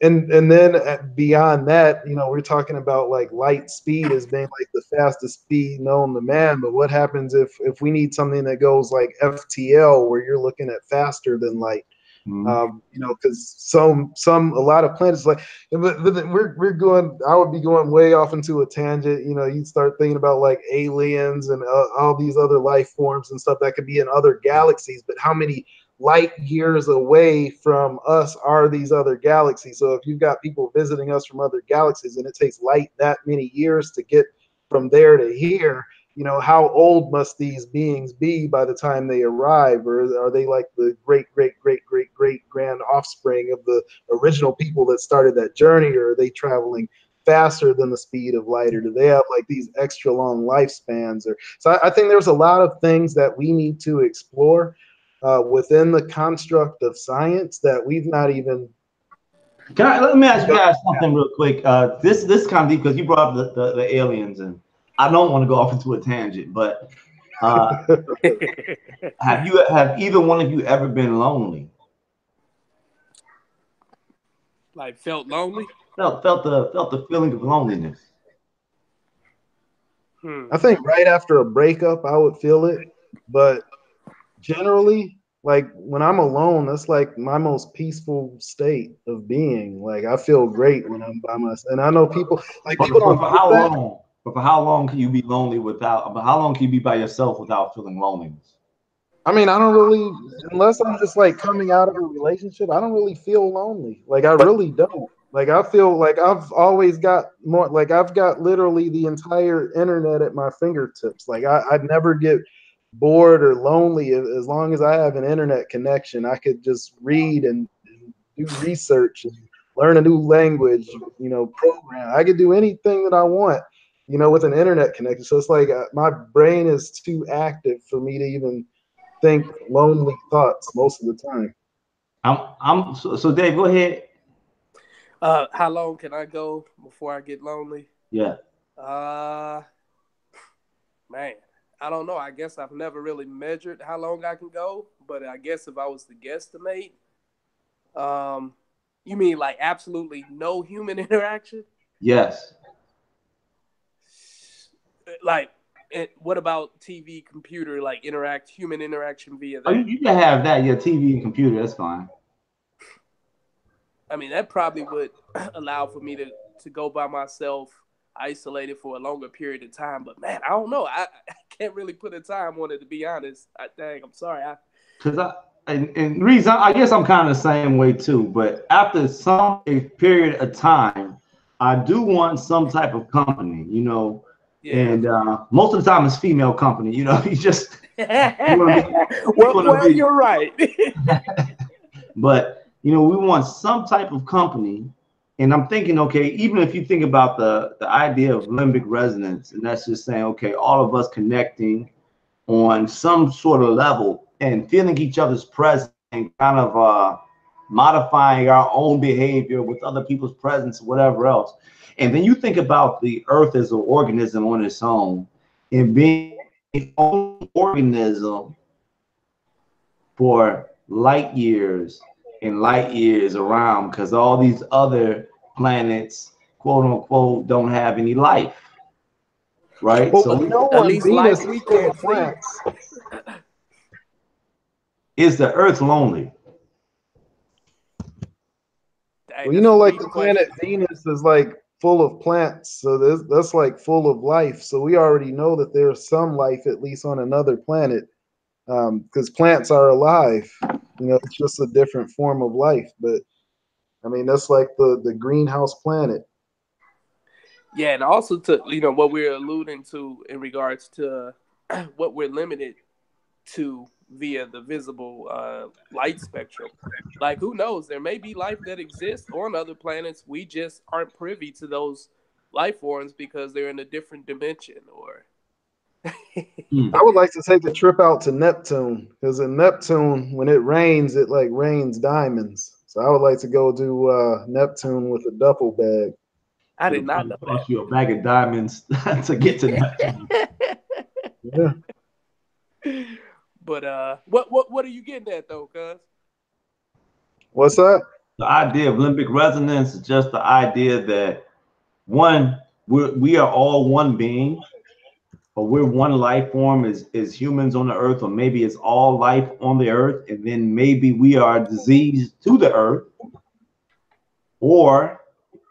and then beyond that, we're talking about like light speed as being like the fastest speed known to man. But what happens if we need something that goes like FTL, where you're looking at faster than light? Because a lot of planets, like, but we're going. I would be going way off into a tangent. You'd start thinking about like aliens and all these other life forms and stuff that could be in other galaxies. But how many light years away from us are these other galaxies? So if you've got people visiting us from other galaxies, and it takes light that many years to get from there to here, how old must these beings be by the time they arrive? Or are they like the great grand offspring of the original people that started that journey? Or are they traveling faster than the speed of light? Or do they have like these extra long lifespans? So I think there's a lot of things that we need to explore within the construct of science that we've not even. Let me ask you guys something real quick. This kind of deep, because you brought up the aliens, and I don't want to go off into a tangent, but have either one of you ever been lonely? Like felt lonely? Felt the feeling of loneliness. I think right after a breakup, I would feel it, but generally, like when I'm alone, that's like my most peaceful state of being. Like I feel great when I'm by myself. And I know people don't. For how long? But for how long can you be lonely without? But how long can you be by yourself without feeling loneliness? I mean, I don't really, unless I'm just like coming out of a relationship, I don't really feel lonely. Like I really don't. Like I feel like I've always got more. Like I've got literally the entire internet at my fingertips. Like I'd never get bored or lonely as long as I have an internet connection. I could just read and do research and learn a new language, program. I could do anything that I want, with an internet connection. So it's like my brain is too active for me to even think lonely thoughts most of the time. So Dave, go ahead. How long can I go before I get lonely? Yeah. Man, I don't know. I guess I've never really measured how long I can go, but I guess if I was to guesstimate, you mean like absolutely no human interaction? Yes. Like, what about TV, computer, like human interaction via that? Oh, you can have that, yeah, TV and computer, that's fine. I mean, that probably would allow for me to go by myself isolated for a longer period of time. But man, I don't know. I can't really put a time on it, to be honest. I'm sorry. Because and reason, I guess I'm kind of the same way too. But after some period of time, I do want some type of company, you know. Yeah. And most of the time it's female company, you know. You just well, you're right. But you know, we want some type of company. And I'm thinking, okay, even if you think about the idea of limbic resonance, and that's just saying, okay, all of us connecting on some sort of level and feeling each other's presence and kind of modifying our own behavior with other people's presence, whatever else. And then you think about the earth as an organism on its own and being its own organism for light years and light years around, because all these other planets, quote unquote, don't have any life. Right? Well, so we know at on least Venus life we is full can't of plants. is the earth lonely? Dang, Well, you know, like the question. planet Venus is like full of plants, so that's like full of life. So we already know that there's some life at least on another planet, because plants are alive. You know, it's just a different form of life. But I mean, that's like the greenhouse planet. Yeah, and also to what we're alluding to in regards to what we're limited to via the visible light spectrum. Like, who knows? There may be life that exists on other planets. We just aren't privy to those life forms because they're in a different dimension. Or I would like to take a trip out to Neptune, because in Neptune, when it rains, it like rains diamonds. So I would like to go to Neptune with a duffel bag. I did not know Cost that. you a bag of diamonds to get to Neptune. Yeah. But what are you getting at though, cuz? What's that? The idea of limbic resonance is just the idea that one, we are all one being, or we're one life form as humans on the earth, or maybe it's all life on the earth, and then maybe we are a disease to the earth, or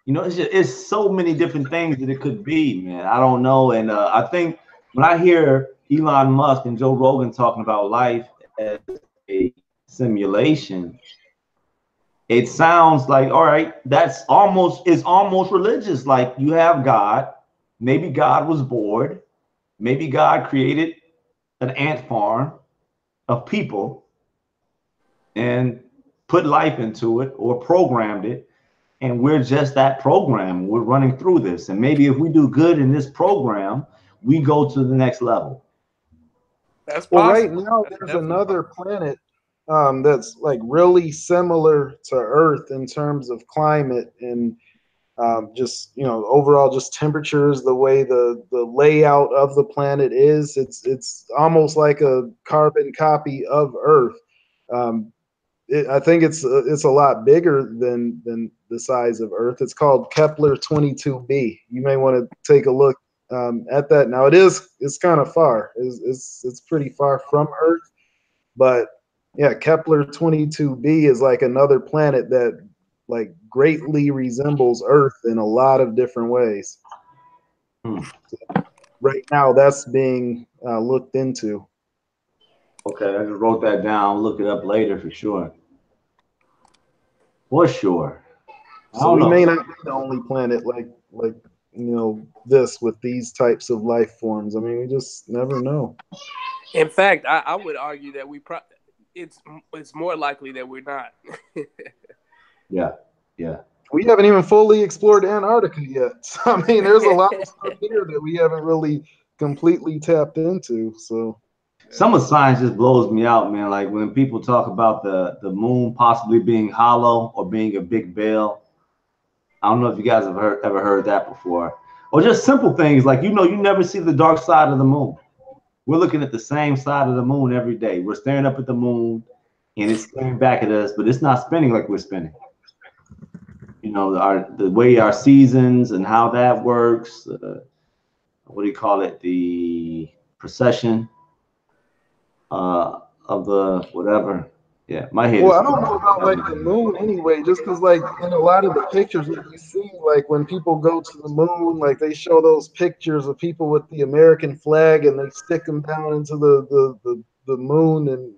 it's so many different things that it could be, man. I don't know. And I think when I hear Elon Musk and Joe Rogan talking about life as a simulation, it sounds like, all right, it's almost religious. Like, you have God, maybe God was bored, maybe God created an ant farm of people and put life into it or programmed it. And we're just that program. We're running through this. And maybe if we do good in this program, we go to the next level. That's Well, possible. right now That's there's definitely another planet that's like really similar to Earth in terms of climate and just overall just temperatures, the way the layout of the planet is. It's almost like a carbon copy of Earth. I think it's a lot bigger than the size of Earth. It's called Kepler 22b. You may want to take a look at that. Now it's kind of far. It's pretty far from Earth, but yeah, Kepler 22b is like another planet that like greatly resembles Earth in a lot of different ways. Right now, that's being looked into. Okay, I just wrote that down. I'll look it up later for sure. For sure. So we may not be the only planet like this with these types of life forms. I mean, we just never know. In fact, I would argue that it's more likely that we're not. Yeah. We haven't even fully explored Antarctica yet. So, I mean, there's a lot of stuff here that we haven't really completely tapped into. So some of science just blows me out, man. Like when people talk about the moon possibly being hollow or being a big veil. I don't know if you guys have ever heard that before. Or just simple things like, you never see the dark side of the moon. We're looking at the same side of the moon every day. We're staring up at the moon and it's staring back at us, but it's not spinning like we're spinning. The way our seasons and how that works, what do you call it? The precession of the whatever. Yeah, my head Well, is. I don't know about like the moon anyway, just because like in a lot of the pictures that you see, like when people go to the moon, like they show those pictures of people with the American flag and they stick them down into the moon, and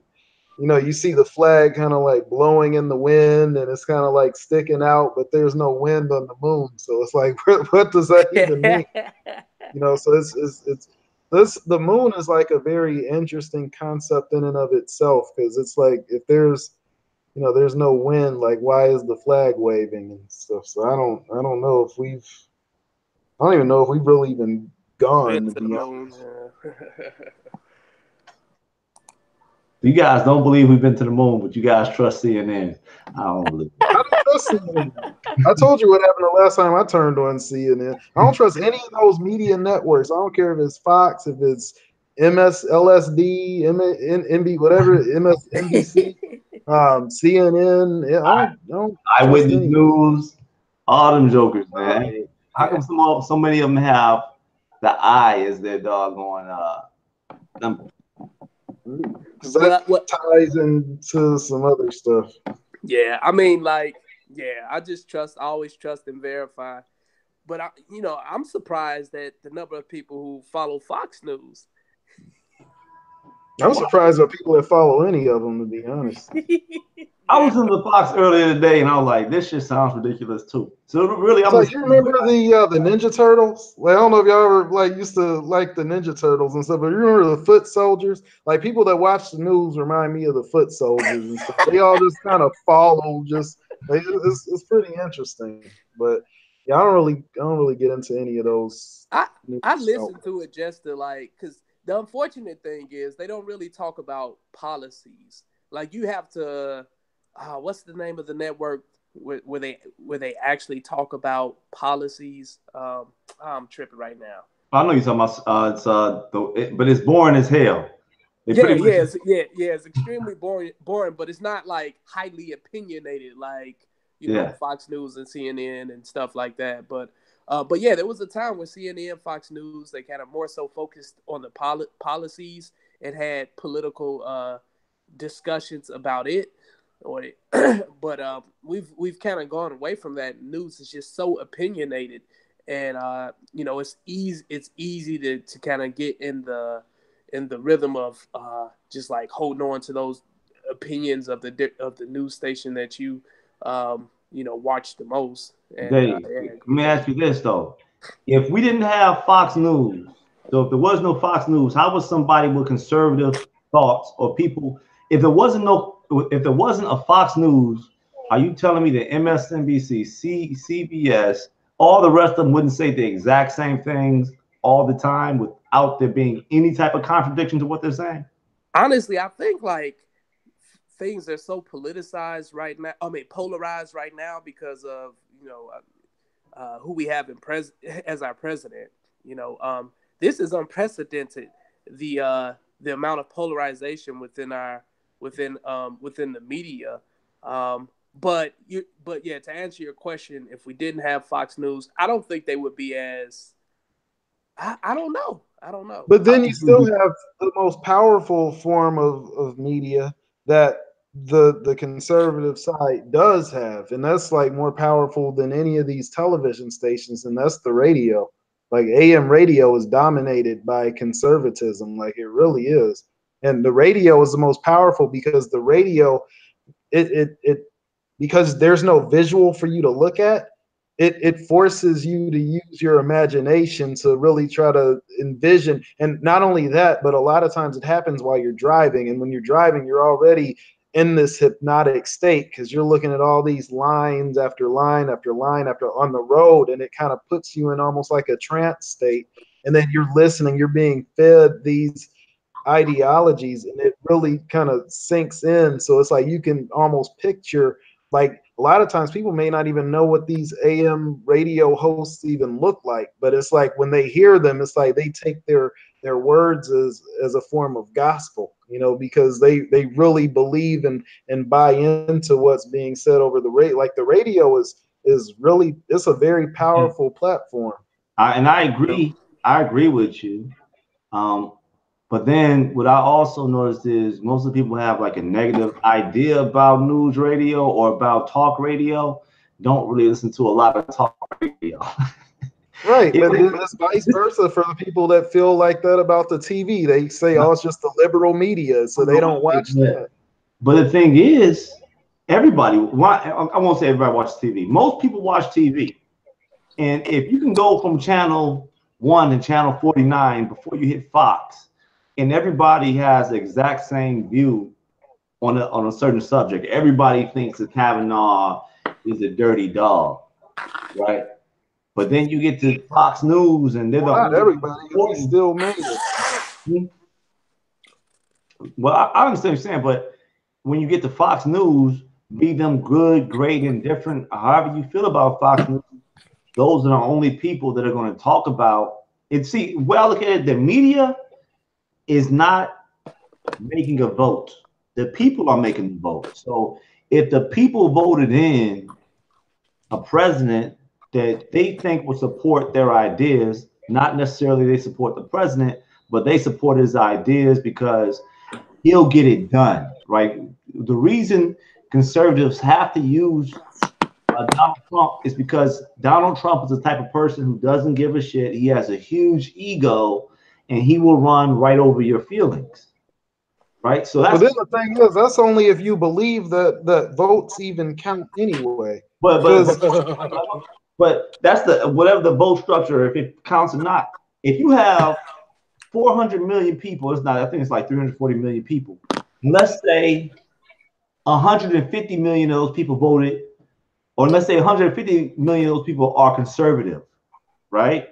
you know you see the flag kind of like blowing in the wind and it's kind of like sticking out, but there's no wind on the moon, so it's like what does that even mean? You know, so it's this the moon is like a very interesting concept in and of itself because it's like if there's there's no wind, like why is the flag waving and stuff? So I don't know if I don't even know if we've really even gone Been to to the be moon. honest. You guys don't believe we've been to the moon, but you guys trust CNN. I don't believe it. I don't trust CNN. I told you what happened the last time I turned on CNN. I don't trust any of those media networks. I don't care if it's Fox, if it's MSLSD, MB, whatever, MSNBC, CNN. Yeah, I don't trust Eyewitness any. News, all them jokers, man. How come so many of them have the eye as their doggone number? Because that ties into some other stuff. Yeah, I mean, like, yeah, I always trust and verify. But I'm surprised at the number of people who follow Fox News. I'm surprised at people that follow any of them, to be honest. I was in the Fox earlier today, and I was like, "This shit sounds ridiculous too." So really, So you remember the Ninja Turtles? Like I don't know if y'all ever like used to like the Ninja Turtles and stuff, but you remember the Foot Soldiers? Like people that watch the news remind me of the Foot Soldiers and stuff. They all just kind of follow, it's pretty interesting. But yeah, I don't really get into any of those. I listen to it just to because the unfortunate thing is they don't really talk about policies. Like you have to, what's the name of the network where they actually talk about policies? I'm tripping right now. I know you're talking about but it's boring as hell. It's extremely boring, but it's not like highly opinionated like Fox News and CNN and stuff like that. But yeah, there was a time when CNN, Fox News, they kind of more so focused on the policies and had political discussions about it. But we've kind of gone away from that. News is just so opinionated, and it's easy to kind of get in the rhythm of just like holding on to those opinions of the news station that you watch the most. And, Dave, let me ask you this though: if we didn't have Fox News, so if there was no Fox News, how was somebody with conservative thoughts or people? If there wasn't a Fox News, are you telling me that MSNBC, CBS, all the rest of them wouldn't say the exact same things all the time without there being any type of contradiction to what they're saying? Honestly, I think like things are so politicized right now. I mean, polarized right now because of who we have as our president. This is unprecedented. The amount of polarization within the media. But yeah, to answer your question, if we didn't have Fox News, I don't think they would be as. I don't know. But then you still have the most powerful form of media that the conservative side does have, and that's like more powerful than any of these television stations, and that's the radio. Like AM radio is dominated by conservatism, like it really is. And the radio is the most powerful because the radio, because there's no visual for you to look at, it forces you to use your imagination to really try to envision. And not only that, but a lot of times it happens while you're driving. And when you're driving, you're already in this hypnotic state because you're looking at all these lines after line after line after on the road, and it kind of puts you in almost like a trance state. And then you're listening, you're being fed these ideologies, and it really kind of sinks in. So it's like you can almost picture, like a lot of times people may not even know what these AM radio hosts even look like, but it's like when they hear them, it's like they take their words as a form of gospel, because they really believe and buy into what's being said over the radio. Like the radio is really, it's a very powerful platform. And I agree with you. But But then what I also noticed is most of the people have like a negative idea about news radio or about talk radio. Don't really listen to a lot of talk radio. Right, but then it's vice versa for the people that feel like that about the TV. They say, "Oh, it's just the liberal media," so they don't watch that. But the thing is, everybody, I won't say everybody watches TV. Most people watch TV. And if you can go from channel 1 to channel 49 before you hit Fox, and everybody has the exact same view on a certain subject, everybody thinks that Kavanaugh is a dirty dog, right? But then you get to Fox News, and they're not everybody. He still made it. Well, I understand what you're saying, but when you get to Fox News, be them good, great, indifferent, however you feel about Fox News, those are the only people that are going to talk about it. See, well, look at it, the media is not making a vote. The people are making the vote. So if the people voted in a president that they think will support their ideas, not necessarily they support the president, but they support his ideas because he'll get it done, right? The reason conservatives have to use Donald Trump is because Donald Trump is the type of person who doesn't give a shit. He has a huge ego, and he will run right over your feelings, right? So that's. But then the thing is, that's only if you believe that votes even count anyway. But that's the whatever the vote structure, if it counts or not. If you have 400 million people, it's not. I think it's like 340 million people. Let's say 150 million of those people voted. Or let's say 150 million of those people are conservative, right?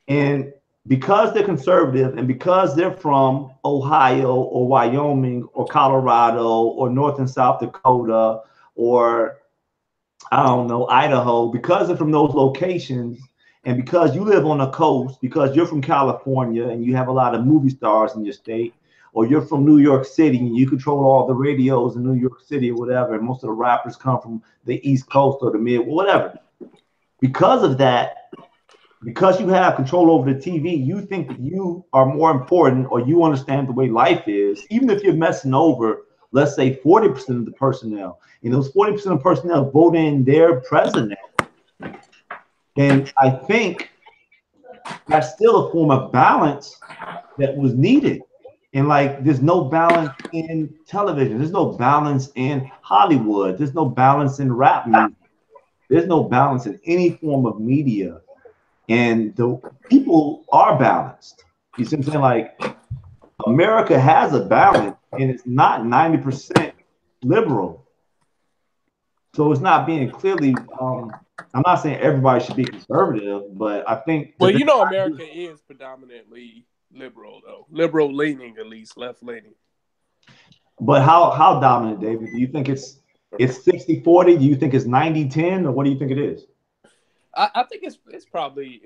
And because they're conservative and because they're from Ohio or Wyoming or Colorado or North and South Dakota or, I don't know, Idaho, because they're from those locations and because you live on the coast, because you're from California and you have a lot of movie stars in your state, or you're from New York City and you control all the radios in New York City or whatever, and most of the rappers come from the East Coast or the Mid, whatever. Because of that, because you have control over the TV, you think that you are more important or you understand the way life is, even if you're messing over, let's say 40% of the personnel, and those 40% of personnel vote in their president, then I think that's still a form of balance that was needed. And like, there's no balance in television. There's no balance in Hollywood. There's no balance in rap music. There's no balance in any form of media. And the people are balanced. You see what I'm saying? Like, America has a balance, and it's not 90% liberal. So it's not being clearly, I'm not saying everybody should be conservative, but I think. Well, you know, America is predominantly liberal, though. Liberal leaning, at least, left leaning. But how dominant, David? Do you think it's 60-40? Do you think it's 90-10, or what do you think it is? I think it's probably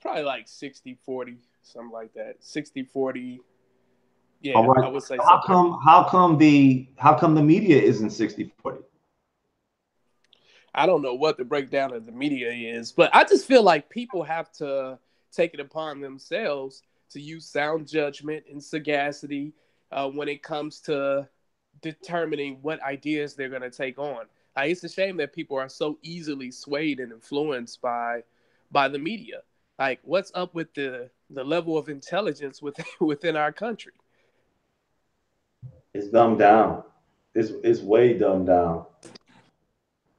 like 60-40, something like that. 60-40. Yeah, right. I would say. How come the media isn't 60-40? I don't know what the breakdown of the media is, but I just feel like people have to take it upon themselves to use sound judgment and sagacity when it comes to determining what ideas they're going to take on. It's a shame that people are so easily swayed and influenced by the media. Like, what's up with the level of intelligence within our country? It's dumbed down. It's way dumbed down.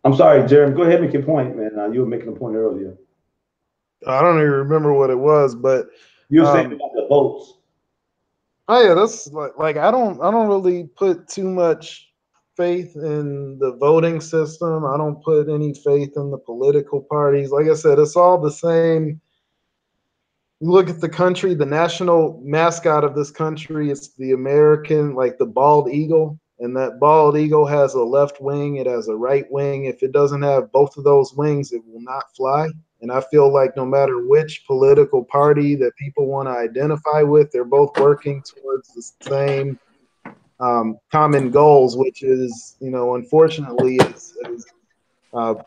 I'm sorry, Jeremy. Go ahead and make your point, man. You were making a point earlier. I don't even remember what it was, but you were saying about the votes. Oh yeah, that's like I don't really put too much faith in the voting system. I don't put any faith in the political parties. Like I said, it's all the same. You look at the country, the national mascot of this country is the American, like the bald eagle. And that bald eagle has a left wing, it has a right wing. If it doesn't have both of those wings, it will not fly. And I feel like no matter which political party that people want to identify with, they're both working towards the same common goals, which is, unfortunately, as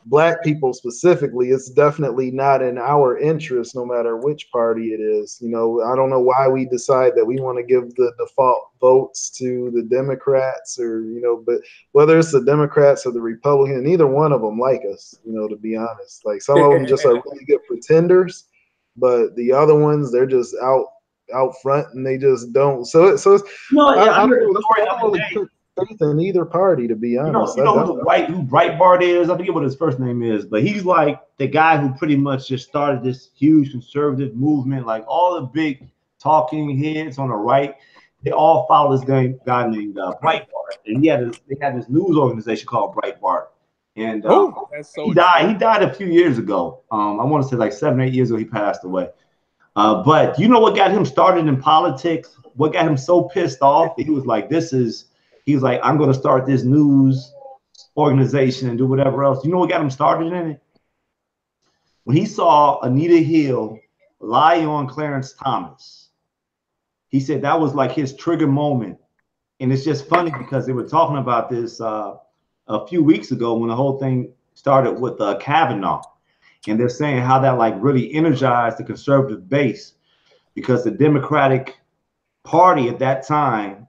Black people specifically, it's definitely not in our interest, no matter which party it is. You know, I don't know why we decide that we want to give the default votes to the Democrats, or you know, but whether it's the Democrats or the Republicans, neither one of them like us. You know, to be honest, like some of them just are really good pretenders, but the other ones, they're just out front and they just don't. So it's No, yeah, I I heard don't the know. story I the don't other really day. put faith in either party, to be honest. You know who Breitbart is? I forget what his first name is, but he's like the guy who pretty much just started this huge conservative movement. Like all the big talking heads on the right, they all follow this guy named Breitbart, and they had this news organization called Breitbart, and that's so he died. He died a few years ago. I want to say like 7 or 8 years ago he passed away. But you know what got him started in politics? What got him so pissed off? He was like, I'm going to start this news organization and do whatever else. You know what got him started in it? When he saw Anita Hill lie on Clarence Thomas, he said that was like his trigger moment. And it's just funny because they were talking about this a few weeks ago when the whole thing started with Kavanaugh. And they're saying how that like really energized the conservative base, because the Democratic Party at that time,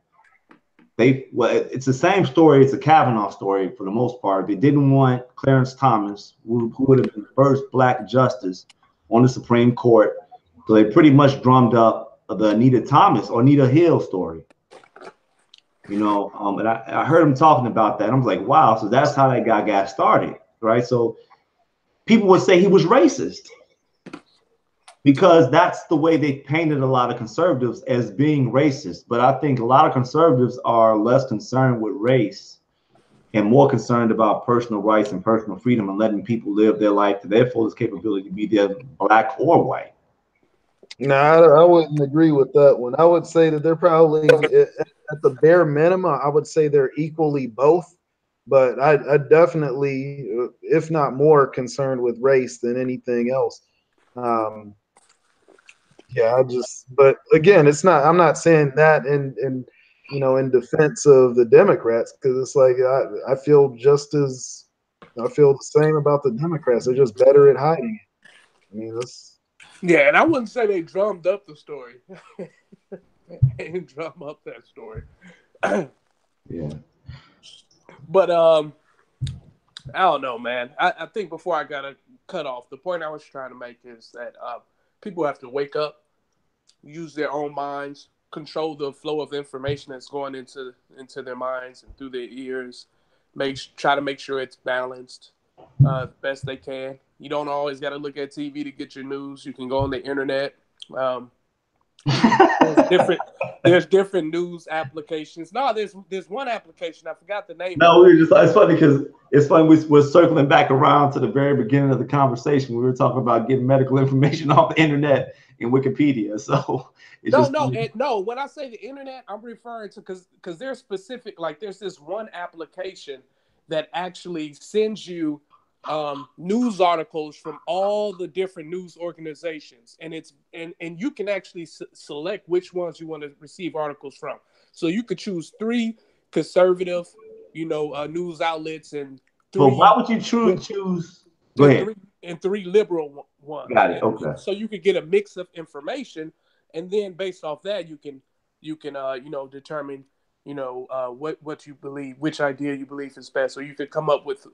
it's the same story. It's a Kavanaugh story for the most part. They didn't want Clarence Thomas, who would have been the first Black justice on the Supreme Court. So they pretty much drummed up the Anita Hill story. You know, and I heard him talking about that. And I was like, wow, so that's how that guy got started, right? So people would say he was racist because that's the way they painted a lot of conservatives as being racist. But I think a lot of conservatives are less concerned with race and more concerned about personal rights and personal freedom and letting people live their life to their fullest capability, be they Black or white. No, I wouldn't agree with that one. I would say that they're probably at the bare minimum, I would say they're equally both. But I definitely, if not more, concerned with race than anything else. But again, it's not. I'm not saying that in in defense of the Democrats, because it's like I feel the same about the Democrats. They're just better at hiding it. I mean, yeah, and I wouldn't say they drummed up the story. They didn't drum up that story. Yeah. But I don't know, man. I think before I got to cut off, the point I was trying to make is that people have to wake up, use their own minds, control the flow of information that's going into their minds and through their ears. Try to make sure it's balanced best they can. You don't always got to look at TV to get your news. You can go on the internet. There's different news applications. No, there's one application. I forgot the name. No, it's funny because we're circling back around to the very beginning of the conversation. We were talking about getting medical information off the internet and Wikipedia. So no. When I say the internet, I'm referring to because there's specific, like there's this one application that actually sends you news articles from all the different news organizations, and you can actually select which ones you want to receive articles from. So you could choose 3 conservative, news outlets and 3. But why would you choose? Go ahead. And 3 liberal ones. Got it. Okay. So you could get a mix of information, and then based off that, you can determine what you believe, which idea you believe is best, so you could come up with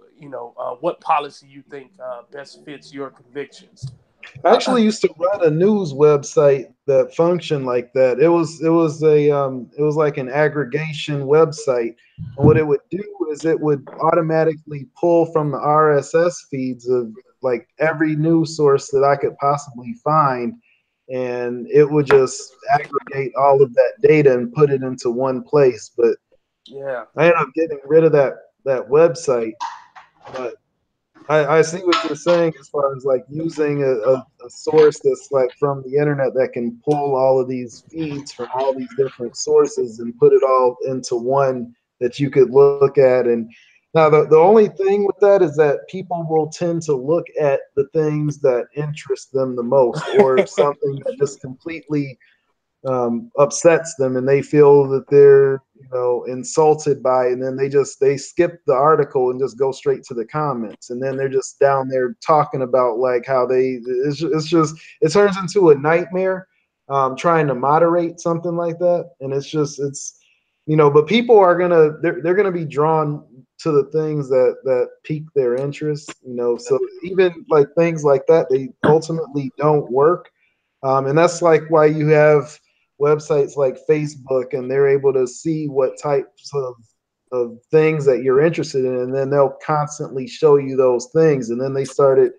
what policy you think best fits your convictions. I actually used to run a news website that functioned like that. It was like an aggregation website, and what it would do is it would automatically pull from the RSS feeds of like every news source that I could possibly find, and it would just aggregate all of that data and put it into one place. But yeah, I ended up getting rid of that website. But I see what you're saying as far as like using a source that's like from the internet that can pull all of these feeds from all these different sources and put it all into one that you could look at. And now the only thing with that is that people will tend to look at the things that interest them the most, or something that just completely upsets them, and they feel that they're insulted by it, and then they skip the article and just go straight to the comments, and then they're just down there talking about like how it turns into a nightmare trying to moderate something like that. And but people are they're gonna be drawn to the things that pique their interest, so even like things like that, they ultimately don't work. And that's like why you have websites like Facebook, and they're able to see what types of things that you're interested in, and then they'll constantly show you those things. And then they started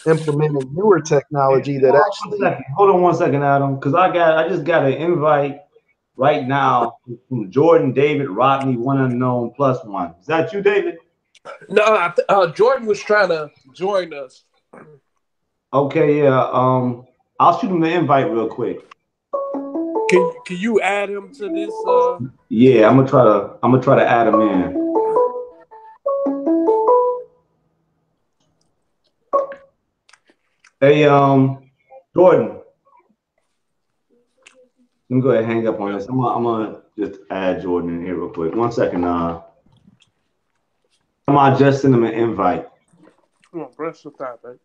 implementing newer technology that actually. Hold on 1 second, Adam, because I just got an invite right now from Jordan David Rodney, one unknown +1. Is that you, David? No, Jordan was trying to join us. Okay, yeah. I'll shoot him the invite real quick. Can you add him to this? Yeah, I'm gonna try to add him in. Hey, Jordan. Let me go ahead and hang up on this. I'm gonna just add Jordan in here real quick. 1 second. I'm gonna just send him an invite. Come on, brush with that, babe.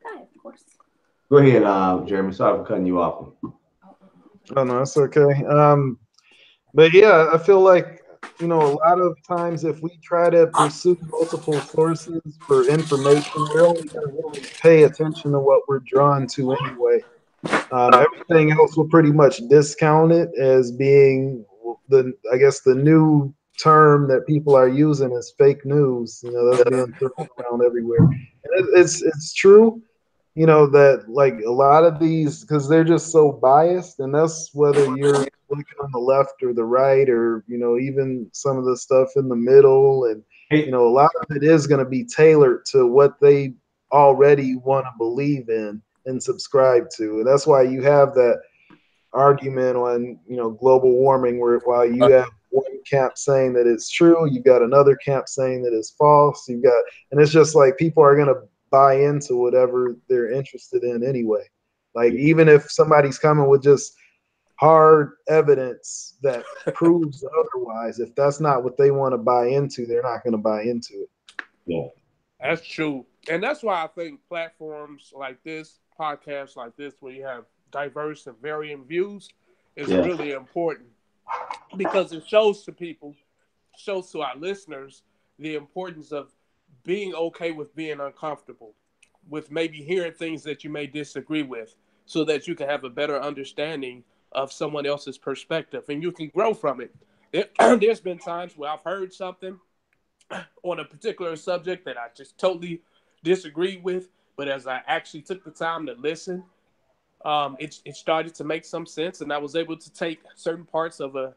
Hi, of course. Go ahead, Jeremy. Sorry for cutting you off. Oh no, that's okay. But yeah, I feel like a lot of times if we try to pursue multiple sources for information, we're only going to really pay attention to what we're drawn to anyway. Everything else will pretty much discount it as being the new term that people are using is fake news. That's being thrown around everywhere. And it's true. That like a lot of these, because they're just so biased, and that's whether you're looking on the left or the right, or even some of the stuff in the middle, and a lot of it is going to be tailored to what they already want to believe in and subscribe to. And that's why you have that argument on global warming, where while you have one camp saying that it's true, you got another camp saying that it's false. And it's just like people are going to buy into whatever they're interested in anyway. Like even if somebody's coming with just hard evidence that proves otherwise, if that's not what they want to buy into, they're not going to buy into it. Yeah, that's true. And that's why I think platforms like this, podcasts like this, where you have diverse and varying views, is really important, because it shows to our listeners the importance of being okay with being uncomfortable, with maybe hearing things that you may disagree with, so that you can have a better understanding of someone else's perspective and you can grow from it. There's been times where I've heard something on a particular subject that I just totally disagreed with, but as I actually took the time to listen, it started to make some sense, and I was able to take certain parts of that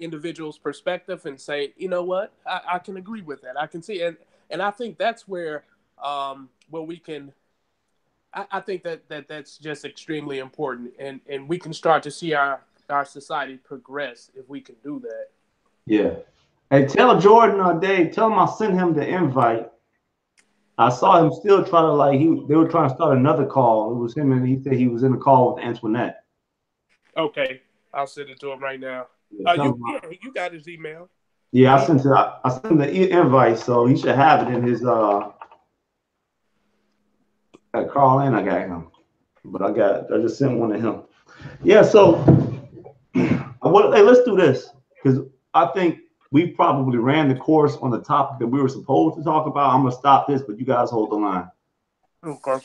individual's perspective and say, you know what, I can agree with that. I can see it. And I think that's where we can. I think that's just extremely important, and we can start to see our society progress if we can do that. Yeah. Hey, tell Jordan Dave. Tell him I sent him the invite. I saw him still trying to they were trying to start another call. It was him, and he said he was in the call with Antoinette. Okay, I'll send it to him right now. You got his email. Yeah, I sent him the invite, so he should have it in his Carl, and I got him, but I just sent one to him. Yeah, so hey, let's do this, because I think we probably ran the course on the topic that we were supposed to talk about. I'm gonna stop this, but you guys hold the line. Okay.